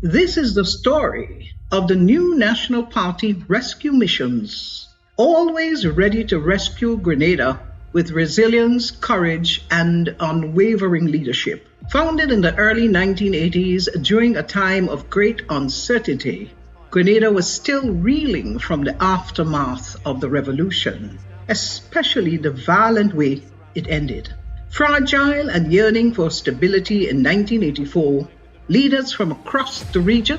This is the story of the new National Party rescue missions, always ready to rescue Grenada with resilience, courage, and unwavering leadership. Founded in the early 1980s during a time of great uncertainty, Grenada was still reeling from the aftermath of the revolution, especially the violent way it ended. Fragile and yearning for stability in 1984, leaders from across the region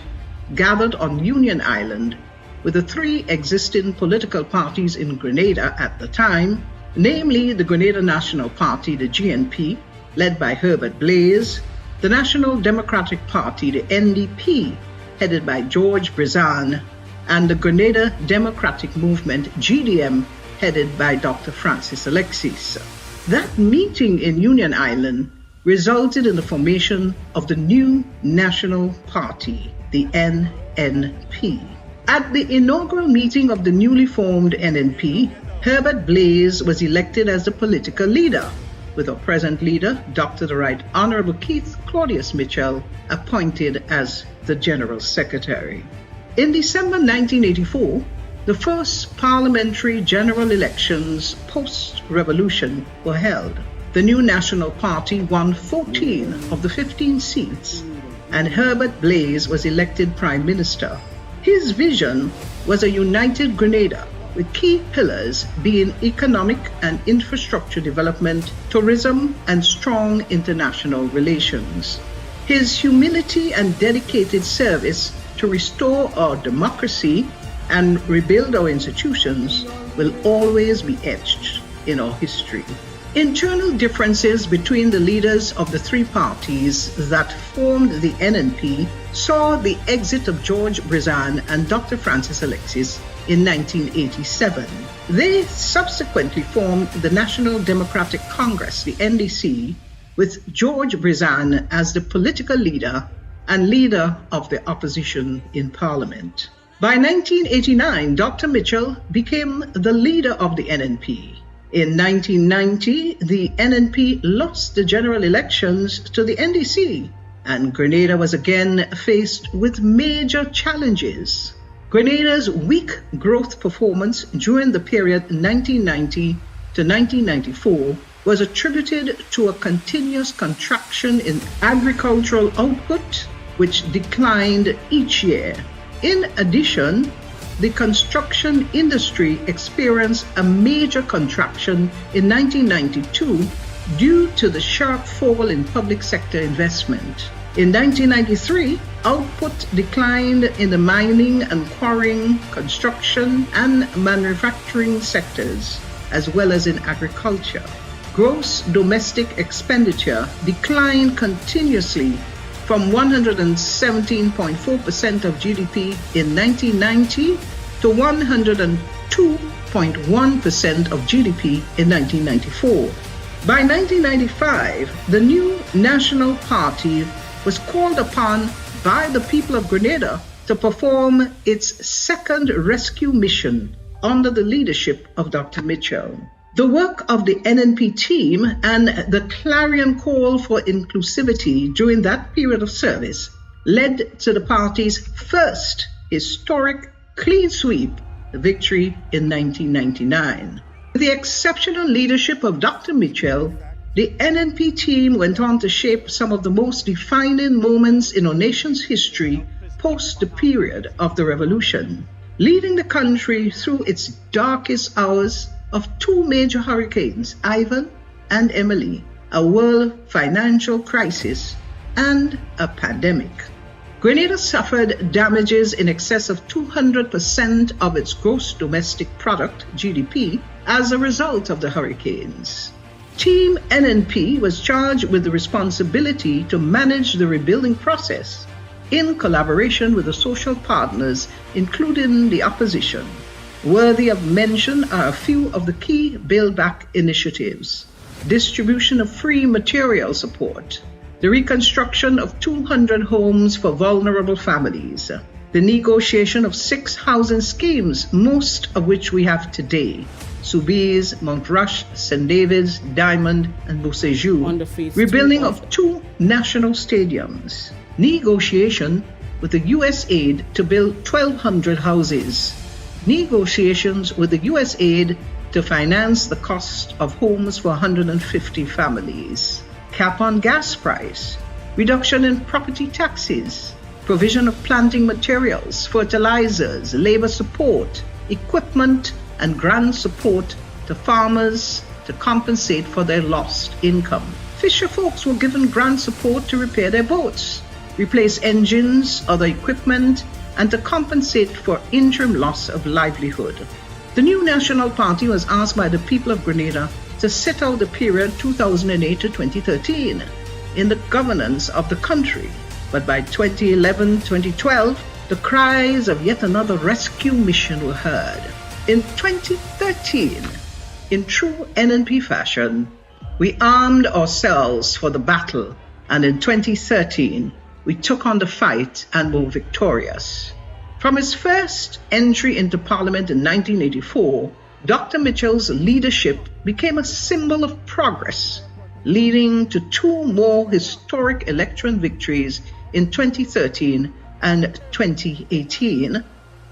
gathered on Union Island with the three existing political parties in Grenada at the time, namely the Grenada National Party, the GNP, led by Herbert Blaise, the National Democratic Party, the NDP, headed by George Brizan, and the Grenada Democratic Movement, GDM, headed by Dr. Francis Alexis. That meeting in Union Island resulted in the formation of the new National Party, the NNP. At the inaugural meeting of the newly formed NNP, Herbert Blaise was elected as the political leader, with our present leader, Dr. the Right Honorable Keith Claudius Mitchell, appointed as the General Secretary. In December 1984, the first parliamentary general elections post-revolution were held. The new National Party won 14 of the 15 seats, and Herbert Blaise was elected Prime Minister. His vision was a united Grenada, with key pillars being economic and infrastructure development, tourism, and strong international relations. His humility and dedicated service to restore our democracy and rebuild our institutions will always be etched in our history. Internal differences between the leaders of the three parties that formed the NNP saw the exit of George Brizan and Dr. Francis Alexis in 1987. They subsequently formed the National Democratic Congress, the NDC, with George Brizan as the political leader and leader of the opposition in Parliament. By 1989, Dr. Mitchell became the leader of the NNP. In 1990, the NNP lost the general elections to the NDC, and Grenada was again faced with major challenges. Grenada's weak growth performance during the period 1990 to 1994 was attributed to a continuous contraction in agricultural output, which declined each year. In addition, the construction industry experienced a major contraction in 1992 due to the sharp fall in public sector investment. In 1993, output declined in the mining and quarrying, construction, and manufacturing sectors, as well as in agriculture. Gross domestic expenditure declined continuously from 117.4% of GDP in 1990 to 102.1% of GDP in 1994. By 1995, the new National Party was called upon by the people of Grenada to perform its second rescue mission under the leadership of Dr. Mitchell. The work of the NNP team and the clarion call for inclusivity during that period of service led to the party's first historic clean sweep, the victory in 1999. With the exceptional leadership of Dr. Mitchell, the NNP team went on to shape some of the most defining moments in our nation's history post the period of the revolution, leading the country through its darkest hours of two major hurricanes, Ivan and Emily, a world financial crisis, and a pandemic. Grenada suffered damages in excess of 200% of its gross domestic product, GDP, as a result of the hurricanes. Team NNP was charged with the responsibility to manage the rebuilding process in collaboration with the social partners, including the opposition. Worthy of mention are a few of the key Build Back initiatives: distribution of free material support, the reconstruction of 200 homes for vulnerable families, the negotiation of 6 housing schemes, most of which we have today: Soubise, Montrush, St. David's, Diamond, and Beausejour, rebuilding of 2 national stadiums, negotiation with the U.S. aid to build 1,200 houses. Negotiations with the U.S. aid to finance the cost of homes for 150 families. Cap on gas price. Reduction in property taxes. Provision of planting materials, fertilizers, labor support, equipment, and grant support to farmers to compensate for their lost income. Fisher folks were given grant support to repair their boats, replace engines, other equipment, and to compensate for interim loss of livelihood. The new National Party was asked by the people of Grenada to sit out the period 2008 to 2013 in the governance of the country. But by 2011-2012, the cries of yet another rescue mission were heard. In 2013, in true NNP fashion, we armed ourselves for the battle, and in 2013, we took on the fight and were victorious. From his first entry into Parliament in 1984, Dr. Mitchell's leadership became a symbol of progress, leading to two more historic election victories in 2013 and 2018,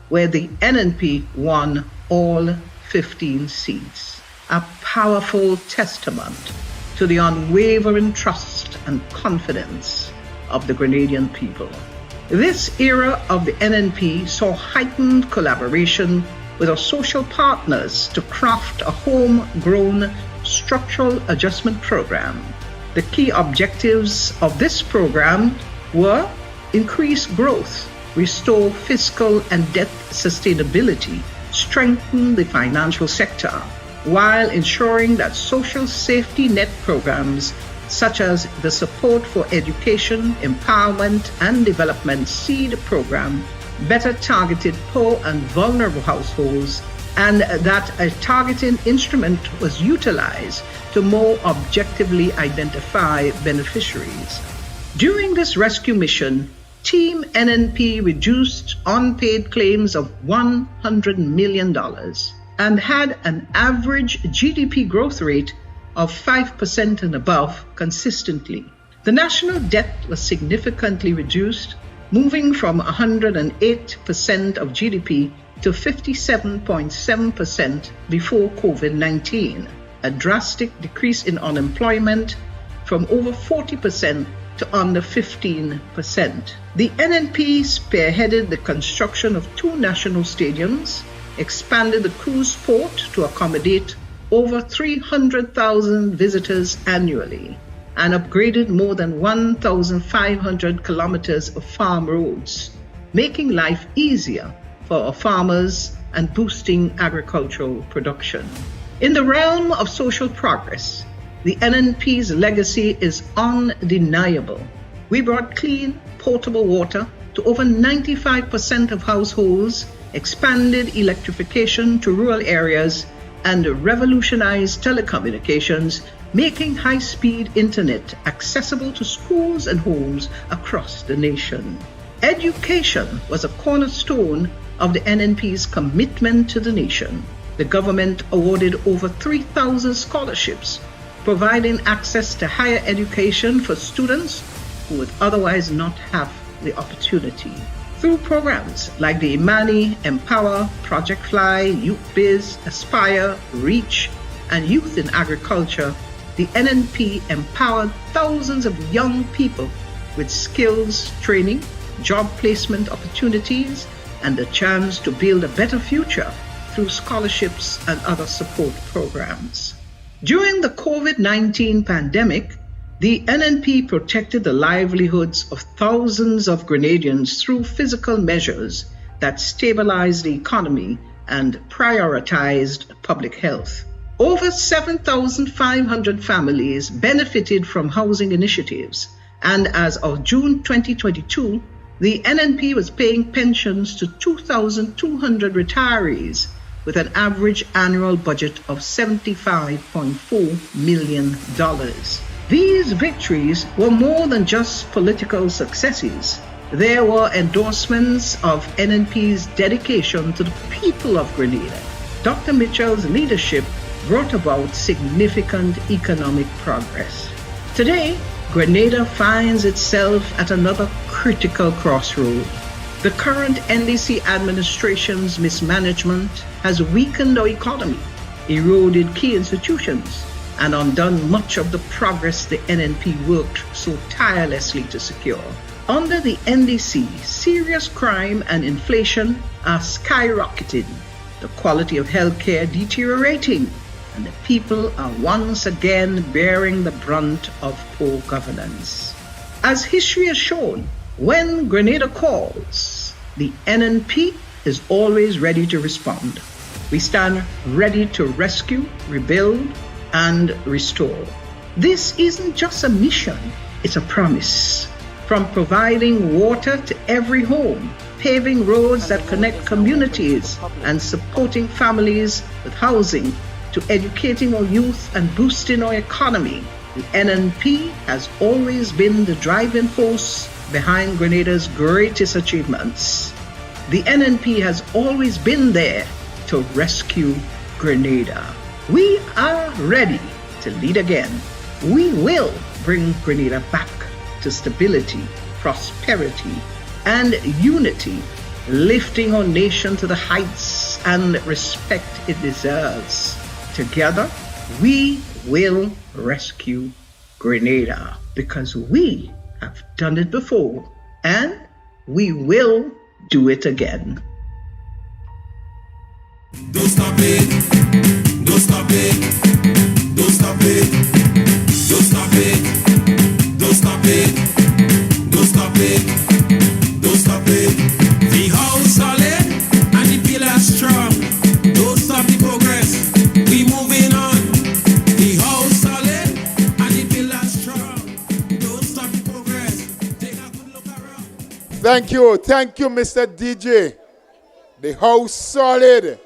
where the NNP won all 15 seats. A powerful testament to the unwavering trust and confidence of the Grenadian people. This era of the NNP saw heightened collaboration with our social partners to craft a homegrown structural adjustment program. The key objectives of this program were increase growth, restore fiscal and debt sustainability, strengthen the financial sector, while ensuring that social safety net programs such as the Support for Education, Empowerment and Development SEED program better targeted poor and vulnerable households, and that a targeting instrument was utilized to more objectively identify beneficiaries. During this rescue mission, Team NNP reduced unpaid claims of $100 million and had an average GDP growth rate of 5% and above consistently. The national debt was significantly reduced, moving from 108% of GDP to 57.7% before COVID-19, a drastic decrease in unemployment from over 40% to under 15%. The NNP spearheaded the construction of two national stadiums, expanded the cruise port to accommodate over 300,000 visitors annually, and upgraded more than 1,500 kilometers of farm roads, making life easier for our farmers and boosting agricultural production. In the realm of social progress, the NNP's legacy is undeniable. We brought clean, potable water to over 95% of households, expanded electrification to rural areas, and revolutionized telecommunications, making high-speed internet accessible to schools and homes across the nation. Education was a cornerstone of the NNP's commitment to the nation. The government awarded over 3,000 scholarships, providing access to higher education for students who would otherwise not have the opportunity. Through programs like the Imani, Empower, Project Fly, Youth Biz, Aspire, Reach, and Youth in Agriculture, the NNP empowered thousands of young people with skills training, job placement opportunities, and the chance to build a better future through scholarships and other support programs. During the COVID-19 pandemic, the NNP protected the livelihoods of thousands of Grenadians through physical measures that stabilized the economy and prioritized public health. Over 7,500 families benefited from housing initiatives, and as of June 2022, the NNP was paying pensions to 2,200 retirees with an average annual budget of $75.4 million. These victories were more than just political successes. They were endorsements of NNP's dedication to the people of Grenada. Dr. Mitchell's leadership brought about significant economic progress. Today, Grenada finds itself at another critical crossroad. The current NDC administration's mismanagement has weakened our economy, eroded key institutions, and undone much of the progress the NNP worked so tirelessly to secure. Under the NDC, serious crime and inflation are skyrocketing, the quality of healthcare deteriorating, and the people are once again bearing the brunt of poor governance. As history has shown, when Grenada calls, the NNP is always ready to respond. We stand ready to rescue, rebuild, and restore. This isn't just a mission, it's a promise. From providing water to every home, paving roads that connect communities, and supporting families with housing, to educating our youth and boosting our economy, the NNP has always been the driving force behind Grenada's greatest achievements. The NNP has always been there to rescue Grenada. We are ready to lead again. We will bring Grenada back to stability, prosperity, and unity, lifting our nation to the heights and respect it deserves. Together, we will rescue Grenada because we have done it before and we will do it again. Don't stop it, don't stop it, don't stop it, don't stop it, don't stop it, don't stop it, don't stop it. The house solid and the pillars strong. Don't stop the progress, we moving on. The house solid and the pillars strong. Don't stop the progress, take a good look around. Thank you, Mr. DJ. The house solid.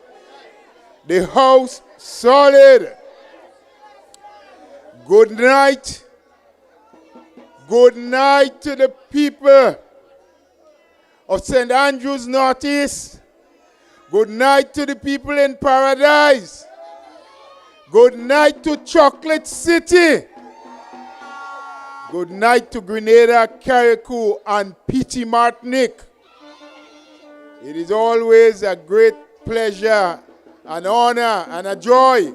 The house solid. Good night. Good night to the people of St. Andrews Northeast. Good night to the people in Paradise. Good night to Chocolate City. Good night to Grenada, Carriacou, and Petit Martinique. It is always a great pleasure, an honor, and a joy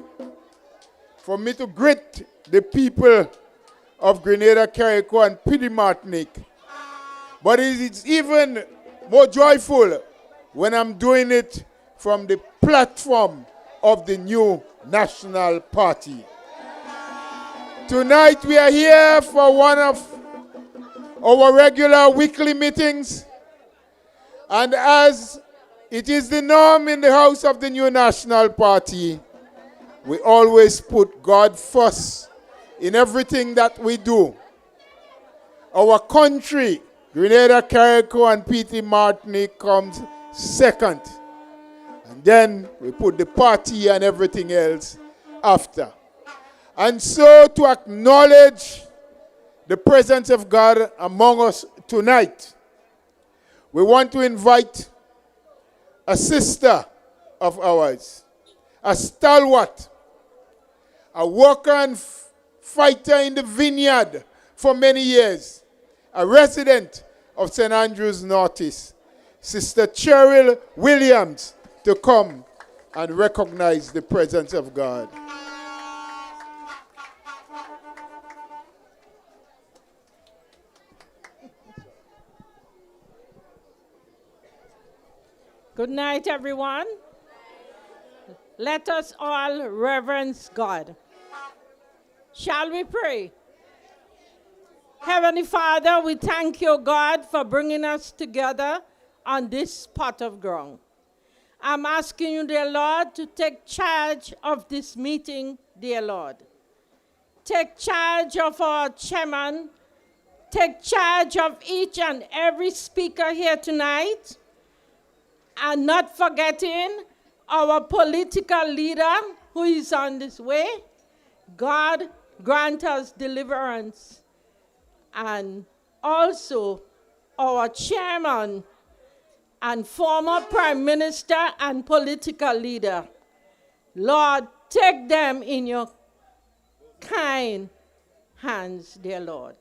for me to greet the people of Grenada, Carriacou, and Petit Martinique. But it is even more joyful when I'm doing it from the platform of the new National Party. Tonight we are here for one of our regular weekly meetings. And as it is the norm in the house of the new National Party, we always put God first in everything that we do. Our country, Grenada, Carriacou, and Petit Martinique, comes second. And then we put the party and everything else after. And so to acknowledge the presence of God among us tonight, we want to invite a sister of ours, a stalwart, a worker and fighter in the vineyard for many years, a resident of St. Andrews Northeast, Sister Cheryl Williams, to come and recognize the presence of God. Good night, everyone. Let us all reverence God. Shall we pray? Heavenly Father, we thank you, God, for bringing us together on this pot of ground. I'm asking you, dear Lord, to take charge of this meeting, dear Lord. Take charge of our chairman. Take charge of each and every speaker here tonight. And not forgetting our political leader who is on this way. God grant us deliverance. And also our chairman and former prime minister and political leader. Lord, take them in your kind hands, dear Lord.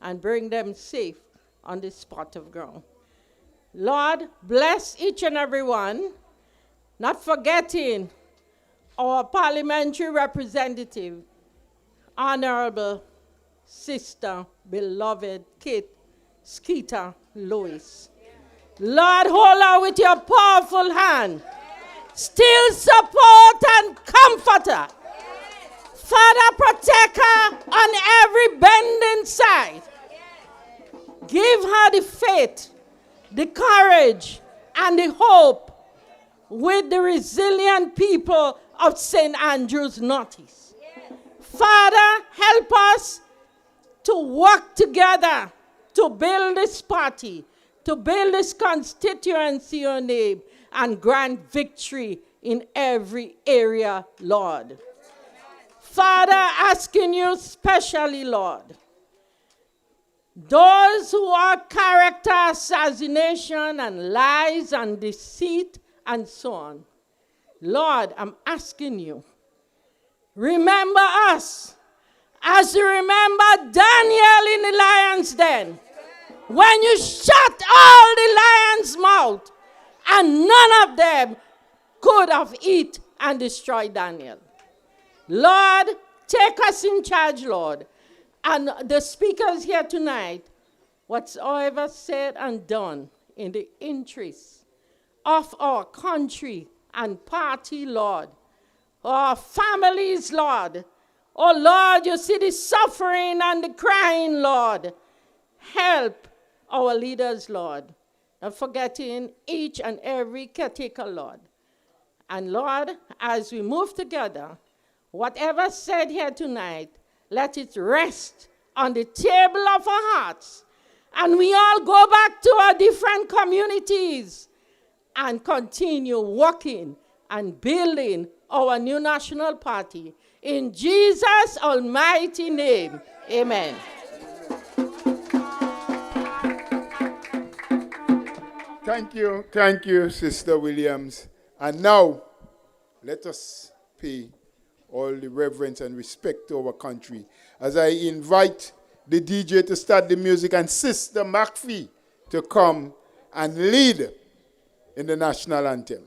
and bring them safe on this spot of ground. Lord, bless each and every one, not forgetting our parliamentary representative, Honorable Sister, beloved Kate Skeeter Lewis. Lord, hold her with your powerful hand. Still support and comfort her. Father, protect her on every bending side. Give her the faith, the courage, and the hope with the resilient people of St. Andrew's Northeast. Father, help us to work together to build this party, to build this constituency, your name, and grant victory in every area, Lord. Father, asking you specially, Lord, those who are character assassination and lies and deceit and so on, Lord, I'm asking you, remember us as you remember Daniel in the lion's den, when you shut all the lions' mouth and none of them could have eaten and destroyed Daniel. Lord, take us in charge, Lord. And the speakers here tonight, whatsoever said and done in the interest of our country and party, Lord, our families, Lord. Oh, Lord, you see the suffering and the crying, Lord. Help our leaders, Lord. Not forgetting each and every caretaker, Lord. And, Lord, as we move together, whatever said here tonight, let it rest on the table of our hearts. And we all go back to our different communities and continue working and building our new national party. In Jesus' almighty name, amen. Thank you, Sister Williams. And now, let us pay all the reverence and respect to our country as I invite the DJ to start the music and Sister McPhee to come and lead in the national anthem.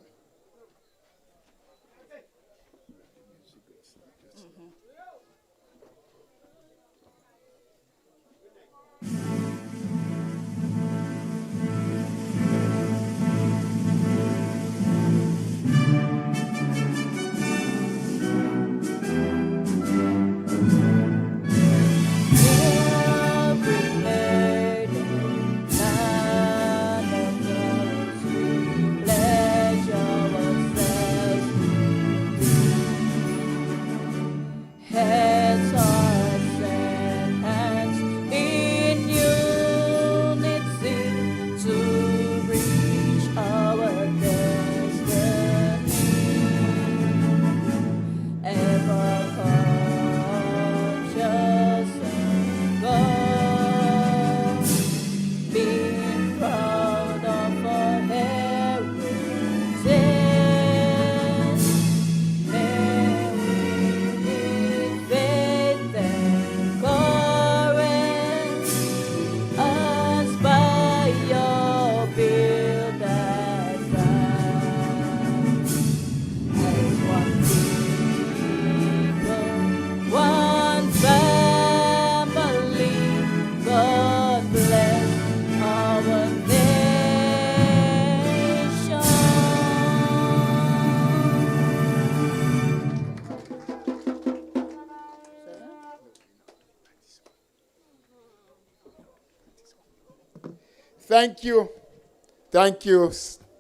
Thank you,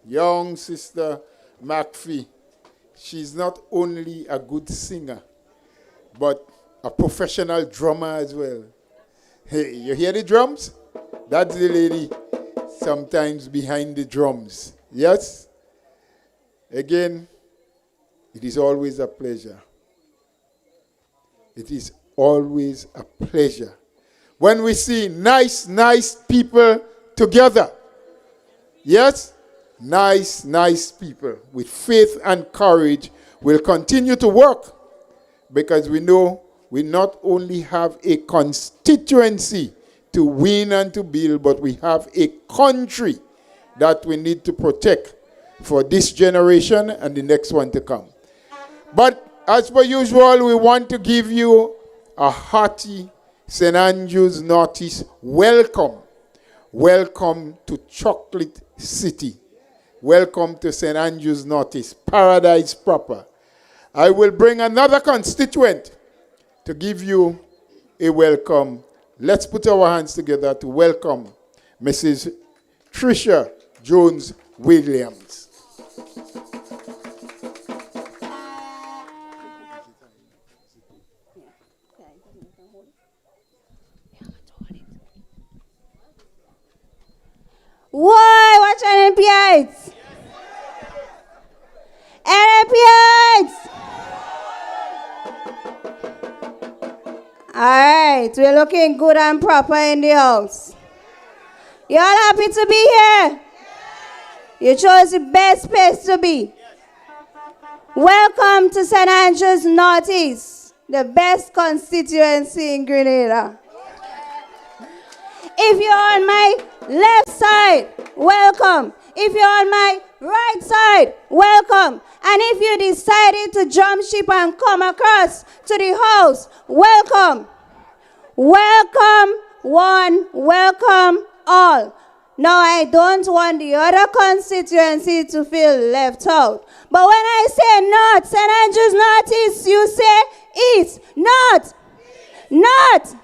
young Sister McPhee. She's not only a good singer, but a professional drummer as well. Hey, you hear the drums? That's the lady sometimes behind the drums. Yes? Again, it is always a pleasure. It is always a pleasure when we see nice people together. Yes? Nice people with faith and courage will continue to work, because we know we not only have a constituency to to win and to build, but we have a country that we need to protect for this generation and the next one to come. But as per usual, we want to give you a hearty St. Andrew's Northeast welcome. Welcome to Chocolate City. Welcome to St. Andrew's Northeast, paradise proper. I will bring another constituent to give you a welcome. Let's put our hands together to welcome Mrs. Tricia Jones Williams. Why? Watch NNP. NNP. All right, we're looking good and proper in the house. You all happy to be here? You chose the best place to be. Welcome to St. Andrew's Northeast, the best constituency in Grenada. If you're on my left side, welcome. If you're on my right side, welcome. And if you decided to jump ship and come across to the house, welcome. Welcome one, welcome all. Now, I don't want the other constituency to feel left out. But when I say north, St. Andrew's Northeast, you say east. North. North.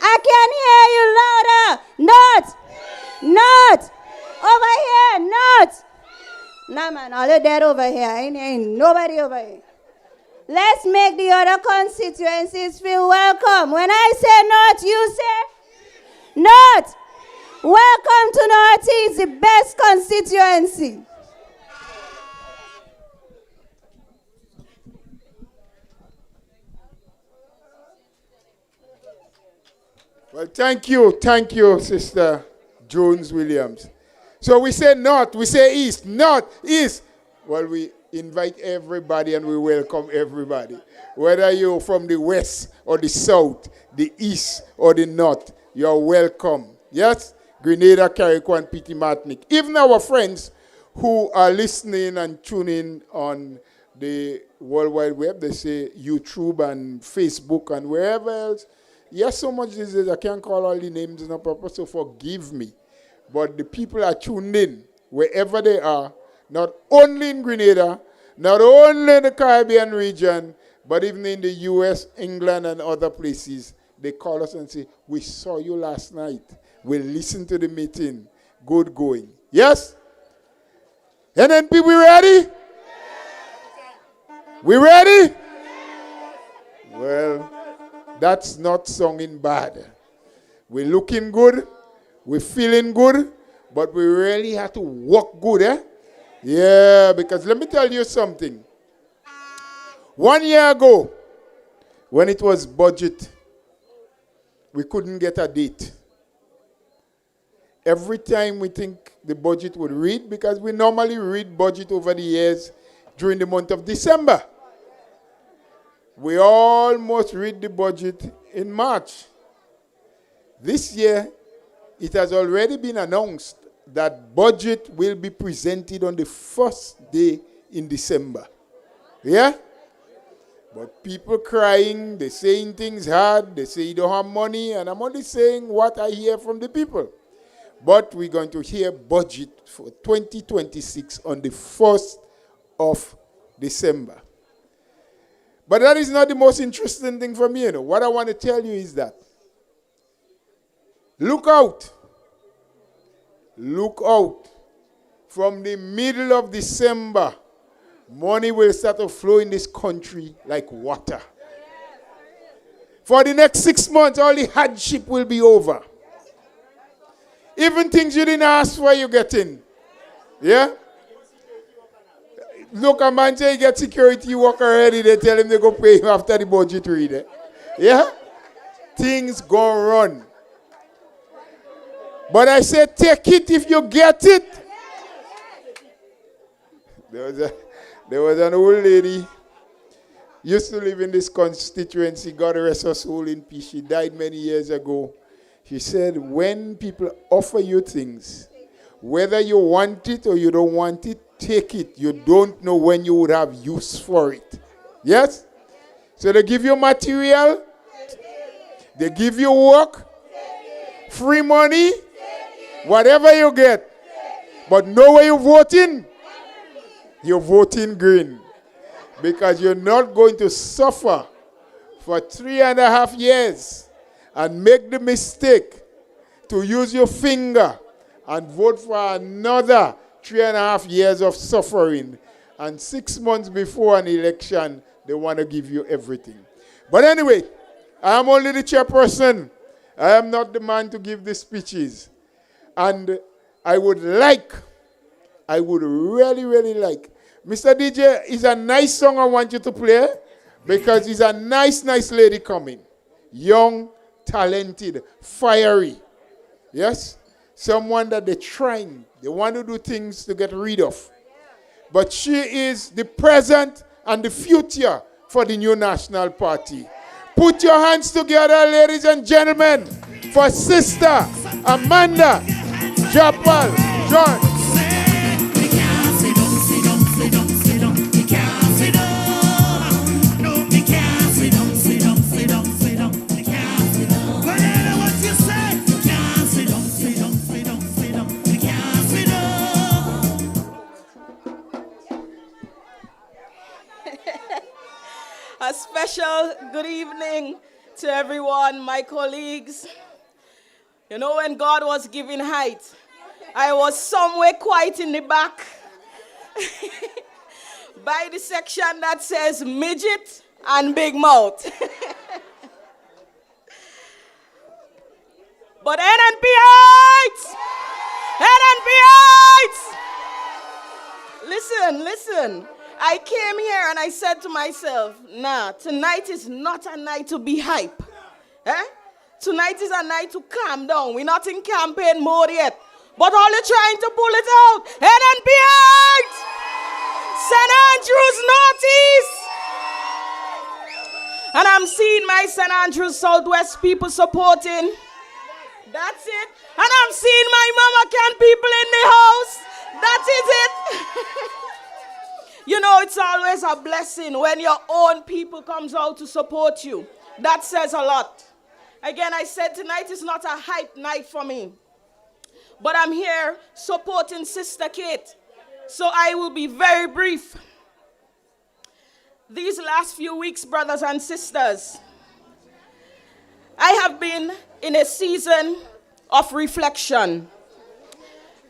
I can hear you louder. North. North. Over here. North. Nah, man, all of that over here. Ain't nobody over here. Let's make the other constituencies feel welcome. When I say north, you say north. Welcome to Northeast, the best constituency. Well, thank you, Sister Jones Williams. So we say north, we say east, north, east. Well, we invite everybody and we welcome everybody. Whether you're from the west or the south, the east or the north, you're welcome. Yes? Grenada, Carriacou, and Petit Martinique. Even our friends who are listening and tuning on the World Wide Web, they say YouTube and Facebook and wherever else. Yes, so much these days I can't call all the names in a purpose, so forgive me. But the people are tuned in wherever they are, not only in Grenada, not only in the Caribbean region, but even in the US, England, and other places. They call us and say, we saw you last night. We listened to the meeting. Good going. Yes? NNP, we ready? We ready? Well, that's not sounding bad. We're looking good. We're feeling good. But we really have to work good, eh? Yeah, because let me tell you something. 1 year ago, when it was budget, we couldn't get a date. Every time we think the budget would read, because we normally read budget over the years during the month of December. We almost read the budget in March. This year, it has already been announced that budget will be presented on the first day in December. Yeah? But people crying, they're saying things hard, they say you don't have money, and I'm only saying what I hear from the people. But we're going to hear budget for 2026 on the 1st of December. But that is not the most interesting thing for me, you know. What I want to tell you is that look out. Look out. From the middle of December, money will start to flow in this country like water. For the next 6 months, all the hardship will be over. Even things you didn't ask for, you get in. Yeah? Look, a man say he get security work already. They tell him they go pay him after the budget read. Yeah? Things go run. But I say take it if you get it. There was an old lady used to live in this constituency. God rest her soul in peace. She died many years ago. She said, when people offer you things, whether you want it or you don't want it, take it. You don't know when you would have use for it. Yes? So they give you material, they give you work, free money, whatever you get. But know where you're voting? You're voting green. Because you're not going to suffer for 3.5 years and make the mistake to use your finger and vote for another 3.5 years of suffering. And 6 months before an election, they want to give you everything. But anyway, I am only the chairperson. I am not the man to give the speeches. And I would really, really like, Mr. DJ, it's a nice song I want you to play because it's a nice lady coming. Young, talented, fiery. Yes? Someone that they're trying. They want to do things to get rid of. But she is the present and the future for the new National Party. Put your hands together, ladies and gentlemen, for Sister Amanda Japal John. A special good evening to everyone, my colleagues. You know, when God was giving height, I was somewhere quite in the back by the section that says midget and big mouth. But NNP heights! NNP heights! Listen. I came here and I said to myself, nah, tonight is not a night to be hype. Tonight is a night to calm down. We're not in campaign mode yet. But all you're trying to pull it out. NNP heights! St. Andrews Northeast! And I'm seeing my St. Andrews Southwest people supporting. That's it. And I'm seeing my Mama Can people in the house. That is it. You know, it's always a blessing when your own people comes out to support you. That says a lot. Again, I said tonight is not a hype night for me. But I'm here supporting Sister Kate. So I will be very brief. These last few weeks, brothers and sisters, I have been in a season of reflection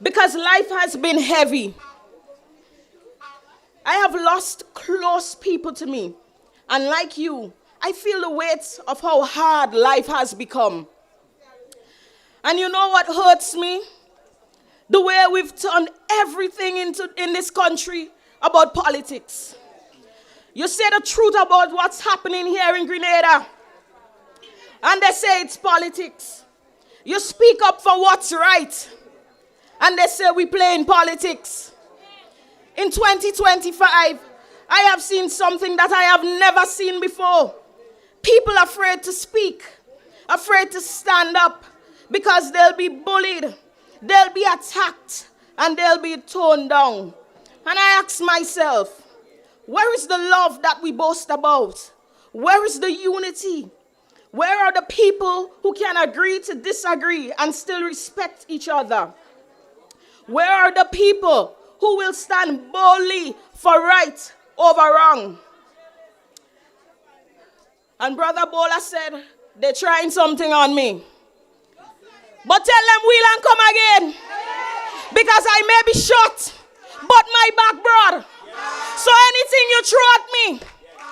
because life has been heavy. I have lost close people to me. And like you, I feel the weight of how hard life has become. And you know what hurts me? The way we've turned everything in this country about politics. You say the truth about what's happening here in Grenada, and they say it's politics. You speak up for what's right, and they say we play in politics. In 2025, I have seen something that I have never seen before. People afraid to speak, afraid to stand up, because they'll be bullied, they'll be attacked, and they'll be torn down. And I ask myself, where is the love that we boast about? Where is the unity? Where are the people who can agree to disagree and still respect each other? Where are the people who will stand boldly for right over wrong? And Brother Bola said, they're trying something on me. But tell them we'll and come again. Because I may be shot, but my back broad. So anything you throw at me,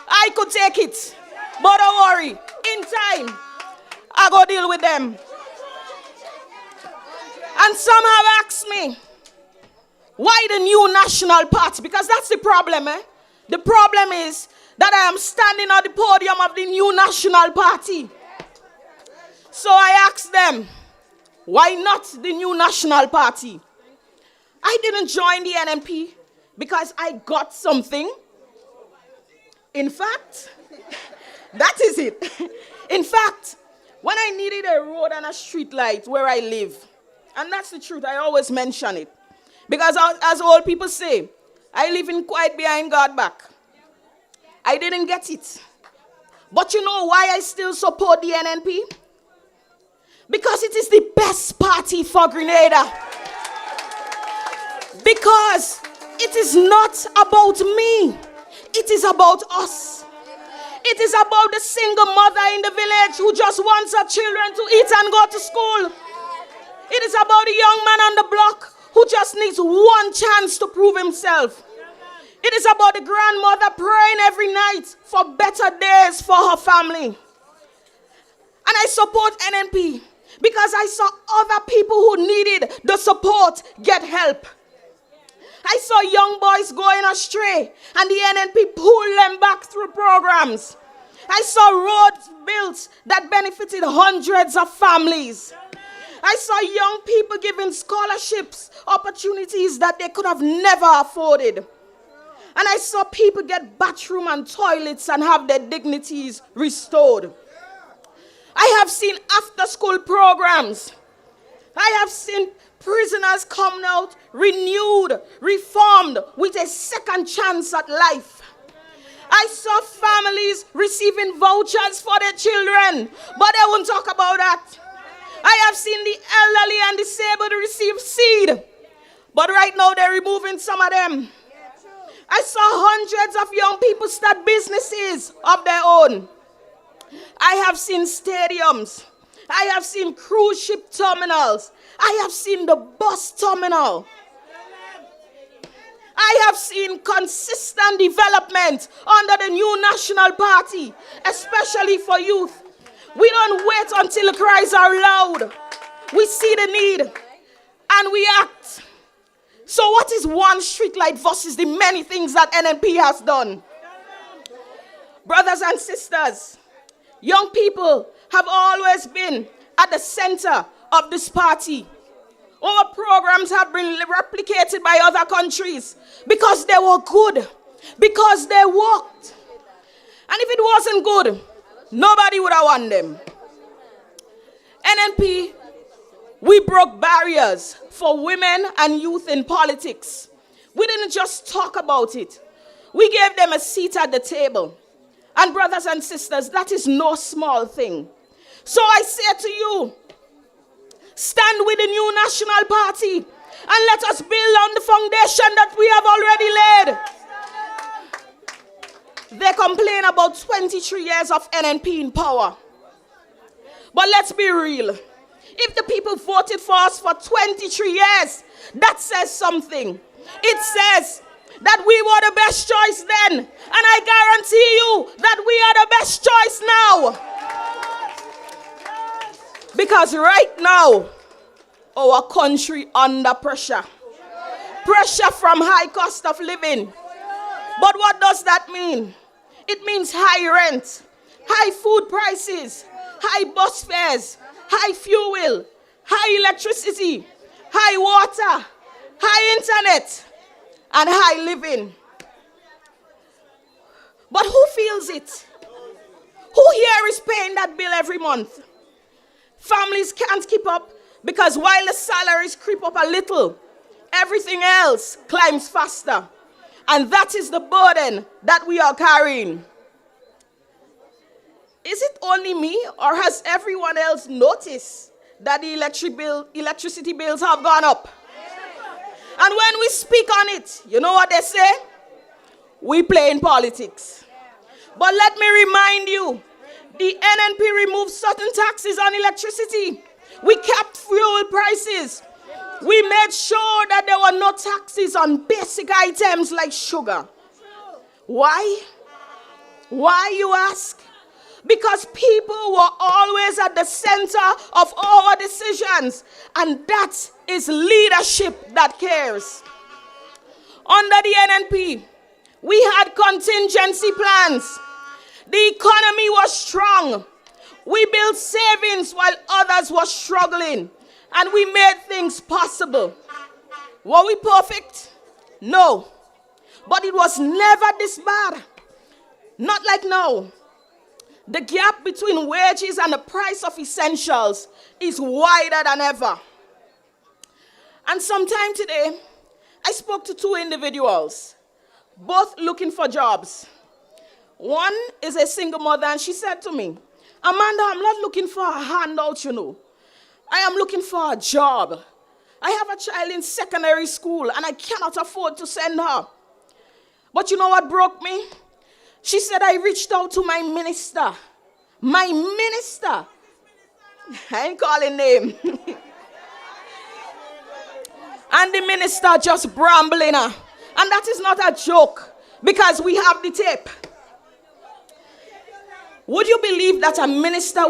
I could take it. But don't worry, in time, I go deal with them. And some have asked me, why the new national party? Because that's the problem, The problem is that I am standing on the podium of the new national party. So I asked them, why not the new national party? I didn't join the NNP because I got something. In fact, that is it. In fact, when I needed a road and a street light where I live. And that's the truth. I always mention it. Because as old people say, I live in quiet behind God back. I didn't get it. But you know why I still support the NNP? Because it is the best party for Grenada. Because it is not about me. It is about us. It is about the single mother in the village who just wants her children to eat and go to school. It is about the young man on the block who just needs one chance to prove himself. It is about the grandmother praying every night for better days for her family. And I support NNP because I saw other people who needed the support get help. I saw young boys going astray and the NNP pulled them back through programs. I saw roads built that benefited hundreds of families. I saw young people given scholarships, opportunities that they could have never afforded. And I saw people get bathroom and toilets and have their dignities restored. I have seen after-school programs. I have seen prisoners come out renewed, reformed, with a second chance at life. I saw families receiving vouchers for their children, but they won't talk about that. I have seen the elderly and disabled receive seed, but right now they're removing some of them. I saw hundreds of young people start businesses of their own. I have seen stadiums. I have seen cruise ship terminals. I have seen the bus terminal. I have seen consistent development under the new National Party, especially for youth. We don't wait until the cries are loud. We see the need and we act. So what is one streetlight versus the many things that NNP has done? Brothers and sisters, young people have always been at the center of this party. Our programs have been replicated by other countries because they were good, because they worked. And if it wasn't good, nobody would have won them. NNP, we broke barriers for women and youth in politics. We didn't just talk about it. We gave them a seat at the table. And brothers and sisters, that is no small thing. So I say to you, stand with the new National Party and let us build on the foundation that we have already laid. They complain about 23 years of NNP in power. But let's be real. If the people voted for us for 23 years, that says something. It says that we were the best choice then. And I guarantee you that we are the best choice now. Because right now, our country under pressure. Pressure from high cost of living. But what does that mean? It means high rent, high food prices, high bus fares, high fuel, high electricity, high water, high internet, and high living. But who feels it? Who here is paying that bill every month? Families can't keep up because while the salaries creep up a little, everything else climbs faster. And that is the burden that we are carrying. Is it only me, or has everyone else noticed that the electricity bills have gone up? And when we speak on it, you know what they say? We play in politics. But let me remind you, the NNP removed certain taxes on electricity. We kept fuel prices. We made sure that there were no taxes on basic items like sugar. Why? Why, you ask? Because people were always at the center of our decisions, and that is leadership that cares. Under the NNP, we had contingency plans. The economy was strong. We built savings while others were struggling, and we made things possible. Were we perfect? No. But it was never this bad. Not like now. The gap between wages and the price of essentials is wider than ever. And sometime today, I spoke to two individuals, both looking for jobs. One is a single mother, and she said to me, Amanda, I'm not looking for a handout, you know. I am looking for a job. I have a child in secondary school, and I cannot afford to send her. But you know what broke me? She said, I reached out to my minister. My minister. I ain't calling name. And the minister just brambling her. And that is not a joke, because we have the tape. Would you believe that a minister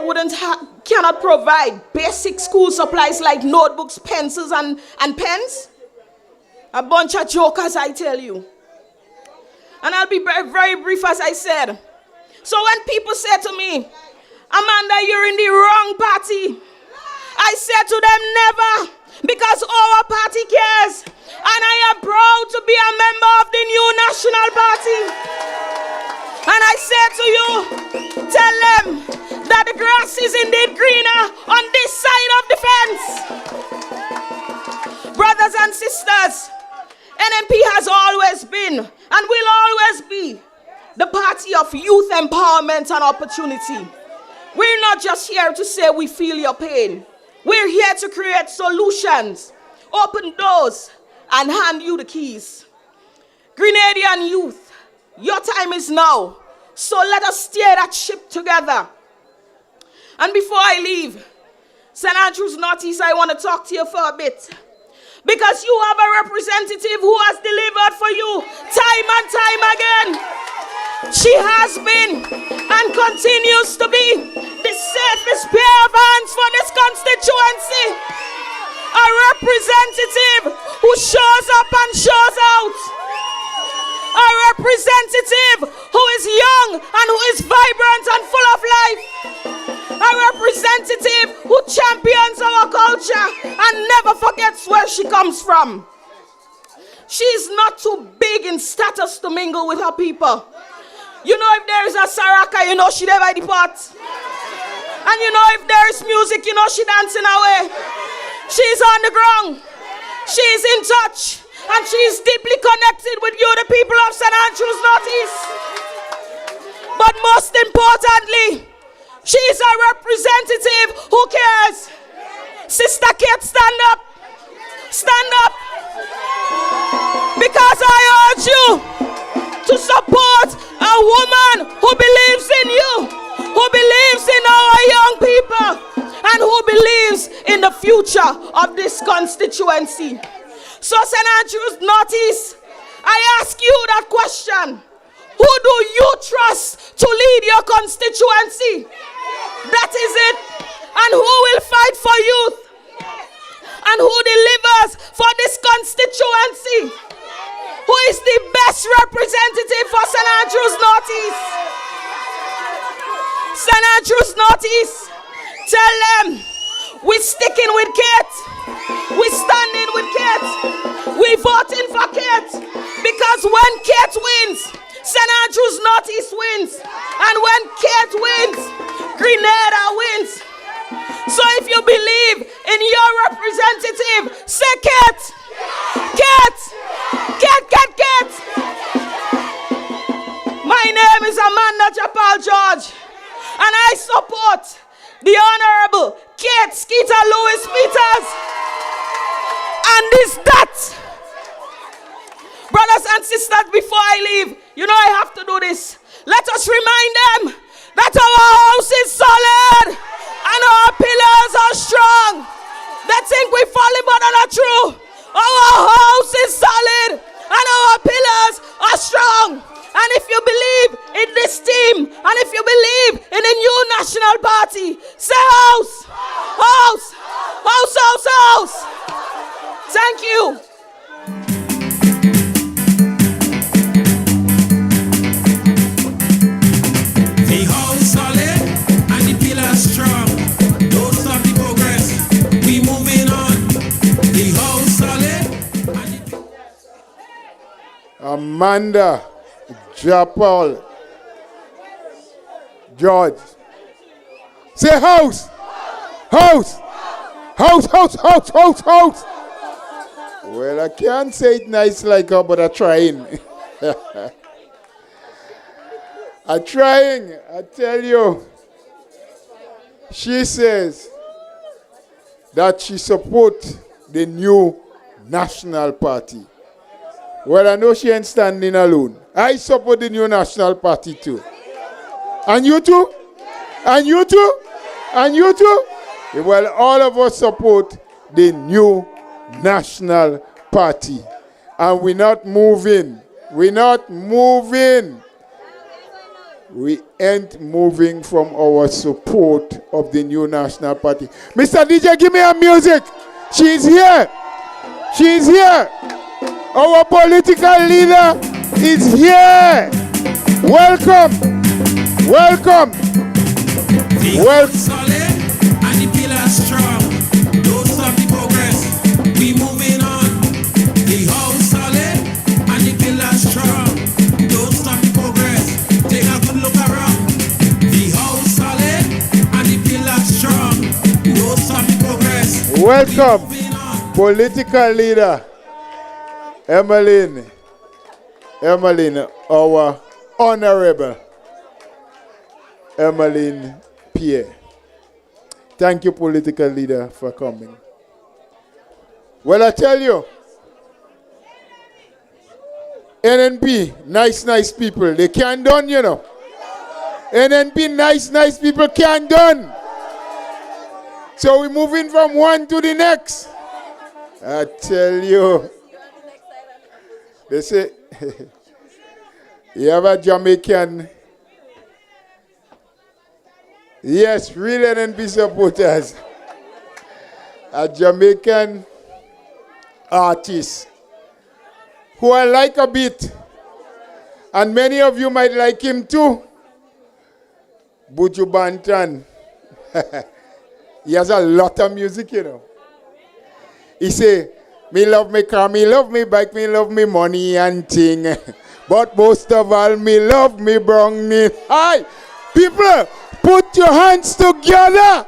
cannot provide basic school supplies like notebooks, pencils, and pens? A bunch of jokers, I tell you. And I'll be very, very brief, as I said. So when people say to me, Amanda, you're in the wrong party, I said to them, never, because our party cares. And I am proud to be a member of the new national party. And I said to you, tell them that the grass is indeed greener on this side of the fence. Brothers and sisters, NNP has always been and will always be the party of youth empowerment and opportunity. We're not just here to say we feel your pain. We're here to create solutions, open doors, and hand you the keys. Grenadian youth, your time is now. So let us steer that ship together. And before I leave, St. Andrews Northeast, I want to talk to you for a bit. Because you have a representative who has delivered for you time and time again. She has been and continues to be the safest pair of hands for this constituency. A representative who shows up and shows out. A representative who is young and who is vibrant and full of life. A representative who champions our culture and never forgets where she comes from. She's not too big in status to mingle with her people. You know, if there is a Saraka, you know she there by the pot. And you know, if there is music, you know she dancing away. She's on the ground. She's in touch. And she's deeply connected with you, the people of St. Andrews Northeast. But most importantly, she's a representative who cares. Sister Kate, stand up. Stand up. Because I urge you to support a woman who believes in you, who believes in our young people, and who believes in the future of this constituency. So St. Andrews Northeast, I ask you that question. Who do you trust to lead your constituency? That is it. And who will fight for youth? And who delivers for this constituency? Who is the best representative for St. Andrews Northeast? St. Andrews Northeast, tell them we're sticking with Kate. We're standing with Kate. We're voting for Kate. Because when Kate wins, St. Andrews Northeast wins. And when Kate wins, Grenada wins. So if you believe in your representative, say Kate. Kate. Kate, Kate, Kate. My name is Amanda Japal George. And I support the Honorable Kate Skeeter Lewis Peters. And is that, brothers and sisters, before I leave, you know I have to do this. Let us remind them that our house is solid and our pillars are strong. They think we're falling, but they're not true. Our house is solid and our pillars are strong. And if you believe in this team, and if you believe in the new national party, say house, house, house, house, house. Thank you. The house solid and the pillars strong. Don't stop the progress. We moving on. The house solid and the Amanda Japal George. Say house. House. House, house, house, house, house. Well, I can't say it nice like her, but I'm trying. I'm trying, I tell you. She says that she supports the new National Party. Well, I know she ain't standing alone. I support the new National Party too. And you too? And you too? And you too? Well, all of us support the new National Party. And we're not moving. We're not moving. We ain't moving from our support of the new National Party. Mr. DJ, give me her music. She's here. She's here. Our political leader is here. Welcome. Welcome. Welcome. Solid and the pillars strong. Don't stop the progress. We moving on. The house solid and the pillars strong. Don't stop the progress. Take a good look around. The house solid and the pillars strong. Don't stop the progress. Welcome, political leader Emmeline, our honorable Emmeline Pierre. Thank you, political leader, for coming. Well, I tell you, NNP, nice people, they can't done, you know. NNP, nice people can't done. So we're moving from one to the next. I tell you. They say, you have a Jamaican. Yes, real NNP supporters. A Jamaican artist who I like a bit. And many of you might like him too. Buju Banton. He has a lot of music, you know. He say, me love me car, me love me bike, me love me money and thing. But most of all, me love me brownie. Hi, people, put your hands together.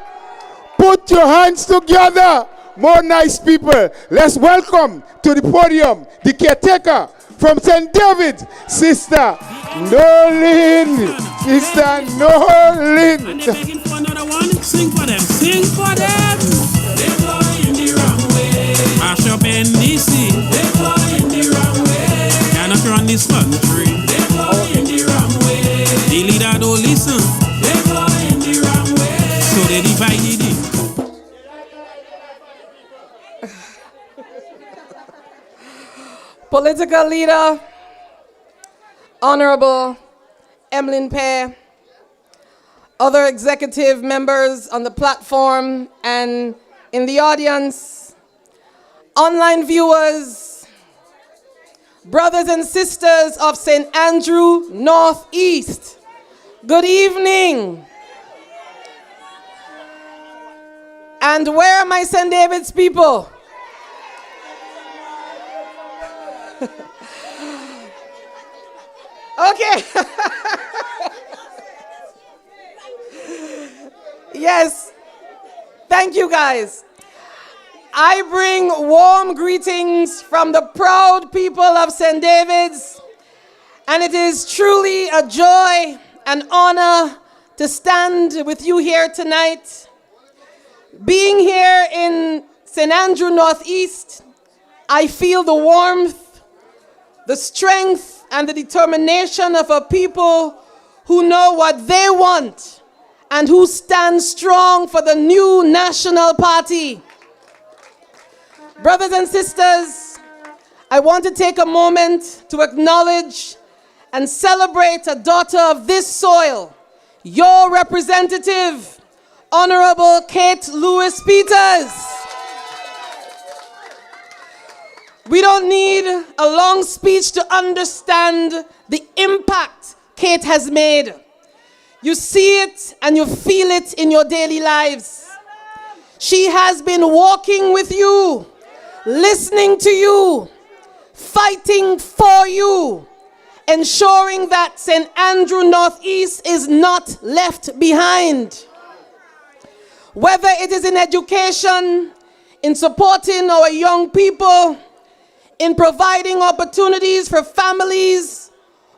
Put your hands together. More nice people. Let's welcome to the podium the caretaker from St. David's, Sister Nolan. Sister Nolan. And they're begging for another one. Sing for them. Sing for them. They're going the wrong way. Mash up NDC. They're going the wrong way. Cannot run this country. They're going the wrong way. The leader don't listen. They're going the wrong way. So they divided it. Political leader, Honorable Emmeline Pierre, other executive members on the platform and in the audience, online viewers, brothers and sisters of St. Andrew Northeast, good evening. And where are my St. David's people? Okay. Yes. Thank you, guys. I bring warm greetings from the proud people of St. David's, and it is truly a joy and honor to stand with you here tonight. Being here in St. Andrew Northeast, I feel the warmth, the strength, and the determination of a people who know what they want and who stand strong for the new national party. Brothers and sisters, I want to take a moment to acknowledge and celebrate a daughter of this soil, your representative, Honorable Kate Lewis Peters. We don't need a long speech to understand the impact Kate has made. You see it and you feel it in your daily lives. She has been walking with you, listening to you, fighting for you, ensuring that St. Andrew Northeast is not left behind. Whether it is in education, in supporting our young people, in providing opportunities for families,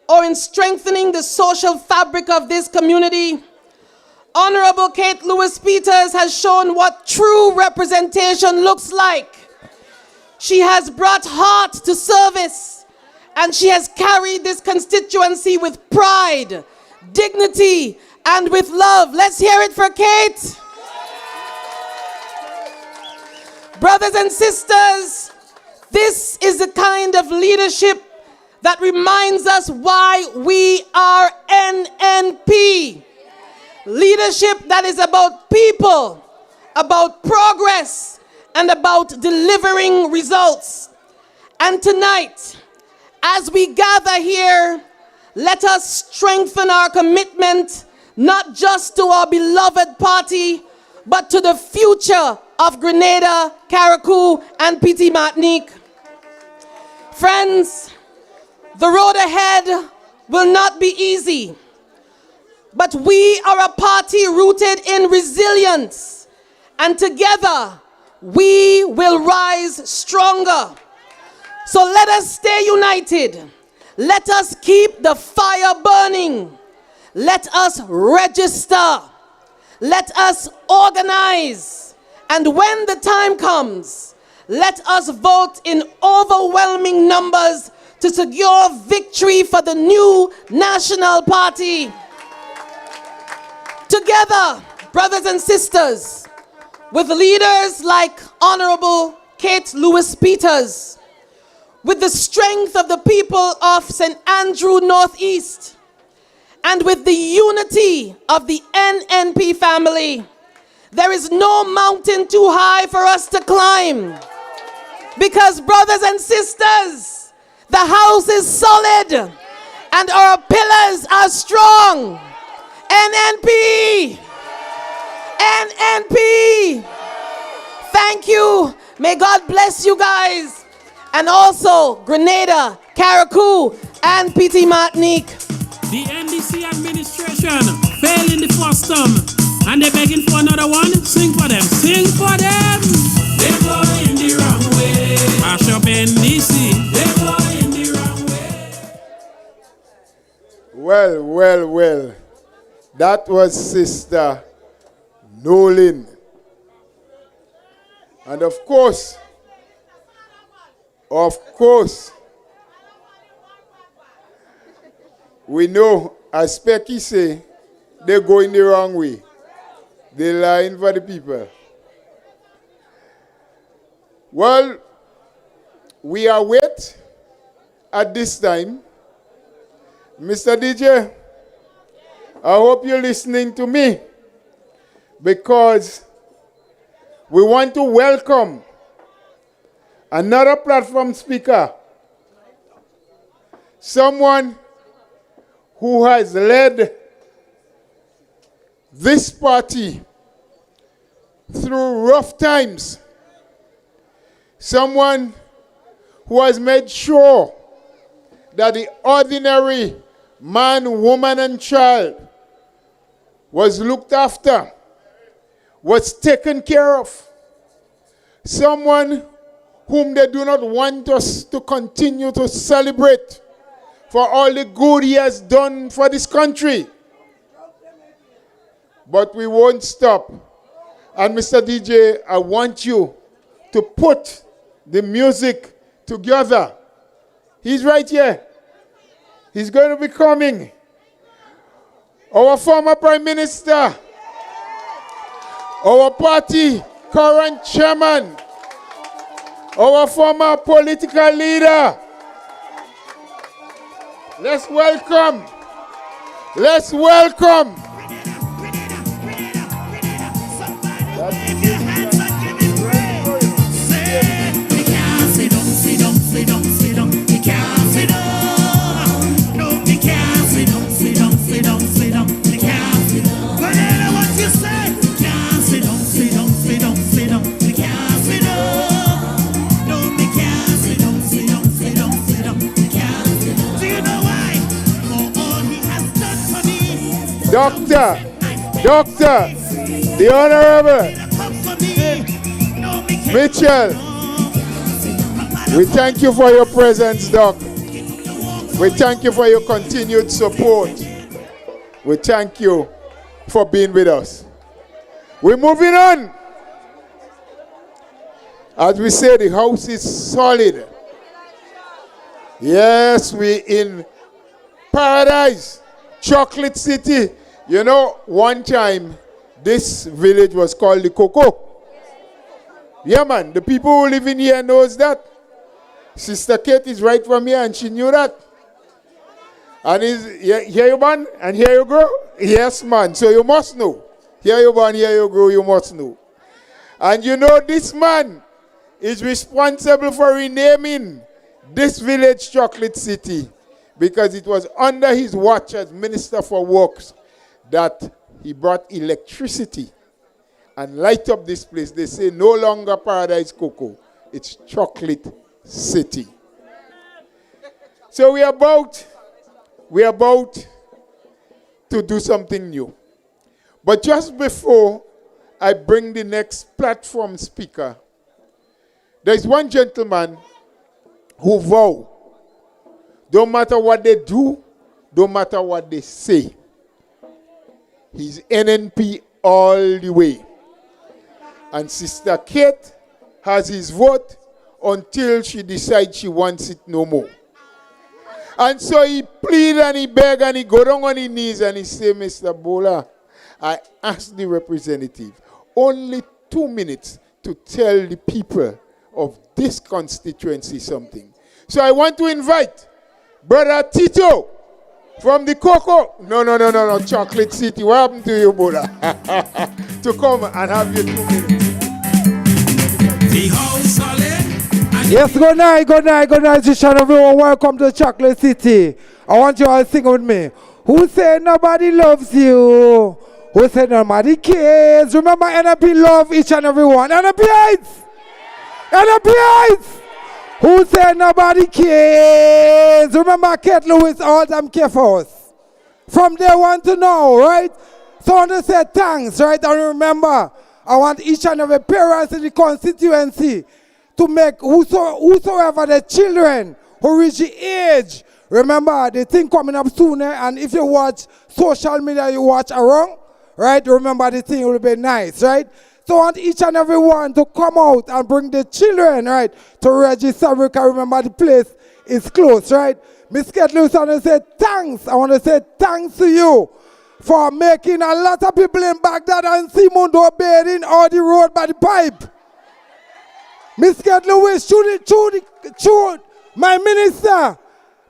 or in strengthening the social fabric of this community, Honorable Kate Lewis-Peters has shown what true representation looks like. She has brought heart to service, and she has carried this constituency with pride, dignity, and with love. Let's hear it for Kate. Brothers and sisters, this is the kind of leadership that reminds us why we are NNP. Leadership that is about people, about progress, and about delivering results. And tonight, as we gather here, let us strengthen our commitment not just to our beloved party, but to the future of Grenada, Carriacou, and Petite Martinique. Friends, the road ahead will not be easy, but we are a party rooted in resilience, and together we will rise stronger. So let us stay united. Let us keep the fire burning. Let us register. Let us organize. And when the time comes, let us vote in overwhelming numbers to secure victory for the new national party. Together, brothers and sisters, with leaders like Honorable Kate Lewis-Peters, with the strength of the people of St. Andrew Northeast, and with the unity of the NNP family, there is no mountain too high for us to climb. Because, brothers and sisters, the house is solid and our pillars are strong. NNP! NNP! Thank you. May God bless you guys. And also Grenada, Carriacou, and Petite Martinique. The NDC administration failed in the first term, and they're begging for another one. Sing for them. Sing for them. They go in the wrong way. Mash up NDC. They go in the wrong way. Well. That was Sister Nolan. And of course, we know, as Pecky say, they're going the wrong way. They're lying for the people. Well, we are wait at this time. Mr. DJ, I hope you're listening to me, because we want to welcome another platform speaker, someone who has led this party through rough times, someone who has made sure that the ordinary man, woman, and child was looked after, was taken care of. Someone whom they do not want us to continue to celebrate for all the good he has done for this country. But we won't stop. And Mr. DJ, I want you to put the music together. He's right here. He's going to be coming. Our former Prime Minister, our party current chairman, our former political leader. Let's welcome. Do you know why? Doctor, the Honorable Mitchell. We thank you for your presence, Doc. We thank you for your continued support. We thank you for being with us. We're moving on. As we say, the house is solid. Yes, we're in paradise, Chocolate City. You know, one time, this village was called the Cocoa. Yeah, man, the people who live in here knows that. Sister Kate is right from here, and she knew that. And here you born, and here you grow? Yes, man, so you must know. Here you born, here you grow, you must know. And you know, this man is responsible for renaming this village Chocolate City because it was under his watch as Minister for Works that he brought electricity and light up this place. They say no longer Paradise Cocoa, it's Chocolate City. So we're about to do something new. But just before I bring the next platform speaker, there's one gentleman who vow, don't matter what they do, don't matter what they say, he's NNP all the way. And Sister Kate has his vote until she decides she wants it no more. And so he plead and he beg and he go down on his knees and he say, Mr. Bola, I asked the representative only 2 minutes to tell the people of this constituency something. So I want to invite Brother Tito from the Cocoa, no, Chocolate City. What happened to you, Bola? To come and have your 2 minutes. The house solid. Yes, good night, Shishan, everyone. Welcome to Chocolate City. I want you all to sing with me. Who said nobody loves you? Who said nobody cares? Remember, NNP love each and every one. NNPites! NNPites! Who said nobody cares? Remember, Kate Lewis all time care for us. From day one to now, right? So I want to say thanks, right? And remember, I want each and every parent in the constituency to make whosoever the children who reach the age. Remember, the thing coming up sooner, and if you watch social media, you watch around, right? Remember, the thing will be nice, right? So I want each and every one to come out and bring the children, right, to register, because remember the place is closed, right? Miss Kate Lewis, I want to say thanks. I want to say thanks to you for making a lot of people in Baghdad and Simundo bathing all the road by the pipe. Miss Kate Lewis, shoot, my minister.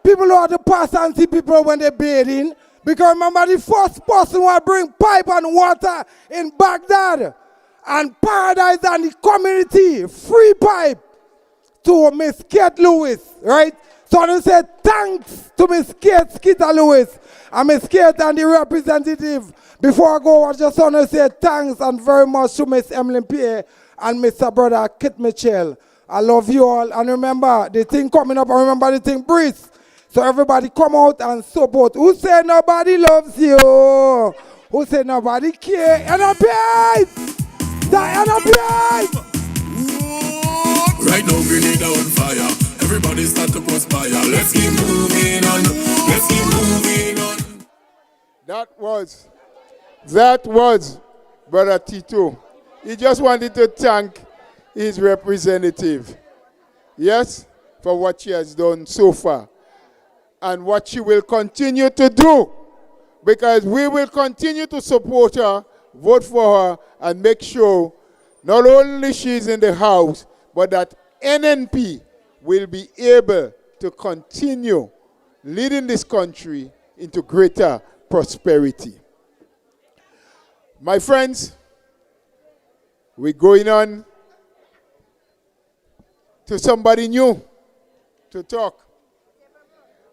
People who are the pass and see people when they're bathing. Because remember, the first person who bring pipe and water in Baghdad and Paradise and the community, free pipe to Miss Kate Lewis, right? So I want to say thanks to Miss Kate Skeeter Lewis and Miss Kate and the representative. Before I go, I just want to say thanks and very much to Miss Emily Pierre and Mr. Brother Kit Mitchell. I love you all. And remember, the thing coming up, and remember the thing breathe. So everybody come out and support. Who say nobody loves you? Who say nobody care? NNP! The NNP! Right now, Grenada on fire. Everybody start to perspire. Let's keep moving on. Let's keep moving on. That was Brother Tito. He just wanted to thank his representative, yes, for what she has done so far and what she will continue to do, because we will continue to support her, vote for her, and make sure not only she's in the house, but that NNP will be able to continue leading this country into greater prosperity. My friends, we're going on to somebody new to talk.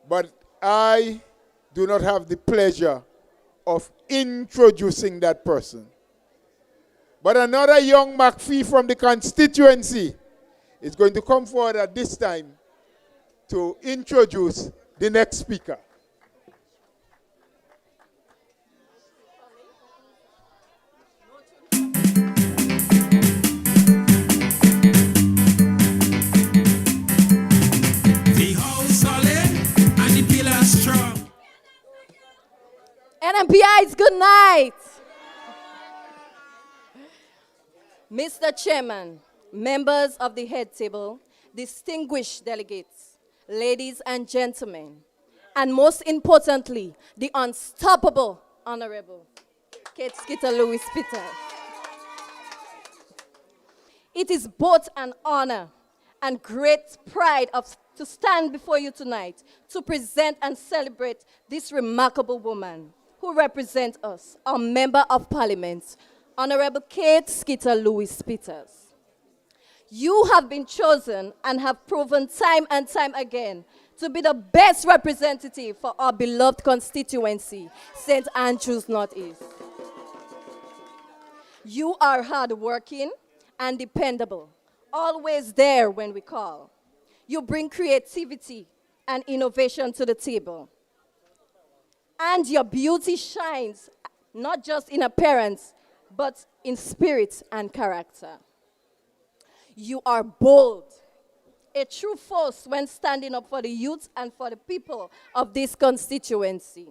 But I do not have the pleasure of introducing that person. But another young McPhee from the constituency is going to come forward at this time to introduce the next speaker. Yes, good night. Mr. Chairman, members of the head table, distinguished delegates, ladies and gentlemen, and most importantly, the unstoppable Honorable Kate Skeeter Lewis Peters. It is both an honor and great pride to stand before you tonight to present and celebrate this remarkable woman who represents us, our Member of Parliament, Honorable Kate Skeeter Lewis Peters. You have been chosen and have proven time and time again to be the best representative for our beloved constituency, St. Andrews Northeast. You are hardworking and dependable, always there when we call. You bring creativity and innovation to the table. And your beauty shines not just in appearance, but in spirit and character. You are bold, a true force when standing up for the youth and for the people of this constituency.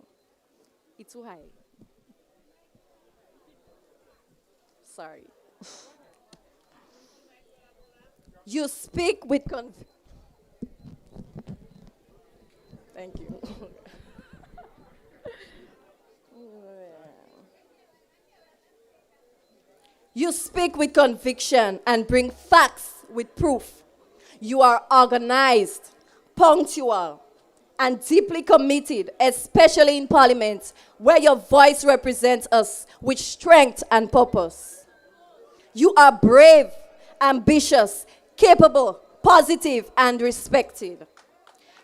It's too high. Sorry. You speak with conviction. Thank you. You speak with conviction and bring facts with proof. You are organized, punctual, and deeply committed, especially in Parliament, where your voice represents us with strength and purpose. You are brave, ambitious, capable, positive, and respected.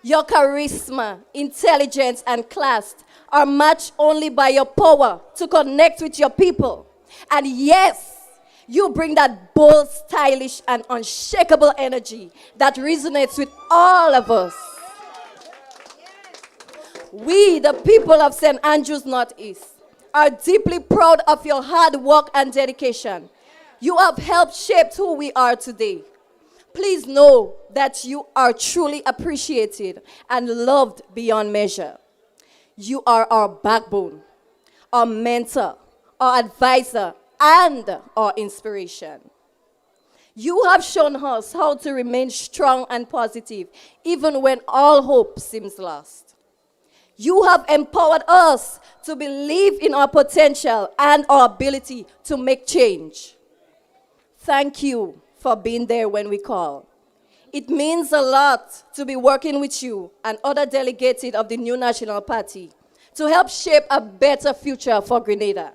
Your charisma, intelligence, and class are matched only by your power to connect with your people. And yes, you bring that bold, stylish, and unshakable energy that resonates with all of us. We, the people of St. Andrews Northeast, are deeply proud of your hard work and dedication. You have helped shape who we are today. Please know that you are truly appreciated and loved beyond measure. You are our backbone, our mentor, our advisor, and our inspiration. You have shown us how to remain strong and positive, even when all hope seems lost. You have empowered us to believe in our potential and our ability to make change. Thank you for being there when we call. It means a lot to be working with you and other delegates of the new National Party to help shape a better future for Grenada.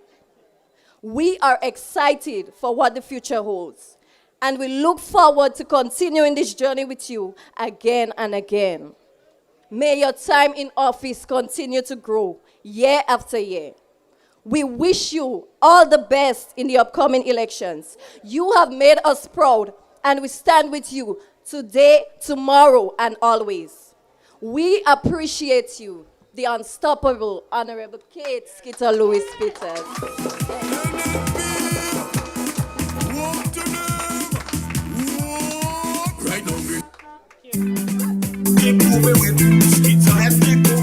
We are excited for what the future holds, and we look forward to continuing this journey with you again and again. May your time in office continue to grow year after year. We wish you all the best in the upcoming elections. You have made us proud, and we stand with you today, tomorrow, and always. We appreciate you, the unstoppable Honorable Kate Skeeter Lewis Peters.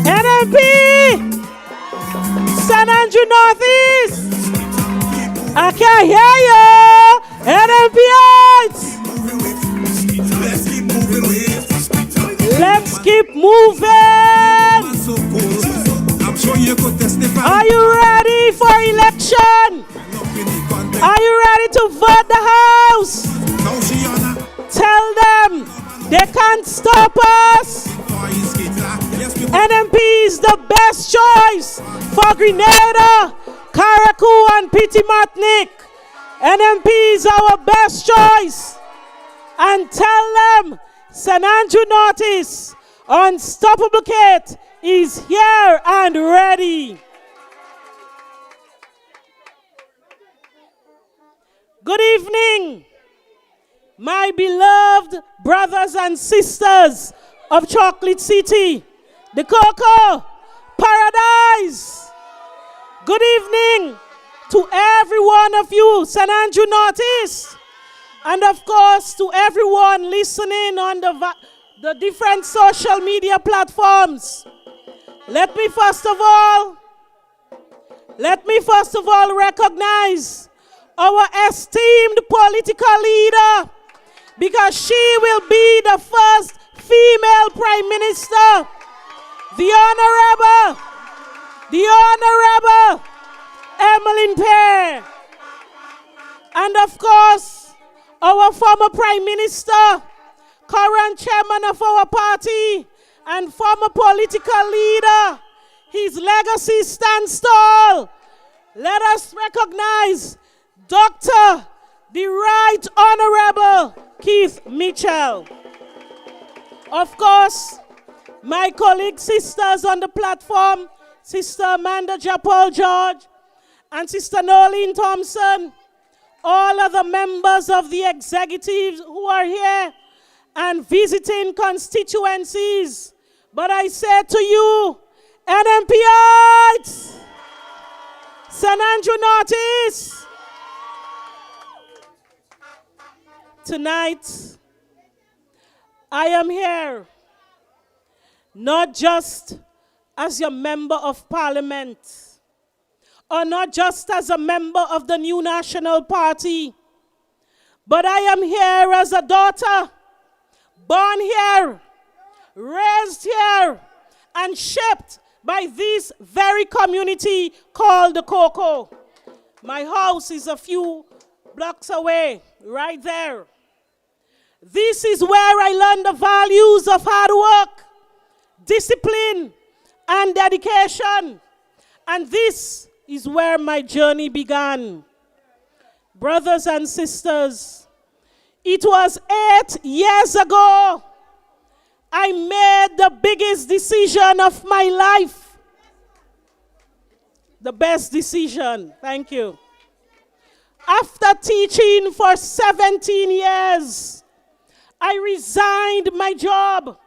NNP! St. Andrew Northeast! I can't hear you! NNPites! Let's keep moving! Are you ready for election? Are you ready to vote the house? Tell them they can't stop us. NNP is the best choice for Grenada, Carriacou, and Petit-Martinique. NNP is our best choice. And tell them St. Andrew Northeast, Unstoppable Kate, is here and ready. Good evening, my beloved brothers and sisters of Chocolate City, the Cocoa Paradise. Good evening to every one of you, St. Andrew Northeast, and of course to everyone listening on the different social media platforms. Let me first of all Let me first of all recognize our esteemed political leader, because she will be the first female Prime Minister, the Honorable Emmeline Pear. And of course, our former Prime Minister, current chairman of our party, and former political leader. His legacy stands tall. Let us recognize Dr. the Right Honorable Keith Mitchell. Of course, my colleague sisters on the platform, Sister Amanda Japol George and Sister Nolene Thompson, all other members of the executives who are here and visiting constituencies. But I say to you, NNPites, St. Andrew Northeast, tonight I am here not just as your member of parliament, or not just as a member of the new National Party, but I am here as a daughter, born here, raised here, and shaped by this very community called the Cocoa. My house is a few blocks away, right there. This is where I learned the values of hard work, discipline, and dedication. And this is where my journey began. Brothers and sisters, it was 8 years ago I made the biggest decision of my life. The best decision. Thank you. After teaching for 17 years, I resigned my job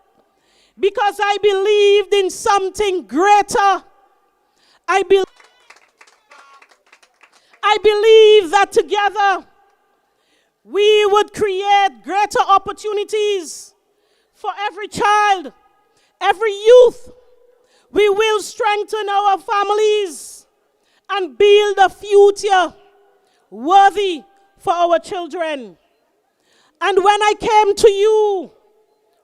because I believed in something greater. I believe that together we would create greater opportunities for every child, every youth. We will strengthen our families and build a future worthy for our children. And when I came to you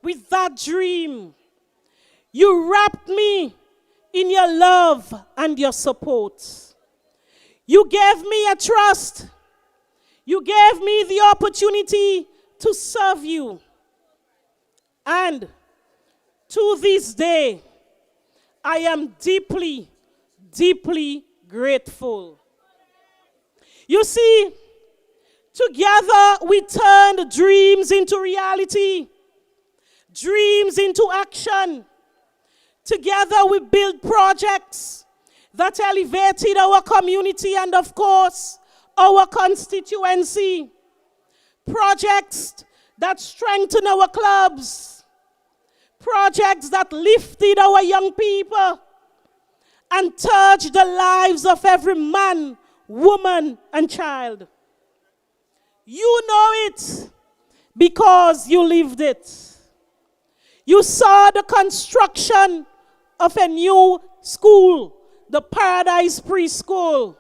with that dream, you wrapped me in your love and your support. You gave me a trust. You gave me the opportunity to serve you. And to this day, I am deeply, deeply grateful. You see, together we turned dreams into reality, dreams into action. Together we built projects that elevated our community and, of course, our constituency. Projects that strengthened our clubs. Projects that lifted our young people and touched the lives of every man, woman, and child. You know it because you lived it. You saw the construction of a new school, the Paradise Preschool.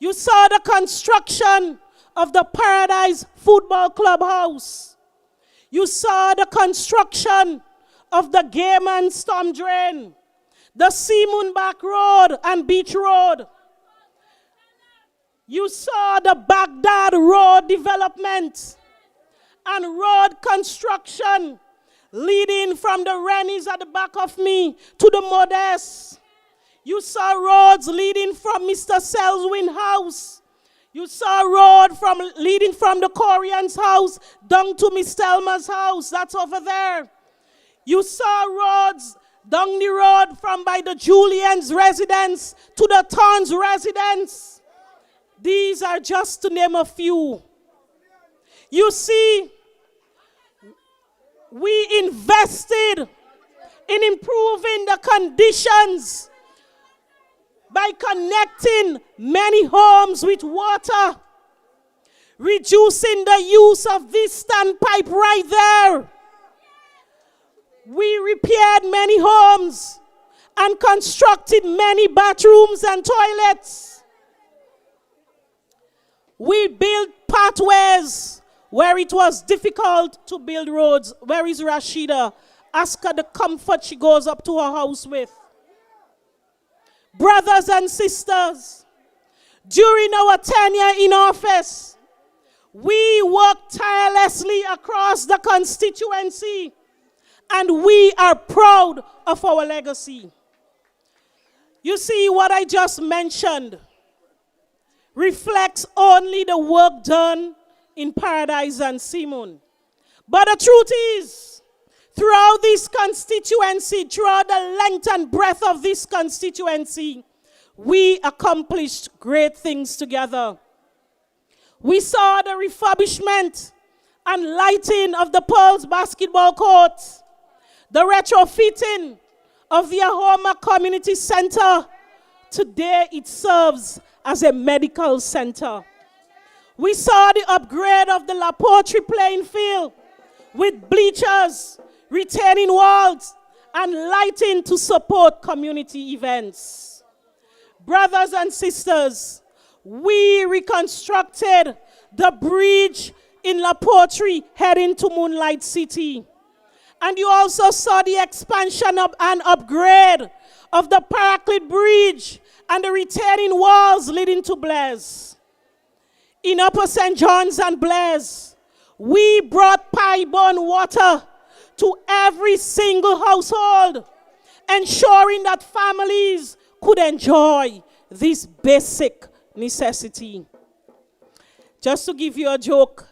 You saw the construction of the Paradise Football Clubhouse. You saw the construction of the Gaiman Storm Drain, the Seamoon Back Road and Beach Road. You saw the Baghdad Road development and road construction leading from the Rennies at the back of me to the Modest. You saw roads leading from Mr. Selwyn house. You saw a road leading from the Korean's house down to Miss Thelma's house. That's over there. You saw roads down the road from by the Julian's residence to the Thorns residence. These are just to name a few. You see, we invested in improving the conditions by connecting many homes with water, reducing the use of this standpipe right there. We repaired many homes and constructed many bathrooms and toilets. We built pathways where it was difficult to build roads. Where is Rashida? Ask her the comfort she goes up to her house with. Brothers and sisters, during our tenure in office, we worked tirelessly across the constituency, and we are proud of our legacy. You see, what I just mentioned reflects only the work done in Paradise and Simon. But the truth is, throughout this constituency, throughout the length and breadth of this constituency, we accomplished great things together. We saw the refurbishment and lighting of the Pearls basketball court, the retrofitting of the Ahoma Community Center. Today it serves as a medical center. We saw the upgrade of the La Poetry playing field with bleachers, retaining walls, and lighting to support community events. Brothers and sisters, we reconstructed the bridge in La Poetry heading to Moonlight City. And you also saw the expansion and upgrade of the Paraclete Bridge and the retaining walls leading to Blaise. In Upper St. John's and Blaise, we brought pipe-borne water to every single household, ensuring that families could enjoy this basic necessity. Just to give you a joke,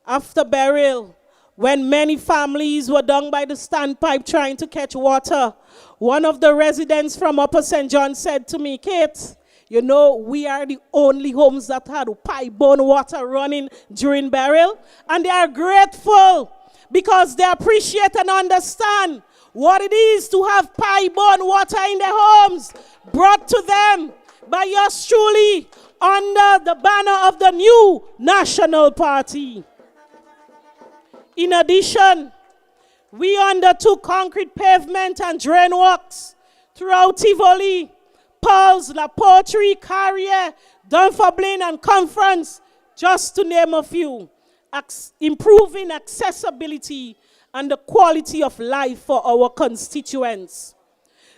after burial, when many families were down by the standpipe trying to catch water, one of the residents from Upper St. John said to me, Kate, you know, we are the only homes that had pipe-borne water running during burial, and they are grateful because they appreciate and understand what it is to have pipe-borne water in their homes brought to them by yours truly under the banner of the new National Party. In addition, we undertook concrete pavement and drain works throughout Tivoli, Pearls, La Poetry, Carrier, Dunfermline, and Conference, just to name a few, improving accessibility and the quality of life for our constituents.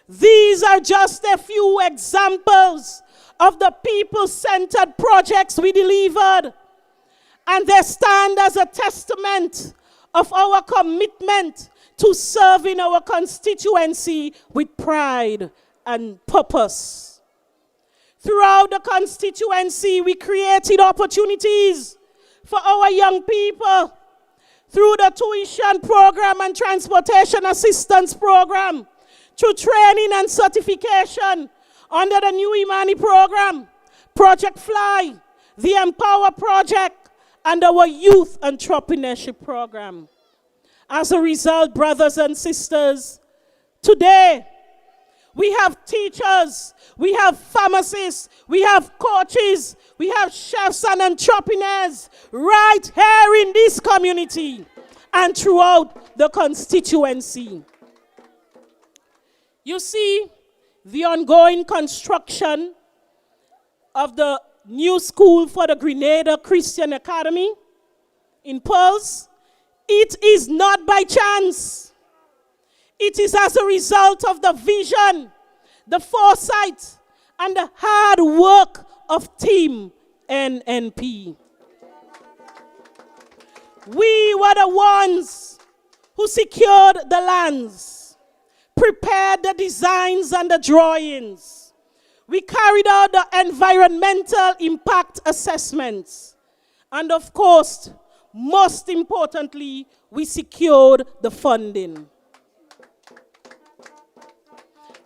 These are just a few examples of the people-centered projects we delivered, and they stand as a testament of our commitment to serving our constituency with pride and purpose. Throughout the constituency, we created opportunities for our young people through the tuition program and transportation assistance program, through training and certification under the new Imani program, Project Fly, the Empower Project, and our youth entrepreneurship program. As a result, brothers and sisters, today we have teachers, we have pharmacists, we have coaches, we have chefs and entrepreneurs right here in this community and throughout the constituency. You see, the ongoing construction of the new school for the Grenada Christian Academy in Pearls, it is not by chance. It is as a result of the vision, the foresight, and the hard work of Team NNP. We were the ones who secured the lands, prepared the designs and the drawings. We carried out the environmental impact assessments. And of course, most importantly, we secured the funding.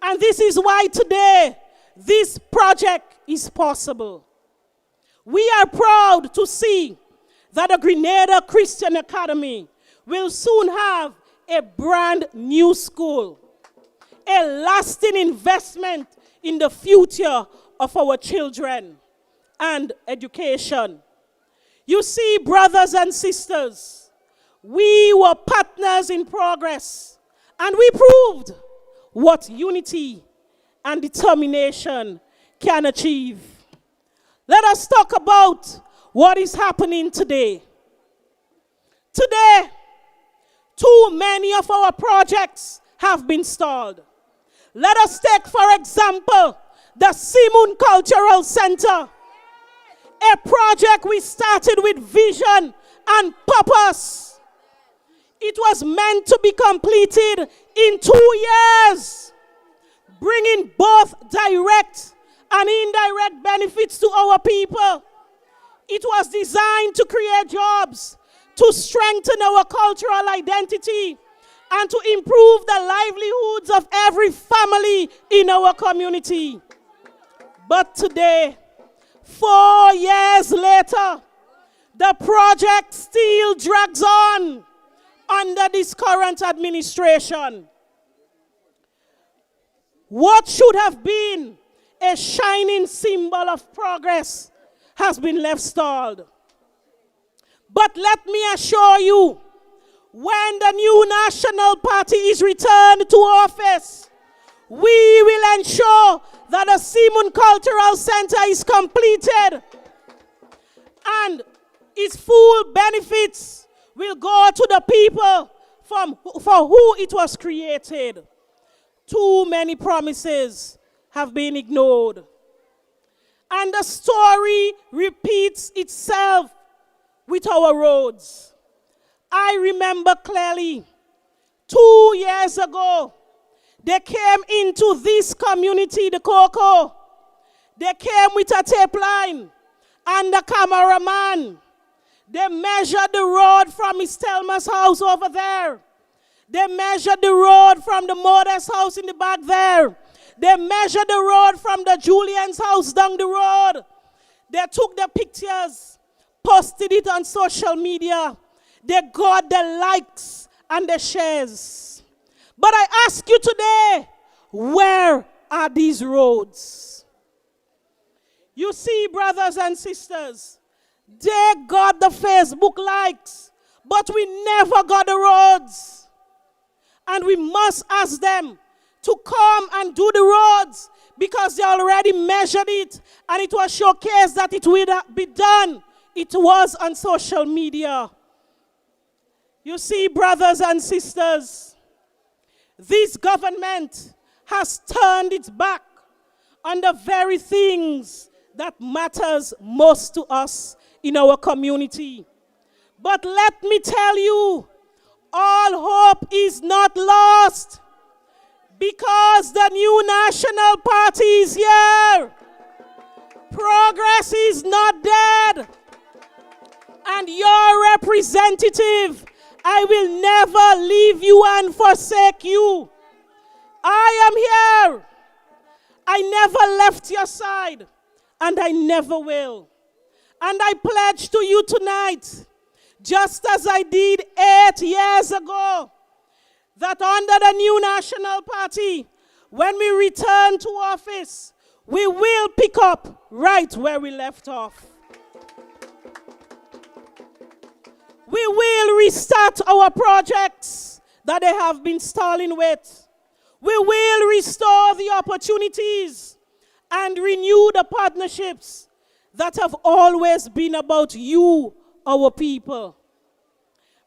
And this is why today this project is possible. We are proud to see that the Grenada Christian Academy will soon have a brand new school, a lasting investment in the future of our children and education. You see, brothers and sisters, we were partners in progress, and we proved what unity and determination can achieve. Let us talk about what is happening today. Today, too many of our projects have been stalled. Let us take, for example, the Simon Cultural Center, a project we started with vision and purpose. It was meant to be completed in 2 years, bringing both direct and indirect benefits to our people. It was designed to create jobs, to strengthen our cultural identity, and to improve the livelihoods of every family in our community. But today, 4 years later, the project still drags on under this current administration. What should have been a shining symbol of progress has been left stalled. But let me assure you, when the new National Party is returned to office, we will ensure that the Simon Cultural Center is completed and its full benefits will go to the people for who it was created. Too many promises have been ignored. And the story repeats itself with our roads. I remember clearly 2 years ago, they came into this community, the Cocoa. They came with a tape line and a cameraman. They measured the road from Miss Thelma's house over there. They measured the road from the mother's house in the back there. They measured the road from the Julian's house down the road. They took the pictures, posted it on social media. They got the likes and the shares. But I ask you today, where are these roads? You see, brothers and sisters, they got the Facebook likes, but we never got the roads. And we must ask them to come and do the roads because they already measured it and it was showcased that it would be done. It was on social media. You see, brothers and sisters, this government has turned its back on the very things that matters most to us in our community. But let me tell you, all hope is not lost because the new National Party is here. Progress is not dead. And your representative, I will never leave you and forsake you. I am here. I never left your side, and I never will. And I pledge to you tonight, just as I did 8 years ago, that under the new National Party, when we return to office, we will pick up right where we left off. We will restart our projects that they have been stalling with. We will restore the opportunities and renew the partnerships that have always been about you, our people.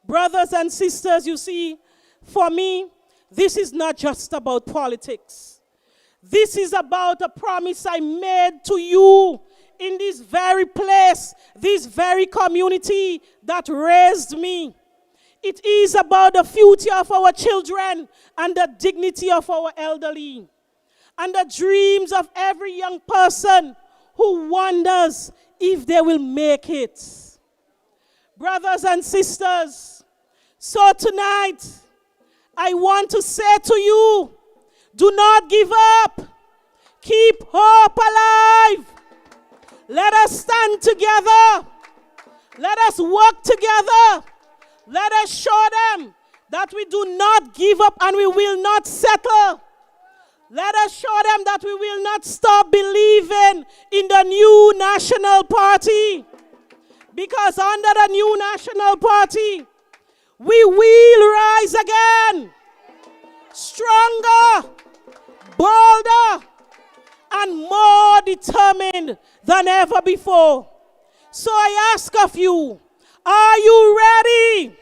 Brothers and sisters, you see, for me, this is not just about politics. This is about a promise I made to you in this very place, this very community that raised me. It is about the future of our children and the dignity of our elderly and the dreams of every young person who wonders if they will make it. Brothers and sisters, so tonight, I want to say to you, do not give up. Keep hope alive. Let us stand together. Let us work together. Let us show them that we do not give up and we will not settle. Let us show them that we will not stop believing in the new National Party. Because under the new National Party, we will rise again, stronger, bolder, and more determined than ever before. So I ask of you, are you ready?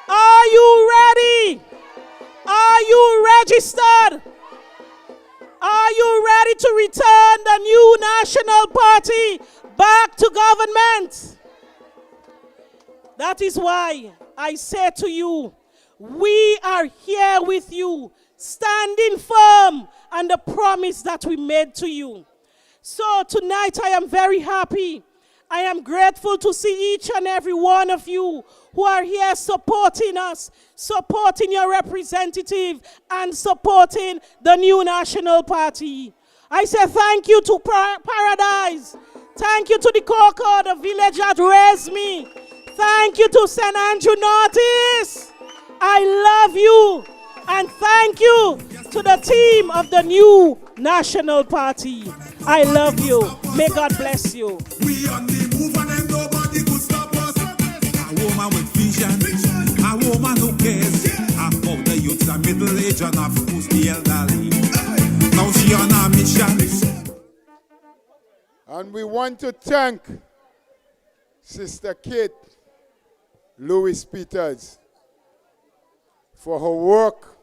Are you ready? Are you registered? Are you ready to return the new national party back to government? That is why I say to you, we are here with you, standing firm on the promise that we made to you. So tonight I am very happy. I am grateful to see each and every one of you who are here supporting us, supporting your representative, and supporting the new national party. I say thank you to Paradise. Thank you to the Coco, the village that raised me. Thank you to St. Andrew Northeast. I love you. And thank you to the team of the new national party. I love you. May God bless you. We on the move and then nobody could stop us. A woman with vision, a woman who cares about the youths, the middle age, and of course the elderly. Now she on a mission. And we want to thank Sister Kate Lewis Peters for her work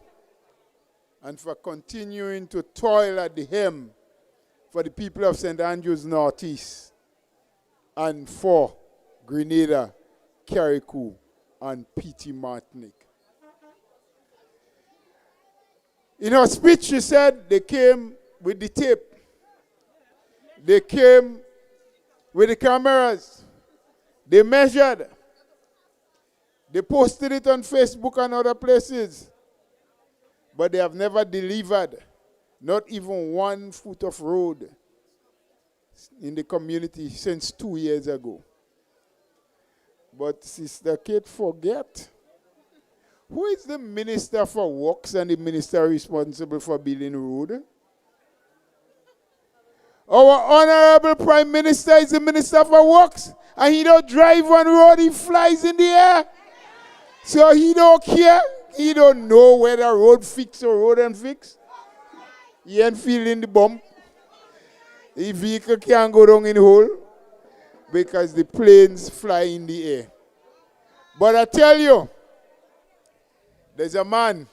and for continuing to toil at the hem for the people of St. Andrews Northeast and for Grenada, Carriacou, and P.T. Martinique. In her speech, she said they came with the tape. They came with the cameras. They measured. They posted it on Facebook and other places. But they have never delivered not even 1 foot of road in the community since 2 years ago. But Sister Kate forget. Who is the Minister for Works and the Minister responsible for building road? Our Honorable Prime Minister is the Minister for Works, and he don't drive on road, he flies in the air. So he don't care. He don't know whether road fix or road ain't fix. He ain't feeling the bump. The vehicle can't go down in the hole because the planes fly in the air. But I tell you, there's a man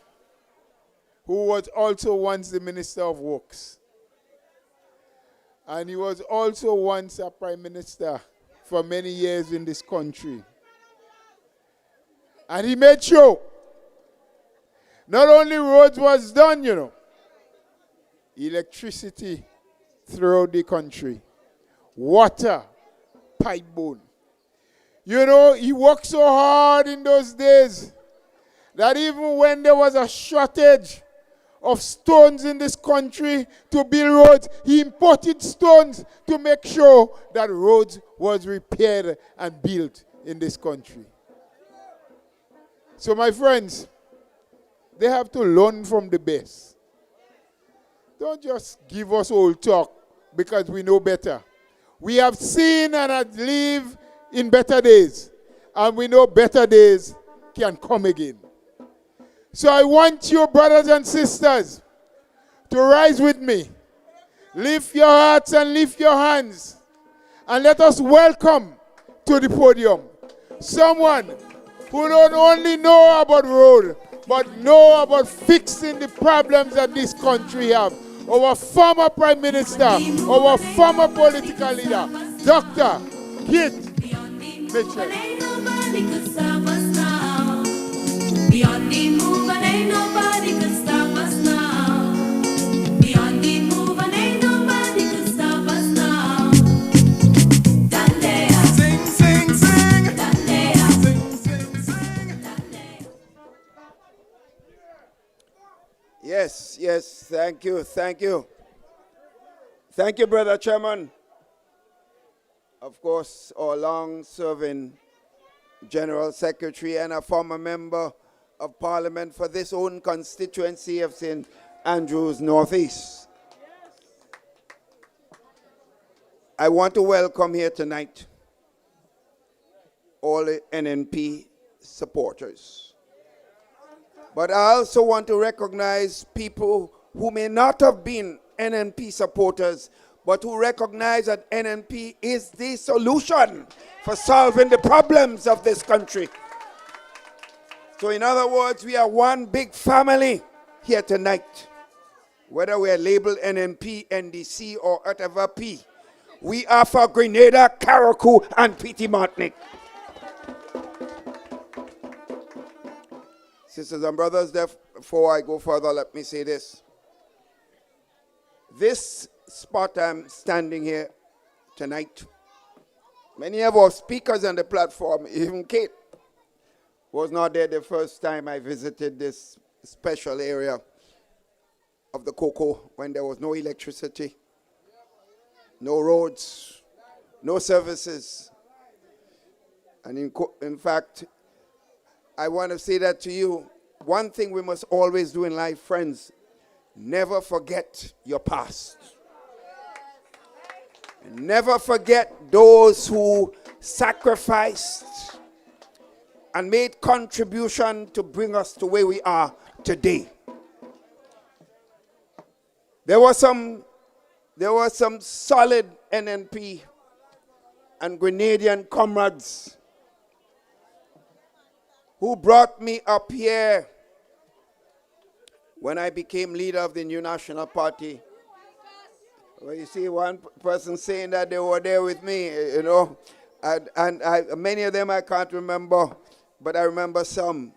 who was also once the Minister of Works. And he was also once a Prime Minister for many years in this country. And he made sure not only roads was done, electricity throughout the country, water, pipe bone. He worked so hard in those days that even when there was a shortage of stones in this country to build roads, he imported stones to make sure that roads was repaired and built in this country. So my friends, they have to learn from the best. Don't just give us old talk because we know better. We have seen and have lived in better days. And we know better days can come again. So I want you, brothers and sisters, to rise with me. Lift your hearts and lift your hands. And let us welcome to the podium someone who don't only know about road, but know about fixing the problems that this country have. Our former Prime Minister, our former political leader, Dr. Kit Mitchell. Beyond the move and ain't nobody could stop us now. Beyond the move and ain't nobody could stop us now. Dandea. Sing, sing, sing. Dandea. Sing, sing, sing. Dandea. Yes, thank you. Thank you, Brother Chairman. Of course, our long-serving General Secretary and a former member of Parliament for this own constituency of St. Andrews Northeast. I want to welcome here tonight all the NNP supporters. But I also want to recognize people who may not have been NNP supporters, but who recognize that NNP is the solution for solving the problems of this country. So in other words, we are one big family here tonight. Whether we are labeled NNP, NDC, or whatever P. We are for Grenada, Carriacou, and Petite Martinique. Sisters and brothers, before I go further, let me say this. This spot I'm standing here tonight, many of our speakers on the platform, even Kate, was not there the first time I visited this special area of the cocoa when there was no electricity, no roads, no services. And in fact, I want to say that to you, one thing we must always do in life, friends, never forget your past. Never forget those who sacrificed and made contribution to bring us to where we are today. There were some solid NNP and Grenadian comrades who brought me up here when I became leader of the new National Party. Well, you see one person saying that they were there with me, you know, and many of them I can't remember, but I remember some.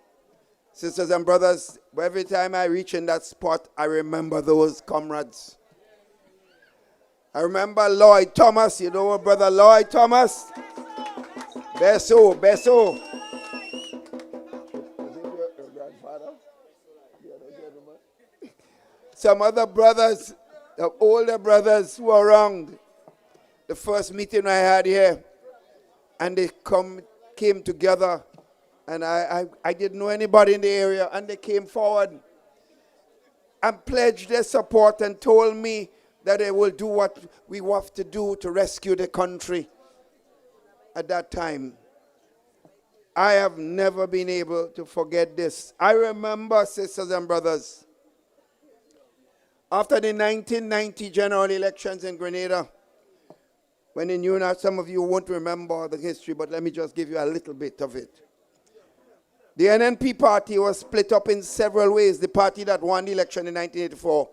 Sisters and brothers, every time I reach in that spot, I remember those comrades. I remember Lloyd Thomas, you know, Brother Lloyd Thomas. Beso. Some other brothers, the older brothers who were around the first meeting I had here, and they came together, and I didn't know anybody in the area, and they came forward and pledged their support and told me that they will do what we have to do to rescue the country. At that time, I have never been able to forget this. I remember, sisters and brothers, after the 1990 general elections in Grenada, when in UNA, some of you won't remember the history, but let me just give you a little bit of it. The NNP party was split up in several ways, the party that won the election in 1984.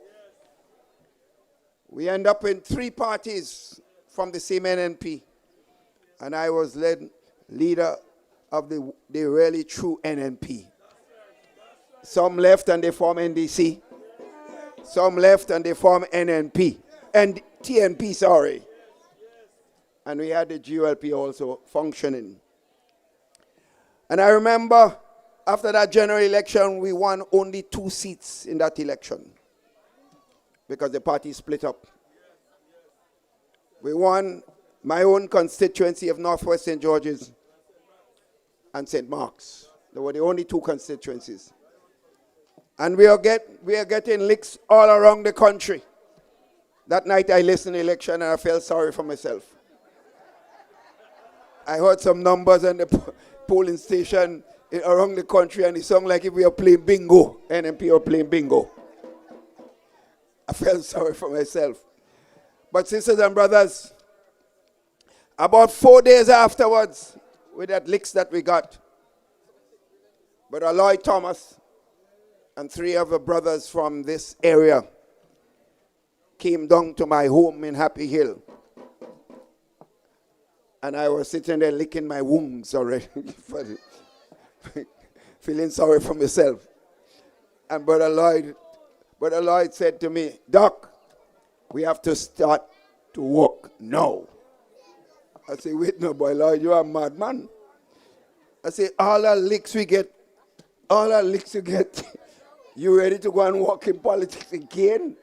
We end up in 3 parties from the same NNP. And I was leader of the really true NNP. Some left and they formed NDC. Some left and they formed NNP. And TNP, sorry. And we had the GLP also functioning. And I remember after that general election, we won only 2 seats in that election because the party split up. We won my own constituency of Northwest St. George's and St. Mark's. They were the only 2 constituencies. And we are getting licks all around the country. That night I listened to the election and I felt sorry for myself. I heard some numbers on the polling station around the country and it sounded like if we are playing bingo, NNP are playing bingo. I felt sorry for myself. But sisters and brothers, about 4 days afterwards, with that licks that we got, Brother Lloyd Thomas and 3 other brothers from this area came down to my home in Happy Hill. And I was sitting there licking my wounds already, feeling sorry for myself. And Brother Lloyd said to me, Doc, we have to start to work now. I say, wait no, boy, Lloyd, you are a madman. I say, all our licks you get, you ready to go and work in politics again?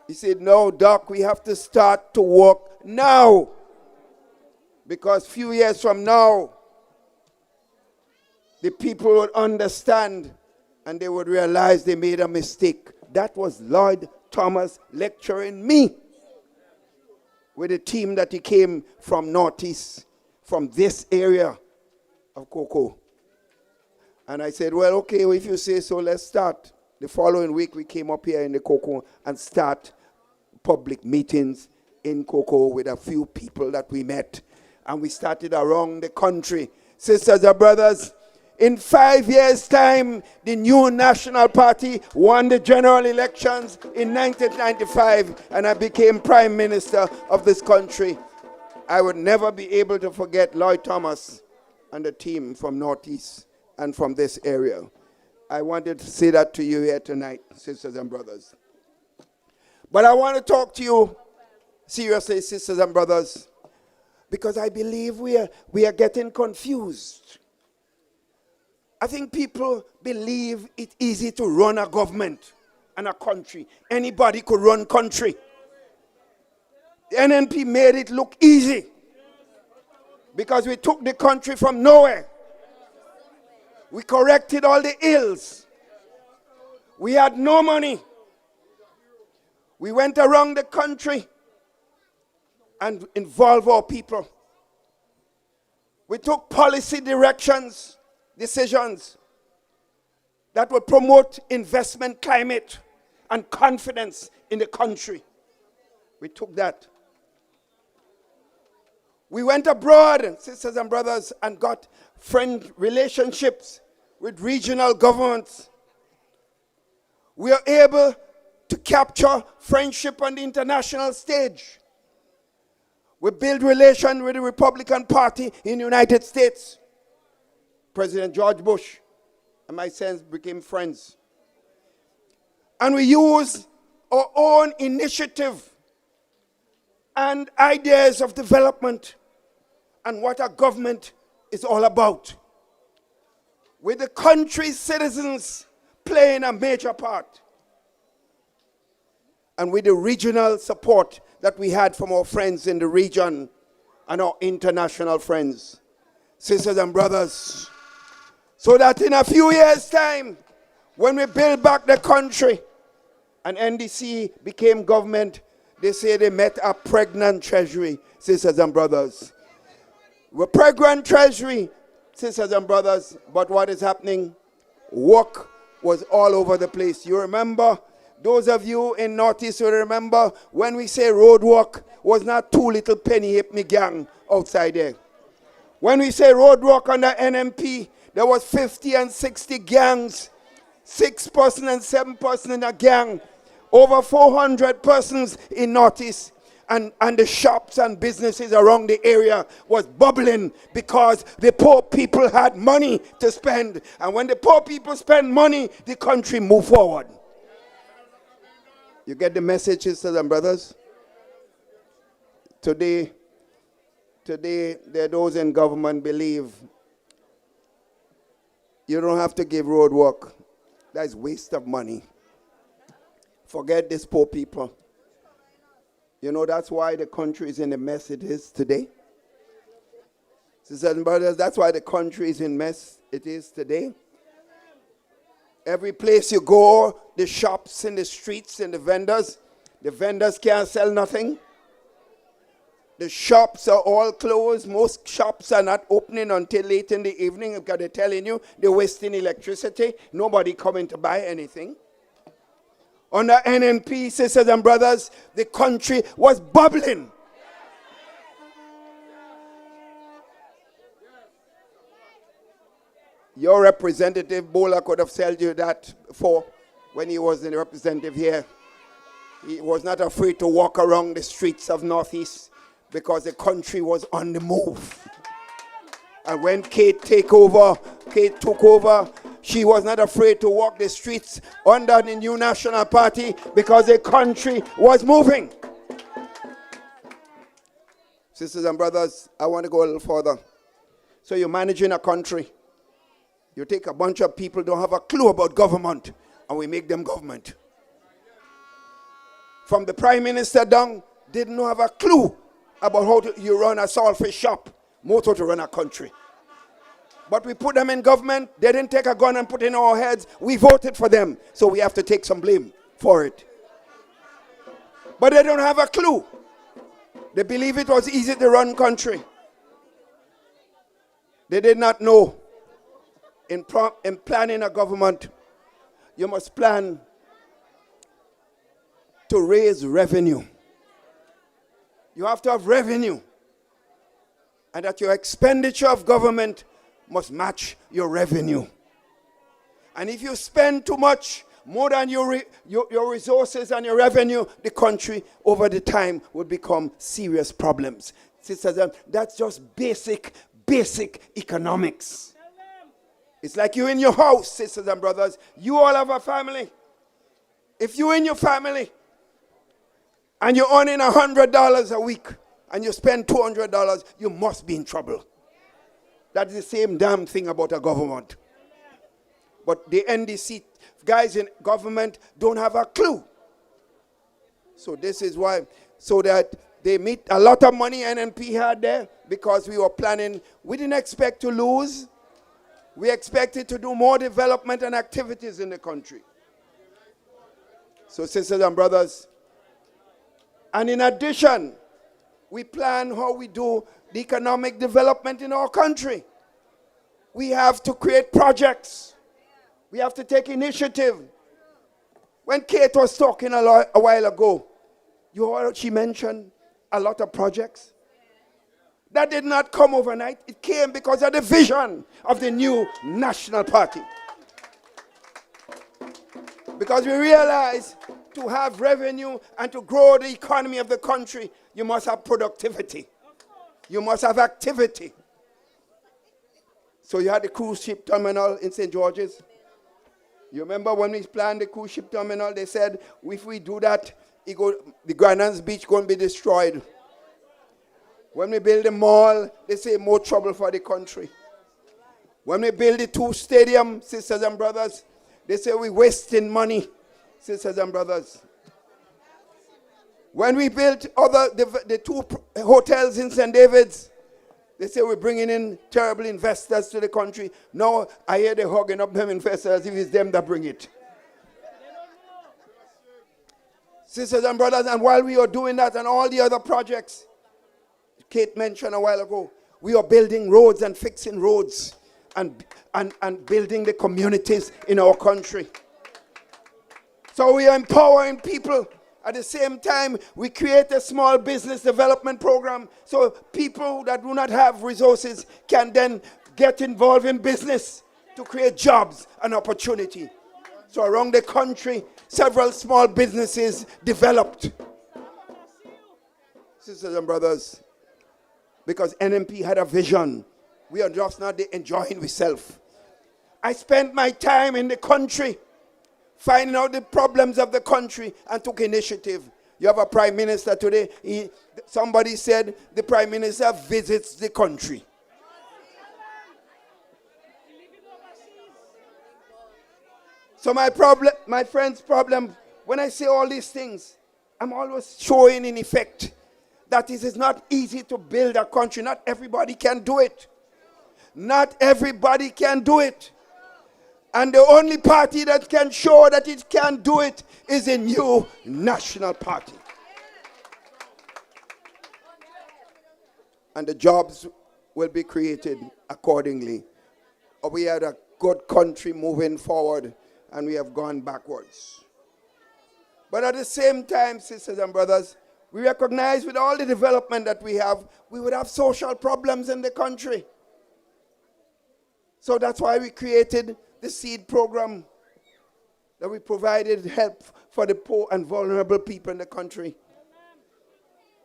He said, no, Doc, we have to start to work now. Because few years from now, the people would understand and they would realize they made a mistake. That was Lloyd Thomas lecturing me with a team that he came from Northeast, from this area of Cocoa. And I said, well, okay, if you say so, let's start. The following week, we came up here in the Cocoa and start public meetings in Cocoa with a few people that we met. And we started around the country. Sisters and brothers, in 5 years' time, the new National Party won the general elections in 1995, and I became Prime Minister of this country. I would never be able to forget Lloyd Thomas and the team from Northeast and from this area. I wanted to say that to you here tonight, sisters and brothers. But I want to talk to you seriously, sisters and brothers, because I believe we are getting confused. I think people believe it's easy to run a government and a country. Anybody could run country. The NNP made it look easy because we took the country from nowhere. We corrected all the ills. We had no money. We went around the country and involved our people. We took policy decisions that would promote investment climate and confidence in the country. We took that. We went abroad, sisters and brothers, and got friend relationships with regional governments. We are able to capture friendship on the international stage. We build relations with the Republican Party in the United States. President George Bush and my sons became friends. And we use our own initiative and ideas of development and what a government is all about, with the country's citizens playing a major part, and with the regional support that we had from our friends in the region and our international friends, sisters and brothers, so that in a few years' time, when we build back the country and NDC became government, they say they met a pregnant treasury, sisters and brothers. We're pregnant treasury, sisters and brothers, but what is happening? Work was all over the place. You remember, those of you in Northeast will remember when we say road work was not two little penny hipney gang outside there. When we say road work under NNP, there was 50 and 60 gangs, 6 person and 7 person in a gang, over 400 persons in Northeast. And the shops and businesses around the area was bubbling because the poor people had money to spend. And when the poor people spend money, the country move forward. You get the message, sisters and brothers? Today, there are those in government believe you don't have to give road work. That is waste of money. Forget these poor people. You know, that's why the country is in the mess it is today. Sisters and brothers, that's why the country is in mess it is today. Every place you go, the shops in the streets and the vendors can't sell nothing. The shops are all closed. Most shops are not opening until late in the evening because they're telling you they're wasting electricity. Nobody coming to buy anything. Under NNP, sisters and brothers, the country was bubbling. Your representative, Bola, could have told you that before when he was the representative here. He was not afraid to walk around the streets of Northeast because the country was on the move. And when Kate took over, she was not afraid to walk the streets under the new National Party because the country was moving. Sisters and brothers, I want to go a little further. So you're managing a country. You take a bunch of people who don't have a clue about government, and we make them government. From the Prime Minister down, didn't have a clue about how you run a saltfish shop, motor to run a country. But we put them in government. They didn't take a gun and put it in our heads. We voted for them, so we have to take some blame for it. But they don't have a clue. They believe it was easy to run country. They did not know in planning a government, you must plan to raise revenue. You have to have revenue. And that your expenditure of government must match your revenue. And if you spend too much, more than your resources and your revenue, the country over the time would become serious problems. Sisters, that's just basic economics. It's like you in your house, sisters and brothers. You all have a family. If you in your family and you're earning $100 a week and you spend $200, you must be in trouble. That's the same damn thing about a government. But the NDC guys in government don't have a clue. So this is why, so that they meet a lot of money NNP had there, because we were planning. We didn't expect to lose. We expected to do more development and activities in the country. So sisters and brothers, and in addition, we plan how we do the economic development in our country. We have to create projects. We have to take initiative. When Kate was talking a while ago, you heard she mentioned a lot of projects. That did not come overnight. It came because of the vision of the new national party. Because we realize to have revenue and to grow the economy of the country, you must have productivity. You must have activity. So you had the cruise ship terminal in St. George's. You remember when we planned the cruise ship terminal, they said, if we do that, the Grandlands Beach going to be destroyed. When we build the mall, they say more trouble for the country. When we build the 2 stadiums, sisters and brothers, they say we're wasting money, sisters and brothers. When we built the 2 hotels in St. David's, they say we're bringing in terrible investors to the country. Now I hear they're hugging up them investors if it's them that bring it. Sisters and brothers, and while we are doing that and all the other projects, Kate mentioned a while ago, we are building roads and fixing roads and building the communities in our country. So we are empowering people. At the same time, we create a small business development program so people that do not have resources can then get involved in business to create jobs and opportunity. So around the country, several small businesses developed. Sisters and brothers, because NNP had a vision. We are just not enjoying ourselves. I spent my time in the country finding out the problems of the country and took initiative. You have a prime minister today. Somebody said the prime minister visits the country. So my friend's problem, when I say all these things, I'm always showing in effect that it is not easy to build a country. Not everybody can do it. Not everybody can do it. And the only party that can show that it can do it is a new national party. And the jobs will be created accordingly. We had a good country moving forward, and we have gone backwards. But at the same time, sisters and brothers, we recognize with all the development that we have, we would have social problems in the country. So that's why we created the seed program, that we provided help for the poor and vulnerable people in the country.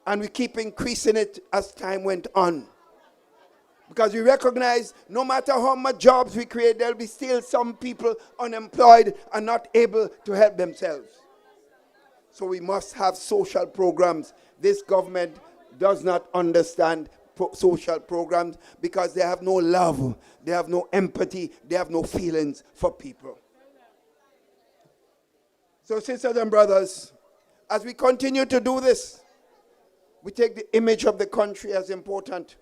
And we keep increasing it as time went on. Because we recognize no matter how much jobs we create, there will be still some people unemployed and not able to help themselves. So we must have social programs. This government does not understand social programs because they have no love, they have no empathy, they have no feelings for people. So sisters and brothers, as we continue to do this, we take the image of the country as important.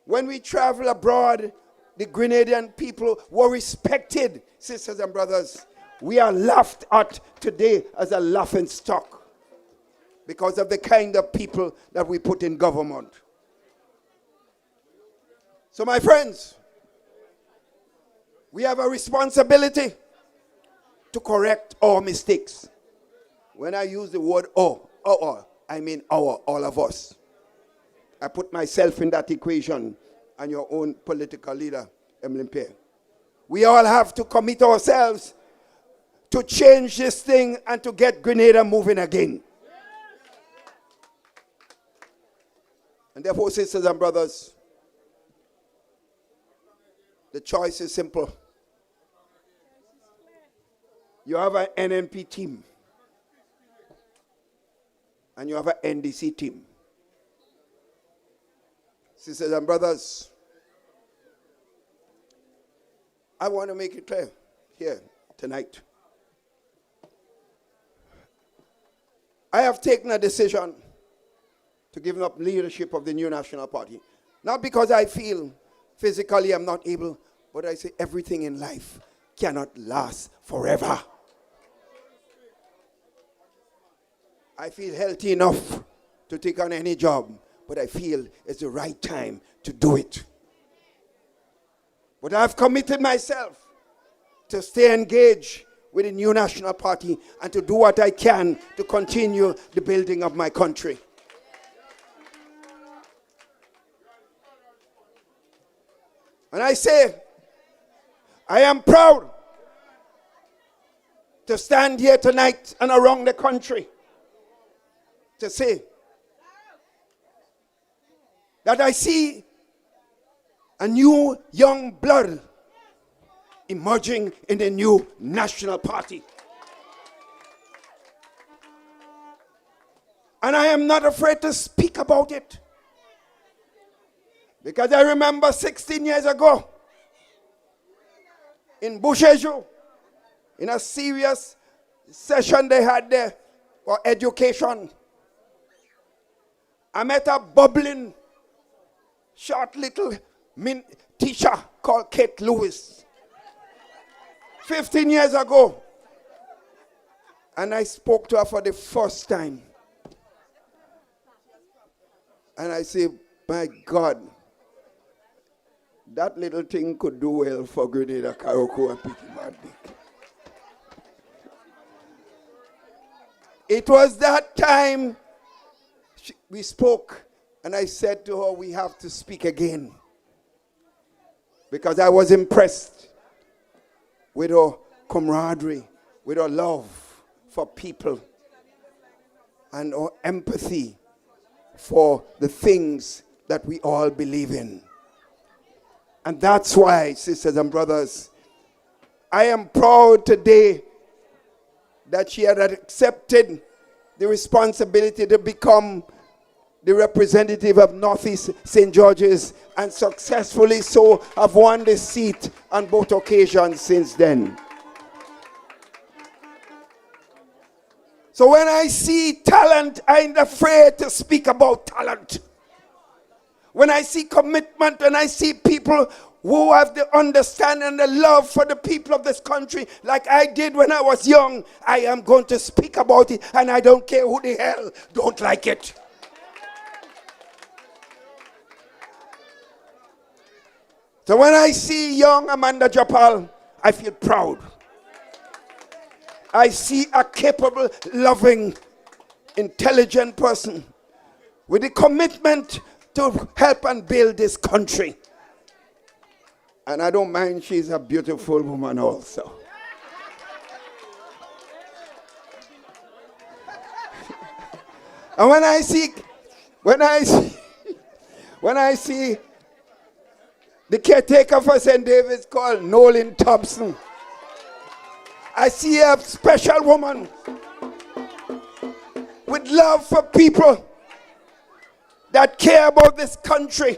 When we travel abroad, the Grenadian people were respected, sisters and brothers. We are laughed at today as a laughing stock because of the kind of people that we put in government. So my friends, we have a responsibility to correct our mistakes. When I use the word I mean all of us. I put myself in that equation and your own political leader, NNP. We all have to commit ourselves to change this thing and to get Grenada moving again. And therefore, sisters and brothers, the choice is simple. You have an NNP team. And you have an NDC team. Sisters and brothers, I want to make it clear here tonight. I have taken a decision to give up leadership of the new National Party. Not because I feel physically I'm not able, but I say everything in life cannot last forever. I feel healthy enough to take on any job, but I feel it's the right time to do it. But I've committed myself to stay engaged with the new National Party and to do what I can to continue the building of my country. And I say, I am proud to stand here tonight and around the country to say that I see a new young blood emerging in the new National Party. And I am not afraid to speak about it. Because I remember 16 years ago in Busheju, in a serious session they had there for education, I met a bubbling, short little teacher called Kate Lewis. 15 years ago. And I spoke to her for the first time. And I say, my God, that little thing could do well for Grenada, Karoko, and Pikimadnik. It was that time we spoke, and I said to her, we have to speak again. Because I was impressed with her camaraderie, with her love for people, and her empathy for the things that we all believe in. And that's why, sisters and brothers, I am proud today that she had accepted the responsibility to become the representative of Northeast St. George's, and successfully so have won the seat on both occasions since then. So when I see talent, I'm not afraid to speak about talent. When I see commitment, when I see people who have the understanding and the love for the people of this country, like I did when I was young, I am going to speak about it, and I don't care who the hell don't like it. So when I see young Amanda Japal, I feel proud. I see a capable, loving, intelligent person with the commitment to help and build this country. And I don't mind, she's a beautiful woman also. And when I see the caretaker for St. David's called Nolan Thompson, I see a special woman with love for people that care about this country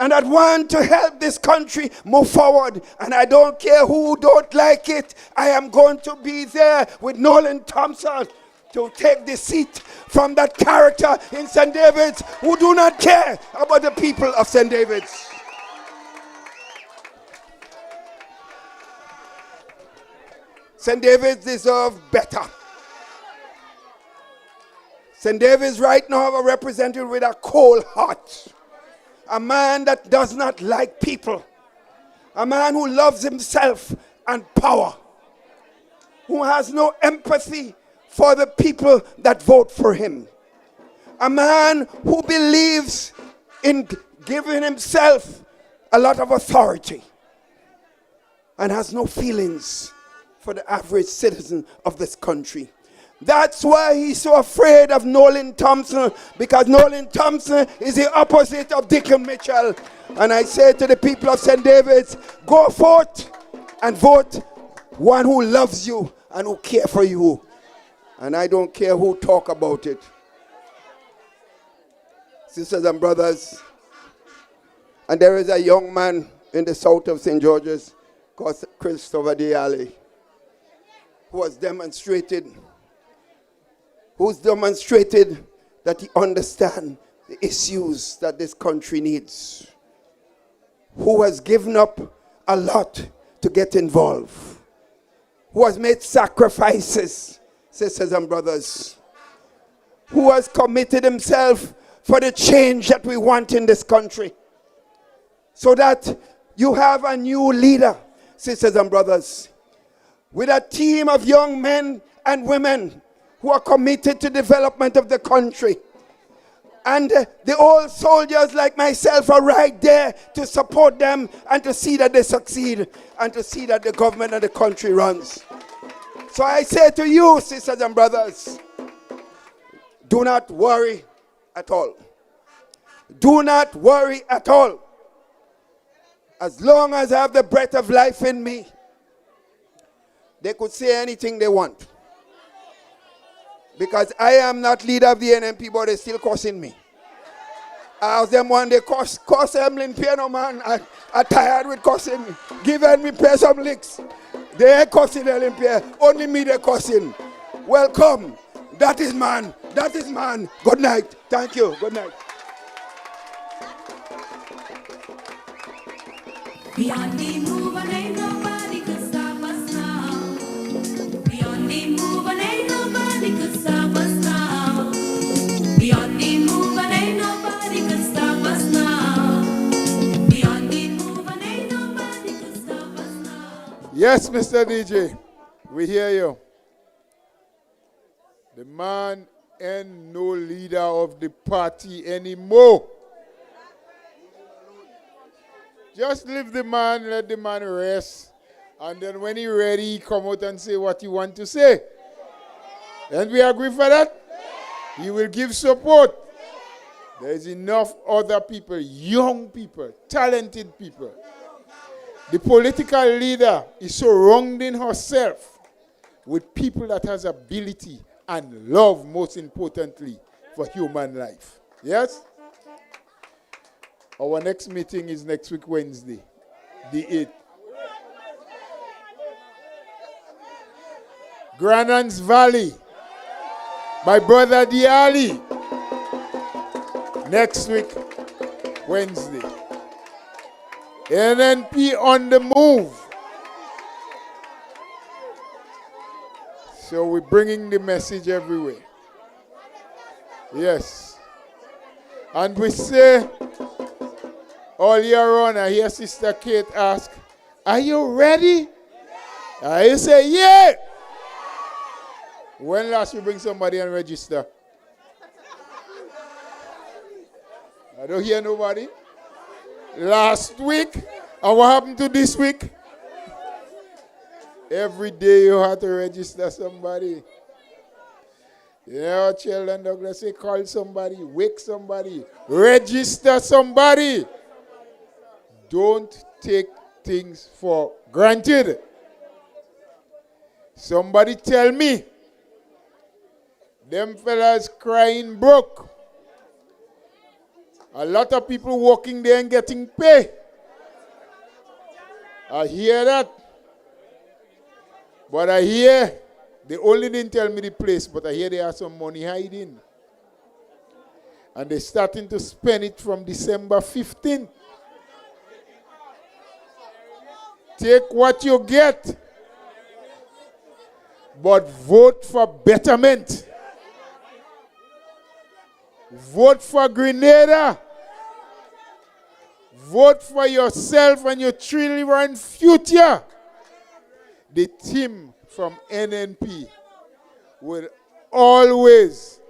and that want to help this country move forward. And I don't care who don't like it. I am going to be there with Nolan Thompson to take the seat from that character in St. David's who do not care about the people of St. David's. St. David's deserve better. St. David's right now have a representative with a cold heart. A man that does not like people. A man who loves himself and power. who has no empathy for the people that vote for him. A man who believes in giving himself a lot of authority and has no feelings for the average citizen of this country. That's why he's so afraid of Nolan Thompson, because Nolan Thompson is the opposite of Dickon Mitchell. And I say to the people of St. David's, go forth and vote one who loves you and who cares for you. And I don't care who talk about it. Sisters and brothers, and there is a young man in the south of St. George's called Christopher Diali, who's demonstrated that he understands the issues that this country needs, who has given up a lot to get involved, who has made sacrifices, sisters and brothers, who has committed himself for the change that we want in this country, so that you have a new leader, sisters and brothers, with a team of young men and women who are committed to development of the country. And the old soldiers like myself are right there to support them and to see that they succeed and to see that the government and the country runs. So I say to you, sisters and brothers, do not worry at all. Do not worry at all. As long as I have the breath of life in me, they could say anything they want. Because I am not leader of the NNP, but they're still cursing me. I asked them one day, curse Emlyn Piano, man. I'm tired with cursing me. Give me pay some licks. They ain't cursing Olympia. Only me they're cursing. Welcome. That is man. That is man. Good night. Thank you. Good night. We on the move and ain't nobody could stop us now. We on the move and ain't nobody could stop us now. We on the move and ain't nobody could stop us now. We on the move and ain't nobody could stop us now. Yes, Mr. DJ, we hear you. The man ain't no leader of the party anymore. Just leave the man, let the man rest. And then when he's ready, he come out and say what he want to say. And we agree for that? He will give support. There is enough other people, young people, talented people. The political leader is surrounding herself with people that has ability and love, most importantly, for human life. Yes? Our next meeting is next week, Wednesday, the 8th. Granans Valley, my brother Diali, next week, Wednesday. NNP on the move. So we're bringing the message everywhere. Yes. And we say, all year on, I hear Sister Kate ask, are you ready? I say, yeah. When last you bring somebody and register? I don't hear nobody. Last week, and what happened to this week? Every day you have to register somebody. You know, Sheldon Douglas say, call somebody, wake somebody, register somebody. Don't take things for granted. Somebody tell me, them fellas crying broke. A lot of people working there and getting pay. I hear that. But I hear, they only didn't tell me the place, but I hear they have some money hiding. And they're starting to spend it from December 15th. Take what you get, but vote for betterment. Vote for Grenada. Vote for yourself and your children's future. The team from NNP will always,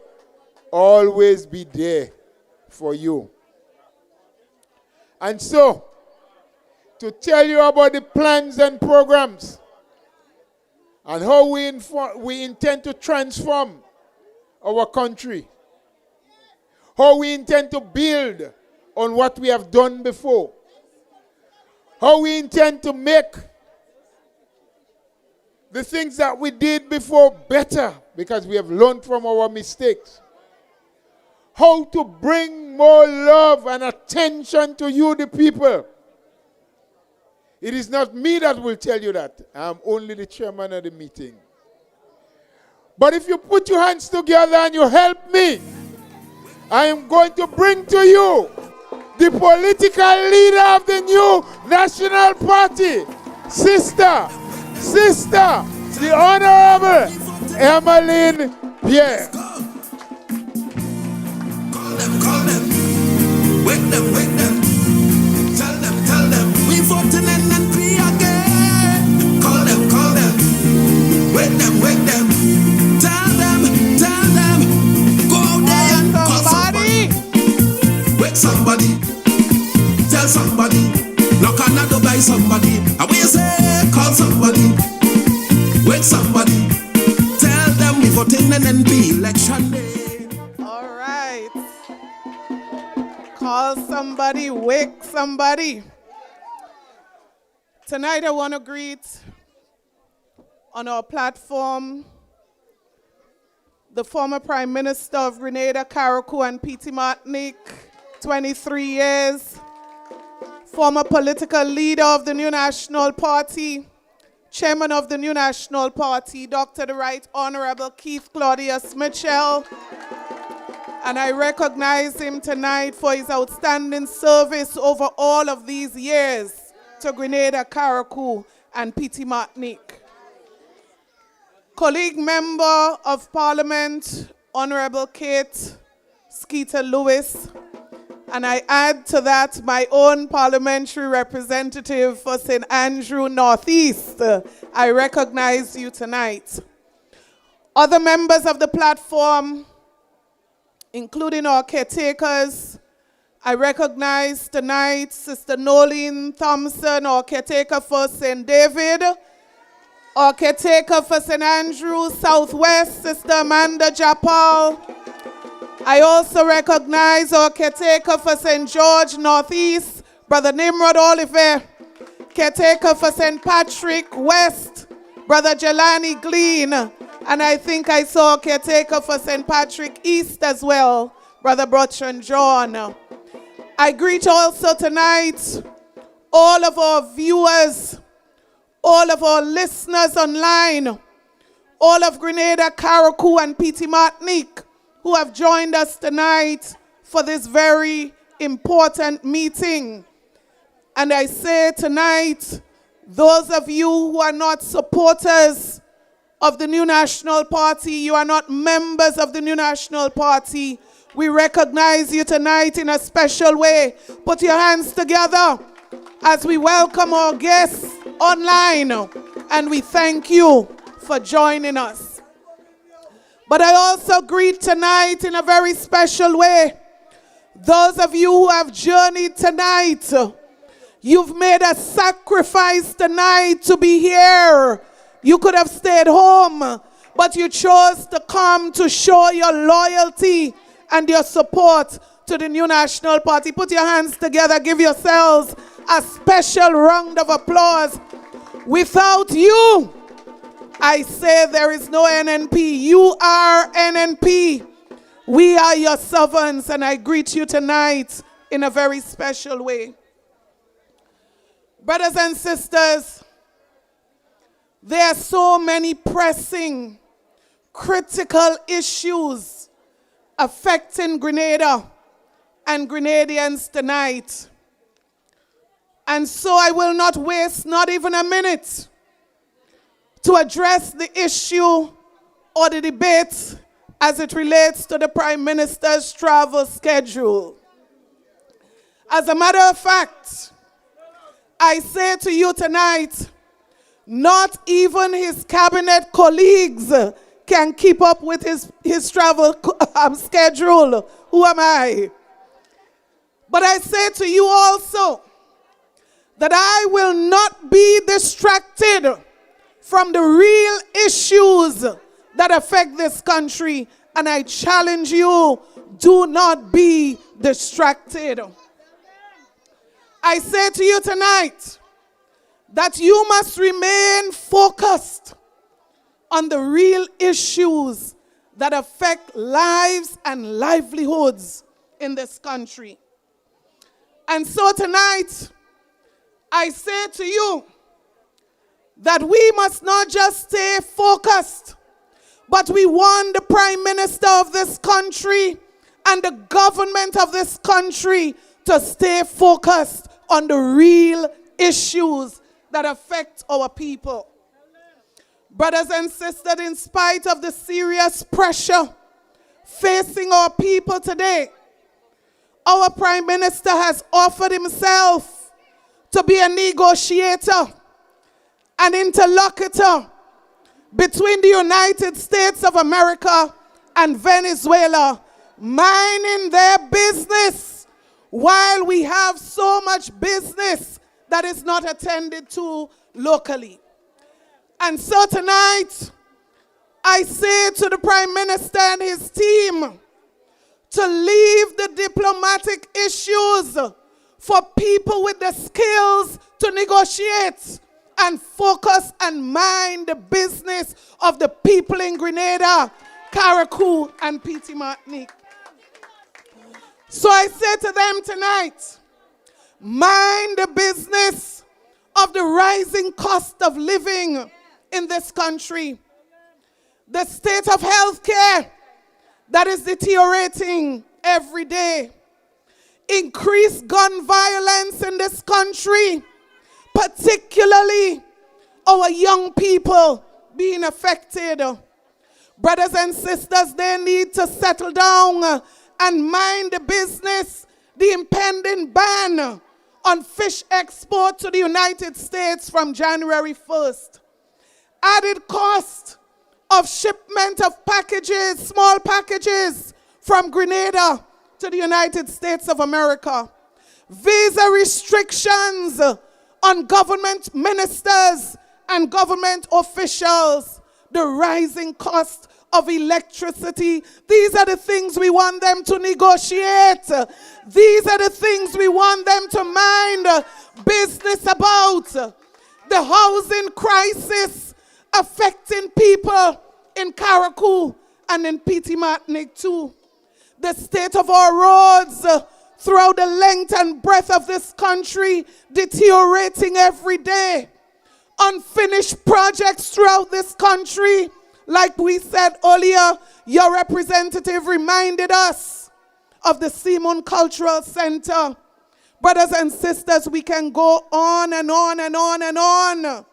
always be there for you. And so, to tell you about the plans and programs and how we intend to transform our country, how we intend to build on what we have done before, how we intend to make the things that we did before better because we have learned from our mistakes, how to bring more love and attention to you, the people. It is not me that will tell you that. I'm only the chairman of the meeting. But if you put your hands together and you help me, I am going to bring to you the political leader of the new National Party, Sister, the Honorable Emmeline Pierre. Call them, wake them, tell them, we voting NNP again. Call them, wake them, tell them, go out there and call somebody. Wake somebody, tell somebody, knock on the door by somebody, and we say, call somebody, wake somebody, tell them we voting NNP election day. Call somebody, wake somebody. Tonight I want to greet on our platform the former Prime Minister of Grenada, Carriacou and Petite Martinique, 23 years, former political leader of the New National Party, chairman of the New National Party, Dr. the Right Honorable Keith Claudius Mitchell. And I recognize him tonight for his outstanding service over all of these years to Grenada, Carriacou, and Petite Martinique. Colleague Member of Parliament, Honorable Kate Skeeter Lewis, and I add to that my own parliamentary representative for St. Andrew Northeast. I recognize you tonight. Other members of the platform, including our caretakers, I recognize tonight Sister Nolene Thompson, our caretaker for St. David, our caretaker for St. Andrew Southwest, Sister Amanda Japal. I also recognize our caretaker for St. George Northeast, Brother Nimrod Oliver, caretaker for St. Patrick West, Brother Jelani Glean, and I think I saw a caretaker for St. Patrick East as well, Brother Bertrand John. I greet also tonight all of our viewers, all of our listeners online, all of Grenada, Carriacou, and Petite Martinique who have joined us tonight for this very important meeting. And I say tonight, those of you who are not supporters of the New National Party, you are not members of the New National Party, we recognize you tonight in a special way. Put your hands together as we welcome our guests online, and we thank you for joining us. But I also greet tonight in a very special way those of you who have journeyed tonight. You've made a sacrifice tonight to be here. You could have stayed home, but you chose to come to show your loyalty and your support to the New National Party. Put your hands together. Give yourselves a special round of applause. Without you, I say there is no NNP. You are NNP. We are your servants, and I greet you tonight in a very special way. Brothers and sisters, there are so many pressing, critical issues affecting Grenada and Grenadians tonight. And so I will not waste not even a minute to address the issue or the debate as it relates to the Prime Minister's travel schedule. As a matter of fact, I say to you tonight, Not even his cabinet colleagues can keep up with his travel schedule. Who am I? But I say to you also that I will not be distracted from the real issues that affect this country. And I challenge you, do not be distracted. I say to you tonight that you must remain focused on the real issues that affect lives and livelihoods in this country. And so tonight, I say to you that we must not just stay focused, but we want the Prime Minister of this country and the government of this country to stay focused on the real issues that affect our people. Brothers and sisters, in spite of the serious pressure facing our people today, our Prime Minister has offered himself to be a negotiator, an interlocutor between the United States of America and Venezuela, minding their business while we have so much business that is not attended to locally. And so tonight, I say to the Prime Minister and his team to leave the diplomatic issues for people with the skills to negotiate and focus and mind the business of the people in Grenada, Carriacou, and Petit Martinique. So I say to them tonight, mind the business of the rising cost of living in this country, the state of health care that is deteriorating every day, increased gun violence in this country, particularly our young people being affected. Brothers and sisters, they need to settle down and mind the business, the impending ban on fish export to the United States from January 1st. Added cost of shipment of packages, small packages from Grenada to the United States of America. Visa restrictions on government ministers and government officials. The rising cost of electricity. These are the things we want them to negotiate. These are the things we want them to mind business about. The housing crisis affecting people in Carriacou and in Petit Martinique too. The state of our roads throughout the length and breadth of this country deteriorating every day. Unfinished projects throughout this country. Like we said earlier, your representative reminded us of the Simon Cultural Center. Brothers and sisters, we can go on and on and on and on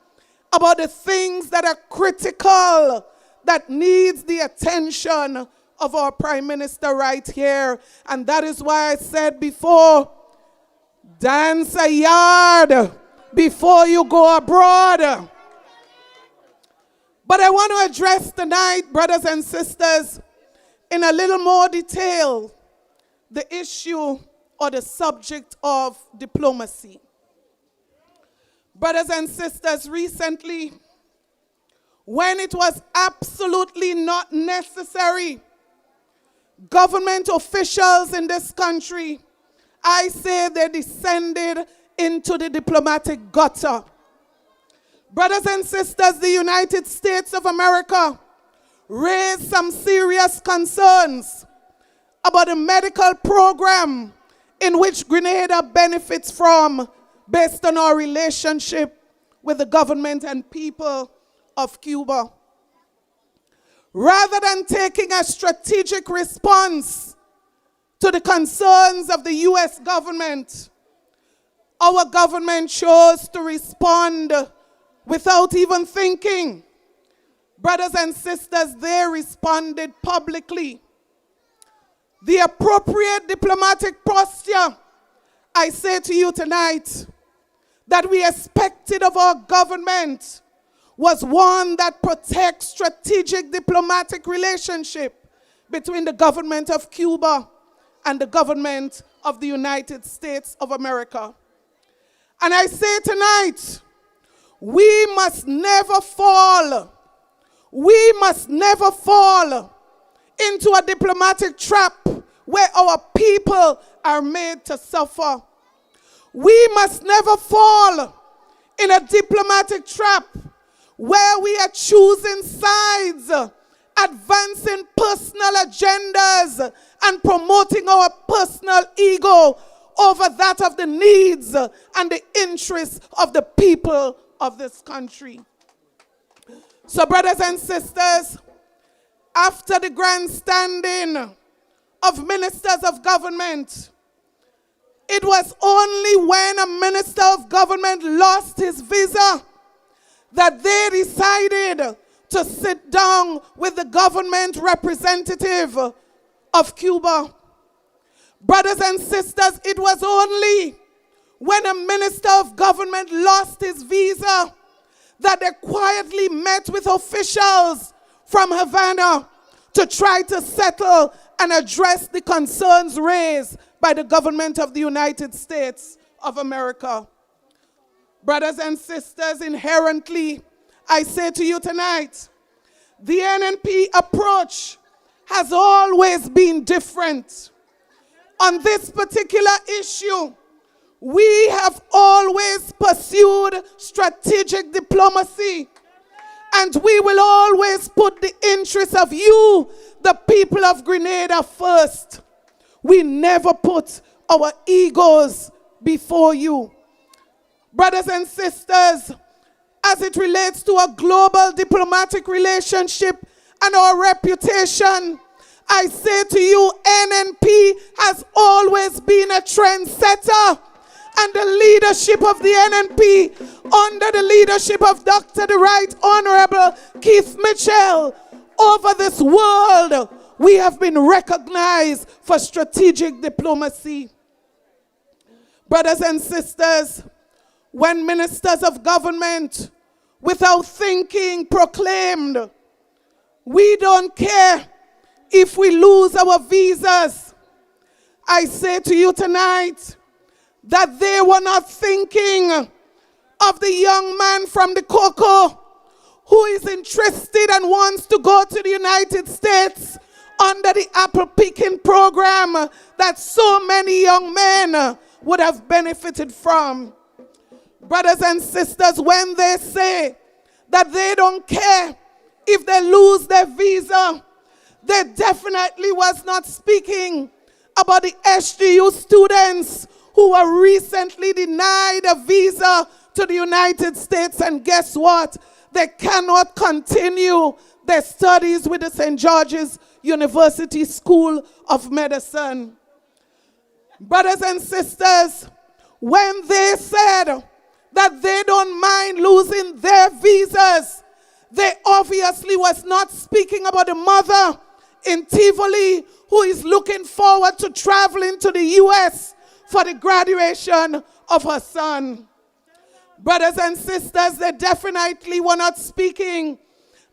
about the things that are critical, that needs the attention of our Prime Minister right here. And that is why I said before, dance a yard before you go abroad. But I want to address tonight, brothers and sisters, in a little more detail, the issue or the subject of diplomacy. Brothers and sisters, recently, when it was absolutely not necessary, government officials in this country, I say they descended into the diplomatic gutter. Brothers and sisters, the United States of America raised some serious concerns about the medical program in which Grenada benefits from based on our relationship with the government and people of Cuba. Rather than taking a strategic response to the concerns of the U.S. government, our government chose to respond without even thinking. Brothers and sisters, they responded publicly. The appropriate diplomatic posture, I say to you tonight, that we expected of our government was one that protects strategic diplomatic relationship between the government of Cuba and the government of the United States of America. And I say tonight, we must never fall. We must never fall into a diplomatic trap where our people are made to suffer. We must never fall in a diplomatic trap where we are choosing sides, advancing personal agendas, and promoting our personal ego over that of the needs and the interests of the people of this country. So, brothers and sisters, after the grandstanding of ministers of government, it was only when a minister of government lost his visa that they decided to sit down with the government representative of Cuba. Brothers and sisters, it was only when a minister of government lost his visa that they quietly met with officials from Havana to try to settle and address the concerns raised by the government of the United States of America. Brothers and sisters, inherently, I say to you tonight, the NNP approach has always been different. On this particular issue, we have always pursued strategic diplomacy, and we will always put the interests of you, the people of Grenada, first. We never put our egos before you. Brothers and sisters, as it relates to a global diplomatic relationship and our reputation, I say to you, NNP has always been a trendsetter, and the leadership of the NNP, under the leadership of Dr. the Right Honorable Keith Mitchell, over this world, we have been recognized for strategic diplomacy. Brothers and sisters, when ministers of government, without thinking, proclaimed, we don't care if we lose our visas, I say to you tonight that they were not thinking of the young man from the Cocoa who is interested and wants to go to the United States under the apple picking program that so many young men would have benefited from. Brothers and sisters, when they say that they don't care if they lose their visa, they definitely was not speaking about the SGU students who were recently denied a visa to the United States, and guess what? They cannot continue their studies with the St. George's University School of Medicine. Brothers and sisters, when they said that they don't mind losing their visas, they obviously was not speaking about the mother in Tivoli who is looking forward to traveling to the US for the graduation of her son. Brothers and sisters, they definitely were not speaking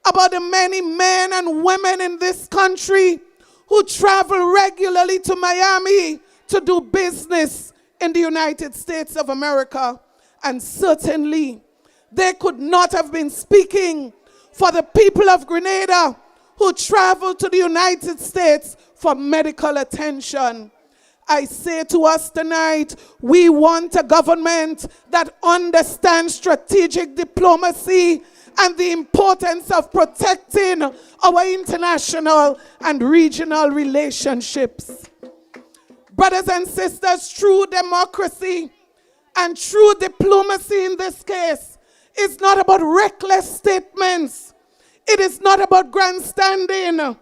about the many men and women in this country who travel regularly to Miami to do business in the United States of America. And certainly, they could not have been speaking for the people of Grenada who travel to the United States for medical attention. I say to us tonight, we want a government that understands strategic diplomacy and the importance of protecting our international and regional relationships. Brothers and sisters, true democracy and true diplomacy in this case is not about reckless statements. It is not about grandstanding.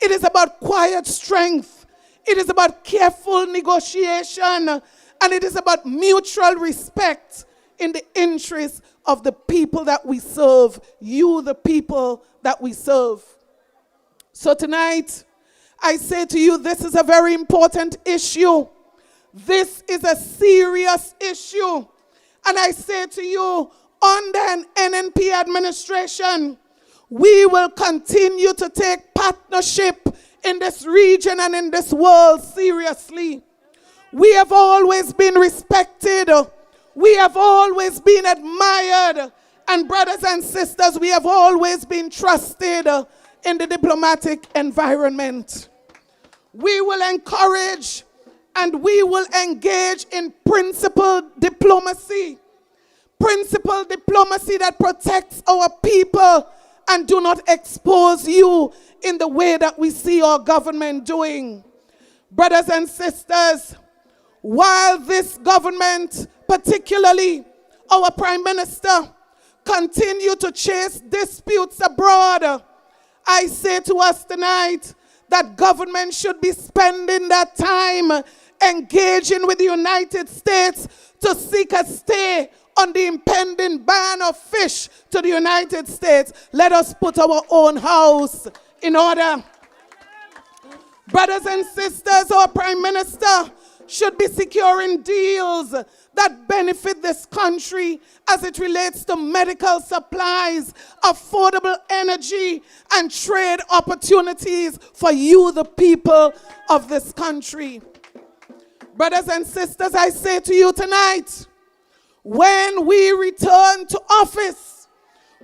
It is about quiet strength. It is about careful negotiation, and it is about mutual respect in the interest of the people that we serve, you, the people that we serve. So tonight, I say to you, this is a very important issue. This is a serious issue. And I say to you, under an NNP administration, we will continue to take partnership in this region and in this world seriously. We have always been respected. We have always been admired. And brothers and sisters, we have always been trusted in the diplomatic environment. We will encourage and we will engage in principled diplomacy. Principled diplomacy that protects our people and do not expose you in the way that we see our government doing. Brothers and sisters, while this government, particularly our Prime Minister, continue to chase disputes abroad, I say to us tonight that government should be spending that time engaging with the United States to seek a stay on the impending ban of fish to the United States. Let us put our own house in order. Brothers and sisters, our Prime Minister should be securing deals that benefit this country as it relates to medical supplies, affordable energy, and trade opportunities for you, the people of this country. Brothers and sisters, I say to you tonight, when we return to office,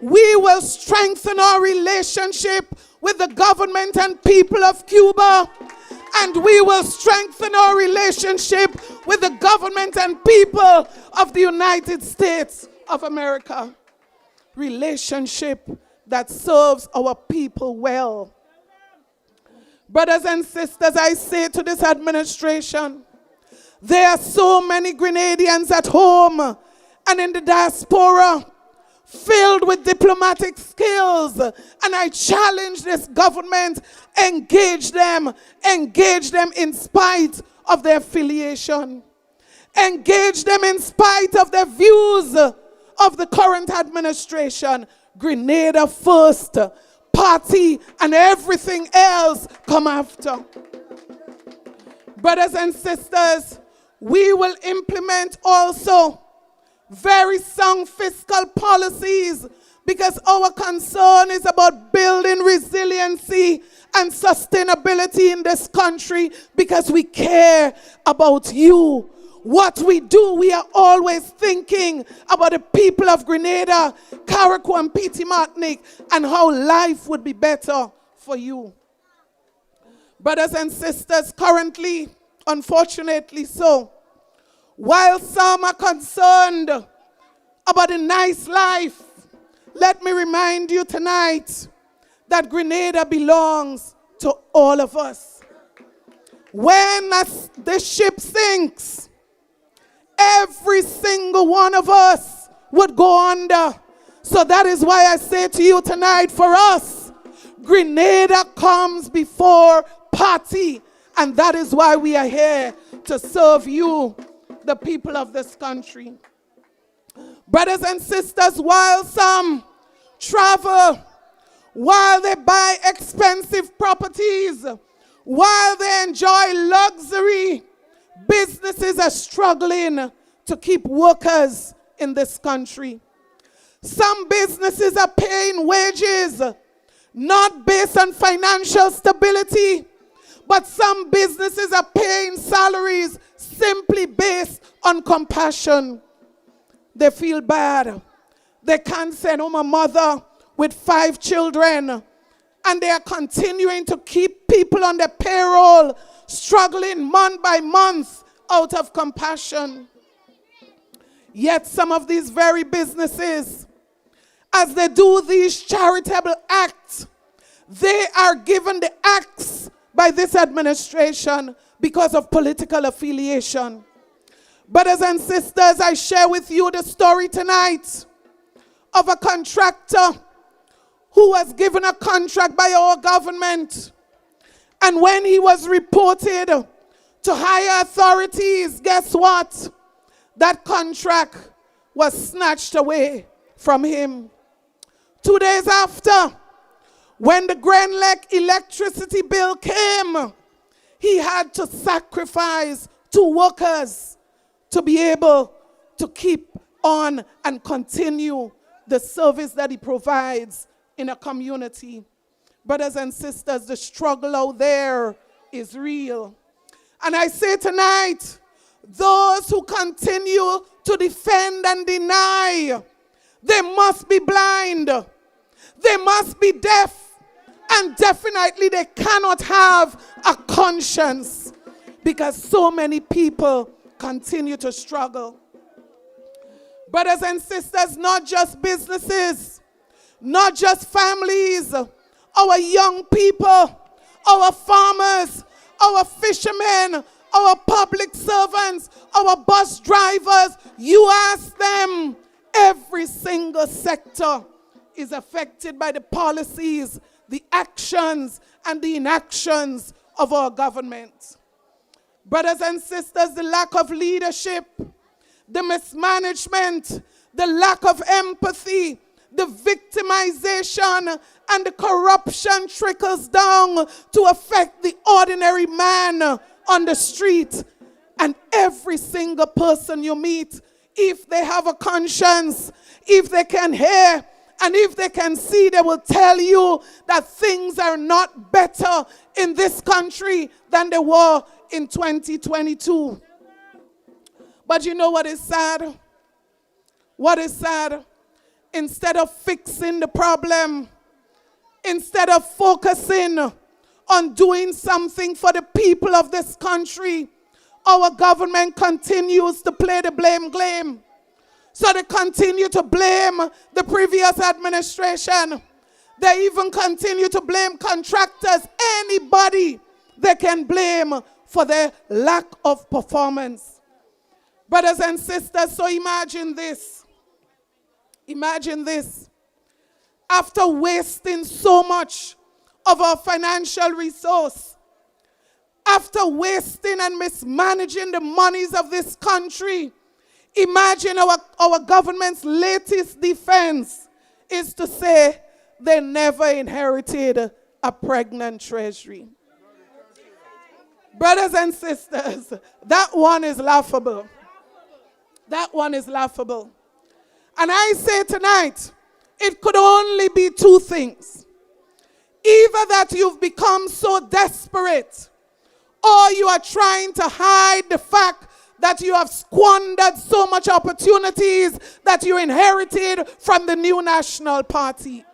we will strengthen our relationship with the government and people of Cuba, and we will strengthen our relationship with the government and people of the United States of America. Relationship that serves our people well. Brothers and sisters, I say to this administration, there are so many Grenadians at home and in the diaspora filled with diplomatic skills, and I challenge this government, engage them in spite of their affiliation. Engage them in spite of their views of the current administration. Grenada first, party and everything else come after. Brothers and sisters, we will implement also very sound fiscal policies because our concern is about building resiliency and sustainability in this country because we care about you. What we do, we are always thinking about the people of Grenada, Carriacou and Petit Martinique, and how life would be better for you. Brothers and sisters, currently, unfortunately so, while some are concerned about a nice life, let me remind you tonight that Grenada belongs to all of us. When the ship sinks, every single one of us would go under. So that is why I say to you tonight, for us, Grenada comes before party. And that is why we are here to serve you, the people of this country. Brothers and sisters, while some travel, while they buy expensive properties, while they enjoy luxury, businesses are struggling to keep workers in this country. Some businesses are paying wages not based on financial stability, but some businesses are paying salaries simply based on compassion. They feel bad. They can't send home a mother with 5 children, and they are continuing to keep people on their payroll, struggling month by month out of compassion. Yet some of these very businesses, as they do these charitable acts, they are given the axe by this administration because of political affiliation. Brothers and sisters, I share with you the story tonight of a contractor who was given a contract by our government. And when he was reported to higher authorities, guess what? That contract was snatched away from him. 2 days after, when the Grand Lake electricity bill came, he had to sacrifice 2 workers to be able to keep on and continue the service that he provides in a community. Brothers and sisters, the struggle out there is real. And I say tonight, those who continue to defend and deny, they must be blind, they must be deaf, and definitely they cannot have a conscience, because so many people continue to struggle. Brothers and sisters, not just businesses, not just families, our young people, our farmers, our fishermen, our public servants, our bus drivers, you ask them, every single sector is affected by the policies, the actions, and the inactions of our government. Brothers and sisters, the lack of leadership, the mismanagement, the lack of empathy, the victimization, and the corruption trickles down to affect the ordinary man on the street. And every single person you meet, if they have a conscience, if they can hear, and if they can see, they will tell you that things are not better in this country than they were in 2022. But you know what is sad? What is sad? Instead of fixing the problem, instead of focusing on doing something for the people of this country, our government continues to play the blame game. So they continue to blame the previous administration. They even continue to blame contractors, anybody they can blame for their lack of performance. Brothers and sisters, so imagine this. Imagine this. After wasting so much of our financial resource, after wasting and mismanaging the monies of this country, imagine our government's latest defense is to say they never inherited a pregnant treasury. Brothers and sisters, that one is laughable. That one is laughable. And I say tonight, it could only be two things. Either that you've become so desperate, or you are trying to hide the fact that you have squandered so much opportunities that you inherited from the new National Party.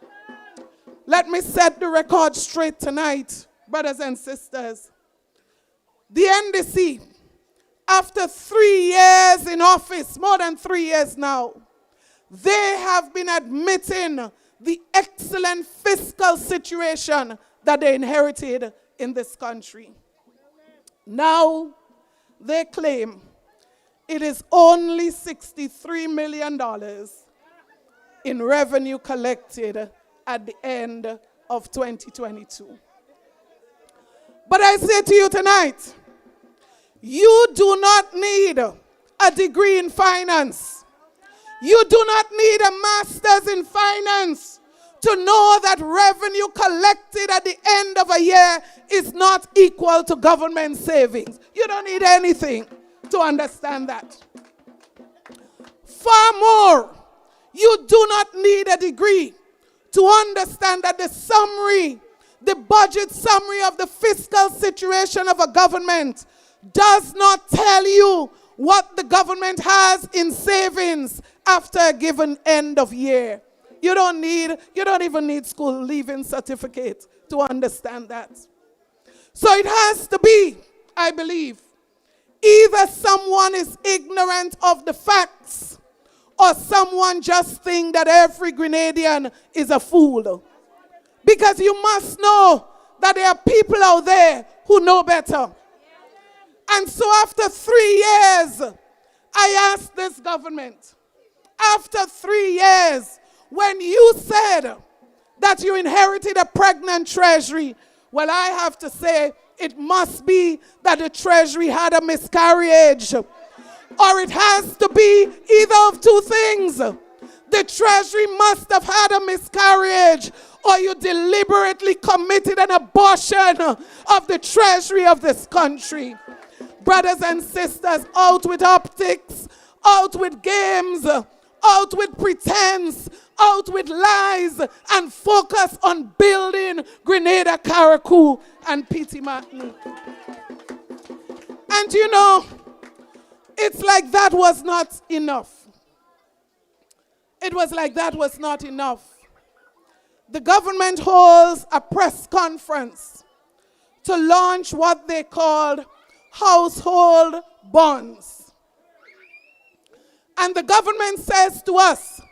Let me set the record straight tonight, brothers and sisters. The NDC, after 3 years in office, more than 3 years now, they have been admitting the excellent fiscal situation that they inherited in this country. Now, they claim it is only $63 million in revenue collected at the end of 2022. But I say to you tonight, you do not need a degree in finance. You do not need a master's in finance to know that revenue collected at the end of a year is not equal to government savings. You don't need anything to understand that. Far more, you do not need a degree to understand that the summary, the budget summary of the fiscal situation of a government does not tell you what the government has in savings after a given end of year. You don't even need school leaving certificate to understand that. So it has to be, I believe, either someone is ignorant of the facts or someone just think that every Grenadian is a fool. Because you must know that there are people out there who know better. And so after 3 years, I asked this government, after 3 years, when you said that you inherited a pregnant treasury, well, I have to say, it must be that the treasury had a miscarriage. Or it has to be either of two things. The treasury must have had a miscarriage, or you deliberately committed an abortion of the treasury of this country. Brothers and sisters, out with optics, out with games, out with pretense, out with lies and focus on building Grenada, Carriacou, and Petite Martinique. And you know, it's like that was not enough. It was like that was not enough. The government holds a press conference to launch what they called household bonds. And the government says to us,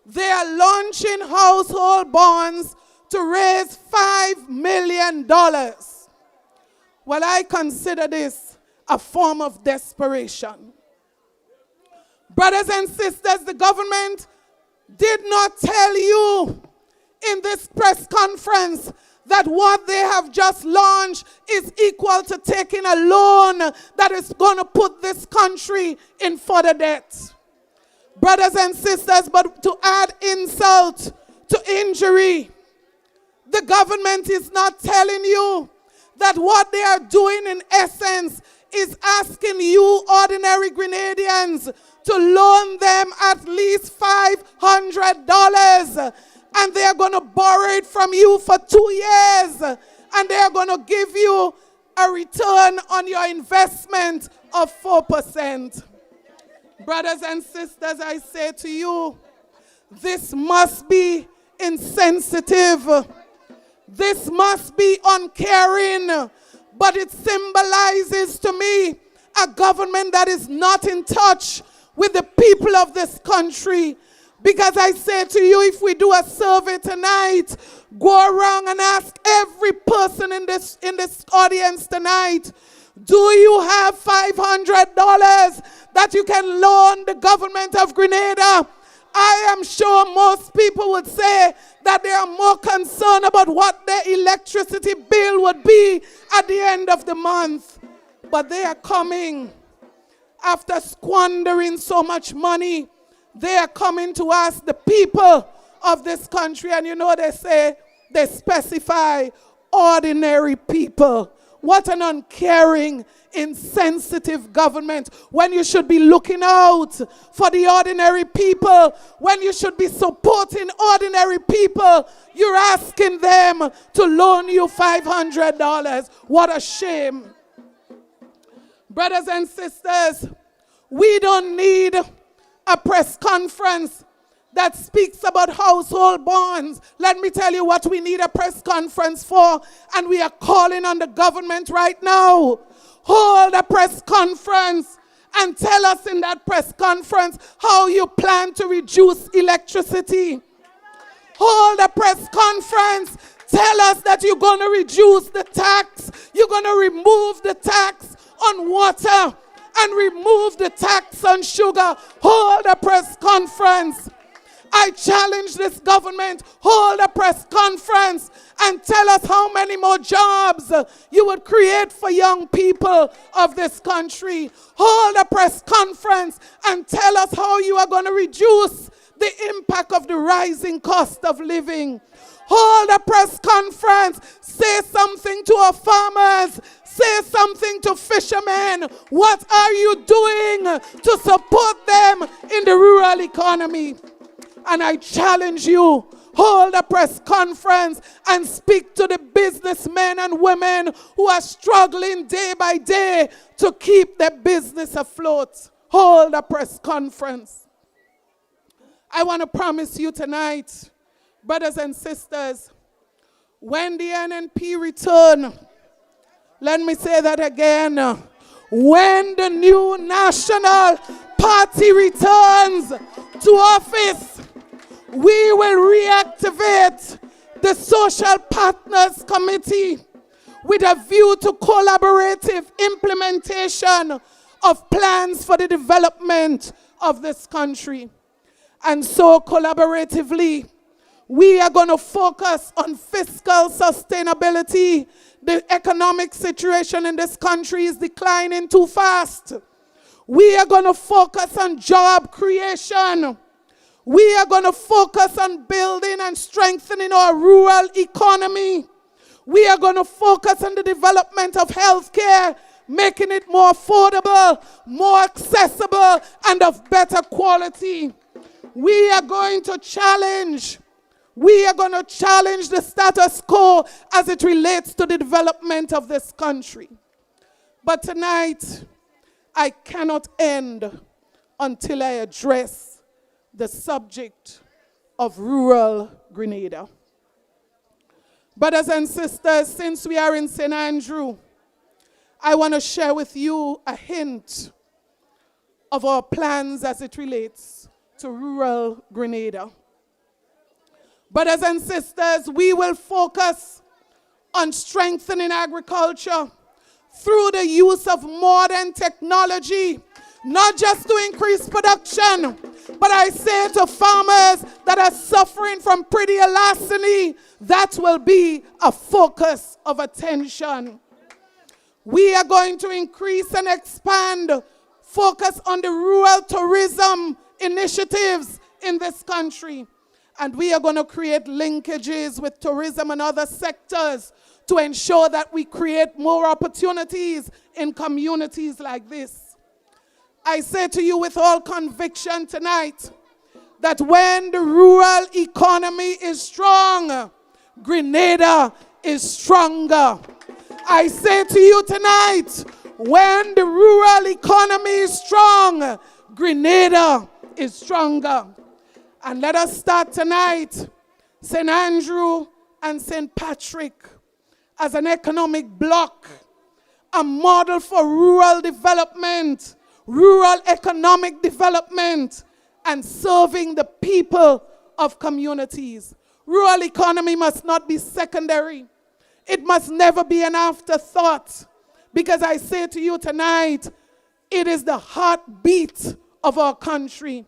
they are launching household bonds to raise $5 million. Well, I consider this a form of desperation. Brothers and sisters, the government did not tell you in this press conference that what they have just launched is equal to taking a loan that is going to put this country in further debt. Brothers and sisters, but to add insult to injury, the government is not telling you that what they are doing in essence is asking you ordinary Grenadians to loan them at least $500, and they are going to borrow it from you for 2 years, and they are going to give you a return on your investment of 4%. Brothers and sisters, I say to you, this must be insensitive. This must be uncaring, but it symbolizes to me a government that is not in touch with the people of this country. Because I say to you, if we do a survey tonight, go around and ask every person in this audience tonight, do you have $500 that you can loan the government of Grenada? I am sure most people would say that they are more concerned about what their electricity bill would be at the end of the month. But they are coming after squandering so much money. They are coming to us, the people of this country. And you know, they specify ordinary people. What an uncaring, insensitive government, when you should be looking out for the ordinary people, when you should be supporting ordinary people, you're asking them to loan you $500. What a shame. Brothers and sisters, we don't need a press conference that speaks about household bonds. Let me tell you what we need a press conference for, and we are calling on the government right now. Hold a press conference and tell us in that press conference how you plan to reduce electricity. Hold a press conference. Tell us that you're going to reduce the tax. You're going to remove the tax on water and remove the tax on sugar. Hold a press conference. I challenge this government, hold a press conference and tell us how many more jobs you would create for young people of this country. Hold a press conference and tell us how you are going to reduce the impact of the rising cost of living. Hold a press conference, say something to our farmers, say something to fishermen. What are you doing to support them in the rural economy? And I challenge you, hold a press conference and speak to the businessmen and women who are struggling day by day to keep their business afloat. Hold a press conference. I want to promise you tonight, brothers and sisters, when the NNP return, let me say that again, when the new National Party returns to office, we will reactivate the Social Partners Committee with a view to collaborative implementation of plans for the development of this country. And so collaboratively, we are going to focus on fiscal sustainability. The economic situation in this country is declining too fast. We are going to focus on job creation. We are going to focus on building and strengthening our rural economy. We are going to focus on the development of healthcare, making it more affordable, more accessible, and of better quality. We are going to challenge. We are going to challenge the status quo as it relates to the development of this country. But tonight, I cannot end until I address the subject of rural Grenada. Brothers and sisters, since we are in St. Andrew, I want to share with you a hint of our plans as it relates to rural Grenada. Brothers and sisters, we will focus on strengthening agriculture through the use of modern technology, not just to increase production, but I say to farmers that are suffering from predilaciny, that will be a focus of attention. We are going to increase and expand, focus on the rural tourism initiatives in this country. And we are going to create linkages with tourism and other sectors to ensure that we create more opportunities in communities like this. I say to you with all conviction tonight that when the rural economy is strong, Grenada is stronger. I say to you tonight, when the rural economy is strong, Grenada is stronger. And let us start tonight, St. Andrew and St. Patrick, as an economic bloc, a model for rural development, rural economic development, and serving the people of communities. Rural economy must not be secondary. It must never be an afterthought, because I say to you tonight, it is the heartbeat of our country.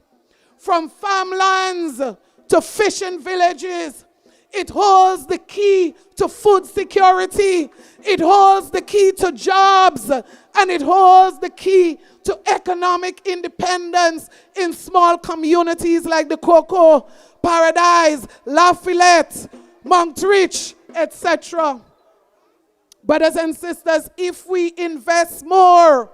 From farmlands to fishing villages, it holds the key to food security, it holds the key to jobs, and it holds the key to economic independence in small communities like the Cocoa, Paradise, Lafayette, Montrich, etc. Brothers and sisters, if we invest more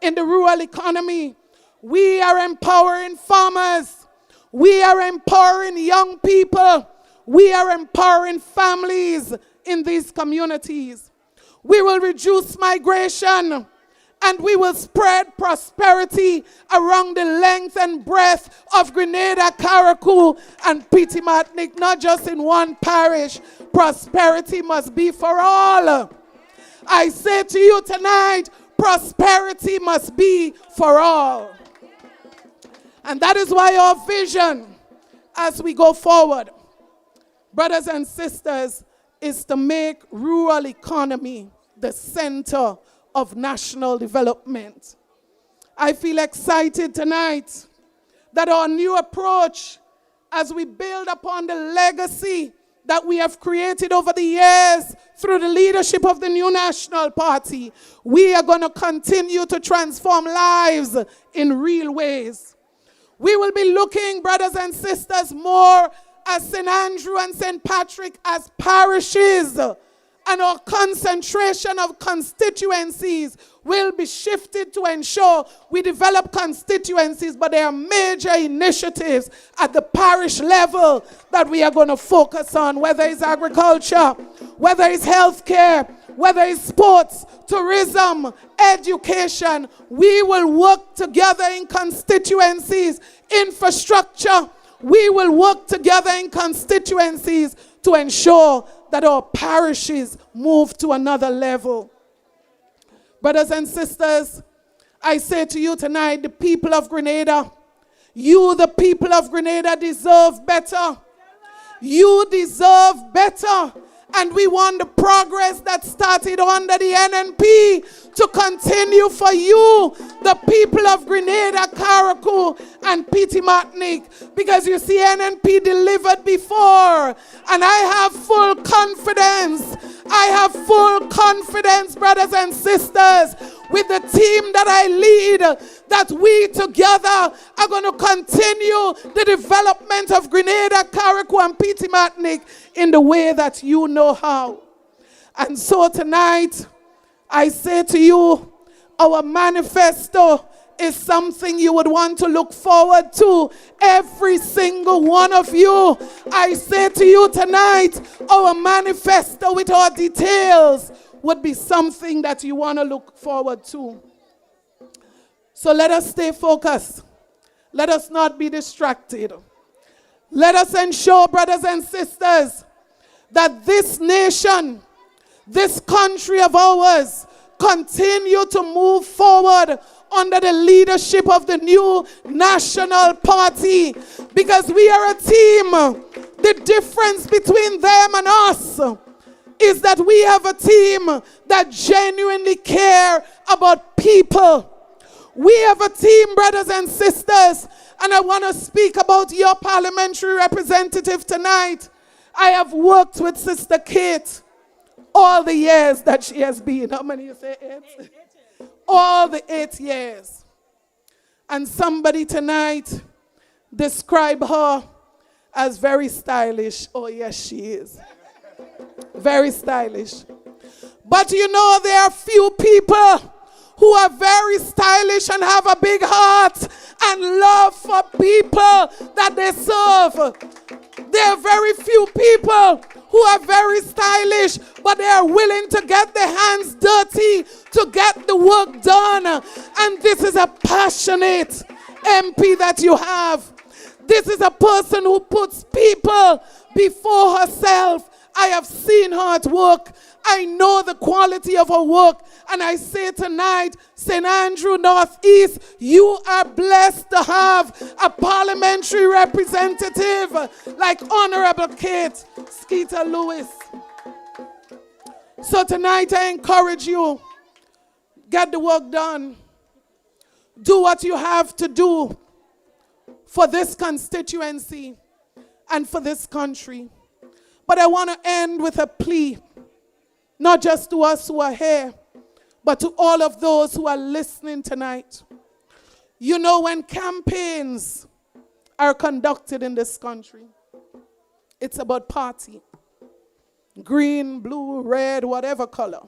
in the rural economy, we are empowering farmers, we are empowering young people, we are empowering families in these communities. We will reduce migration and we will spread prosperity around the length and breadth of Grenada, Carriacou, and Petit-Martinique, not just in one parish. Prosperity must be for all. I say to you tonight, prosperity must be for all. And that is why our vision as we go forward, brothers and sisters, is to make rural economy the center of national development. I feel excited tonight that our new approach, as we build upon the legacy that we have created over the years through the leadership of the new National Party, we are going to continue to transform lives in real ways. We will be looking, brothers and sisters, more at St. Andrew and St. Patrick as parishes, and our concentration of constituencies will be shifted to ensure we develop constituencies, but there are major initiatives at the parish level that we are going to focus on, whether it's agriculture, whether it's healthcare, whether it's sports, tourism, education. We will work together in constituencies, infrastructure. We will work together in constituencies to ensure that our parishes move to another level. Brothers and sisters, I say to you tonight, the people of Grenada, you, the people of Grenada, deserve better. You deserve better. And we want the progress that started under the NNP to continue for you, the people of Grenada, Carriacou, and Petit-Martinique. Because you see, NNP delivered before. And I have full confidence. I have full confidence, brothers and sisters, with the team that I lead, that we together are going to continue the development of Grenada, Carriacou, and Petit-Martinique in the way that you know how. And so tonight, I say to you, our manifesto is something you would want to look forward to. Every single one of you, I say to you tonight, our manifesto with our details would be something that you want to look forward to. So let us stay focused. Let us not be distracted. Let us ensure, brothers and sisters, that this nation, this country of ours, continue to move forward under the leadership of the new national party, because we are a team. The difference between them and us is that we have a team that genuinely care about people. We have a team, brothers and sisters, and I want to speak about your parliamentary representative tonight. I have worked with Sister Kate all the years that she has been. How many you say 8? All the 8 years. And somebody tonight described her as very stylish. Oh yes, she is. Very stylish. But you know, there are few people who are very stylish and have a big heart and love for people that they serve. There are very few people who are very stylish, but they are willing to get their hands dirty to get the work done. And this is a passionate MP that you have. This is a person who puts people before herself. I have seen her at work. I know the quality of her work. And I say tonight, St. Andrew Northeast, you are blessed to have a parliamentary representative like Honorable Kate Skeeter Lewis. So tonight I encourage you, get the work done. Do what you have to do for this constituency and for this country. But I want to end with a plea, not just to us who are here, but to all of those who are listening tonight. You know, when campaigns are conducted in this country, it's about party. Green, blue, red, whatever color.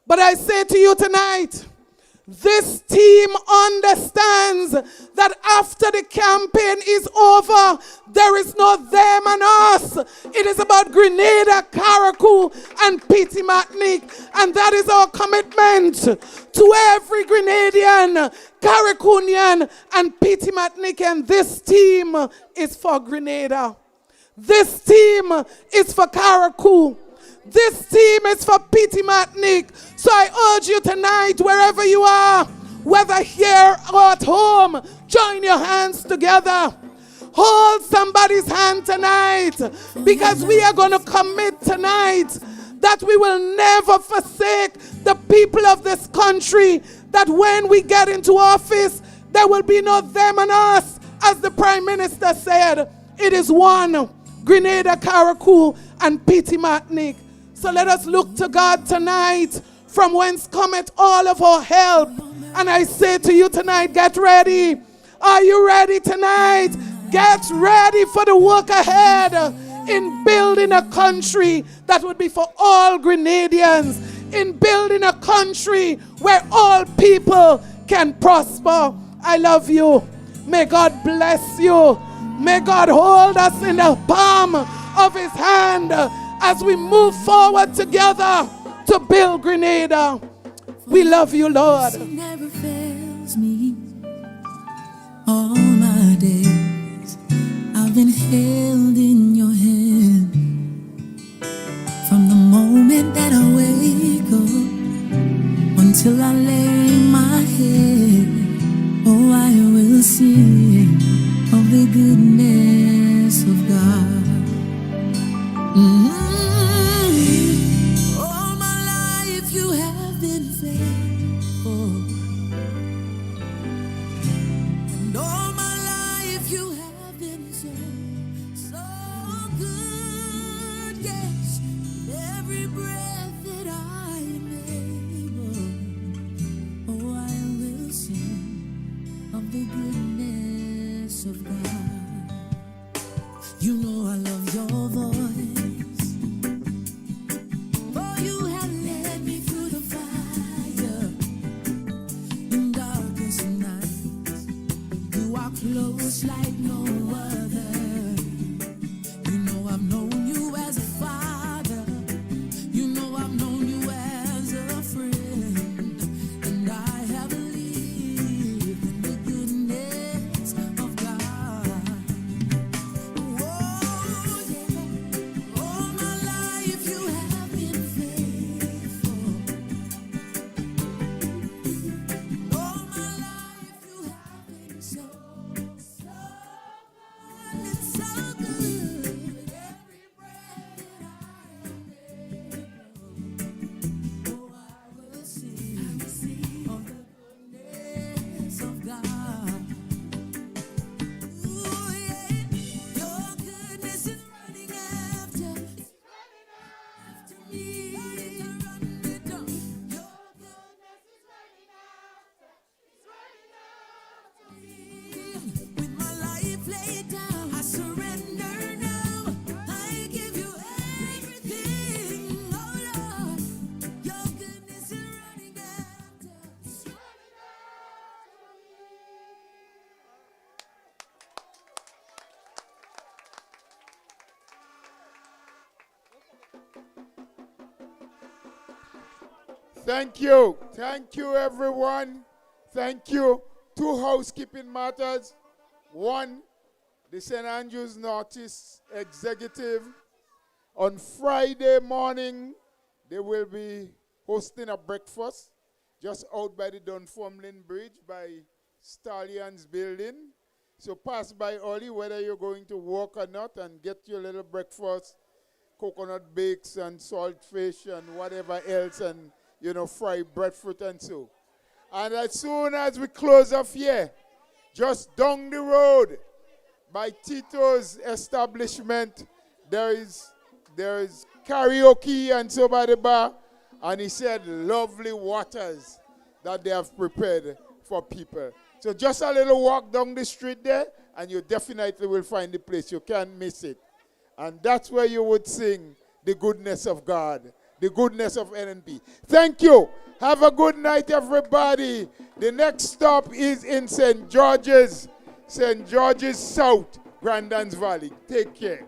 But I say to you tonight, this team understands that after the campaign is over, there is no them and us. It is about Grenada, Carriacou, and Petite Martinique. And that is our commitment to every Grenadian, Carriacouian, and Petite Martinique. And this team is for Grenada. This team is for Carriacou. This team is for Petite Martinique. So I urge you tonight, wherever you are, whether here or at home, join your hands together. Hold somebody's hand tonight, because we are going to commit tonight that we will never forsake the people of this country, that when we get into office, there will be no them and us. As the Prime Minister said, it is one, Grenada, Carriacou, and Petite Martinique. So let us look to God tonight, from whence cometh all of our help. And I say to you tonight, get ready. Are you ready tonight? Get ready for the work ahead in building a country that would be for all Grenadians, in building a country where all people can prosper. I love you. May God bless you. May God hold us in the palm of his hand as we move forward together to build Grenada. We love you, Lord. Never fails me. All my days I've been held in your hand. From the moment that I wake up until I lay my head, oh, I will sing of the goodness of God. All my life you have been faithful, and all my life you have been so good. Yes, every breath that I am able, oh, I will sing of the goodness of God. You know I love your voice. For you have led me through the fire in darkest touch like no other. You know I've known you as a father. You know I've known you as a friend. And I have lived in the goodness of God. Oh, yeah. All my life you have been faithful. All my life you have been so, so good and so good. Every breath that I am able, oh, I will sing of the goodness of God. Ooh, yeah. Your goodness is running after me. It's running after me. Your goodness is running after me. With my life laid down, I surrender now. I give you everything, oh Lord. Your goodness is running after, it's running after me. Thank you. Thank you, everyone. Thank you. 2 housekeeping matters. 1, the St. Andrews Northeast Executive. On Friday morning, they will be hosting a breakfast just out by the Dunfermline Bridge by Stallions Building. So pass by early, whether you're going to work or not, and get your little breakfast, coconut bakes and salt fish and whatever else, and fried breadfruit and so. And as soon as we close off here, just down the road by Tito's establishment, there is karaoke and so by the bar, and he said lovely waters that they have prepared for people. So just a little walk down the street there, and you definitely will find the place. You can't miss it. And that's where you would sing the goodness of God, the goodness of NNP. Thank you. Have a good night, everybody. The next stop is in St. George's South, Grandans Valley. Take care.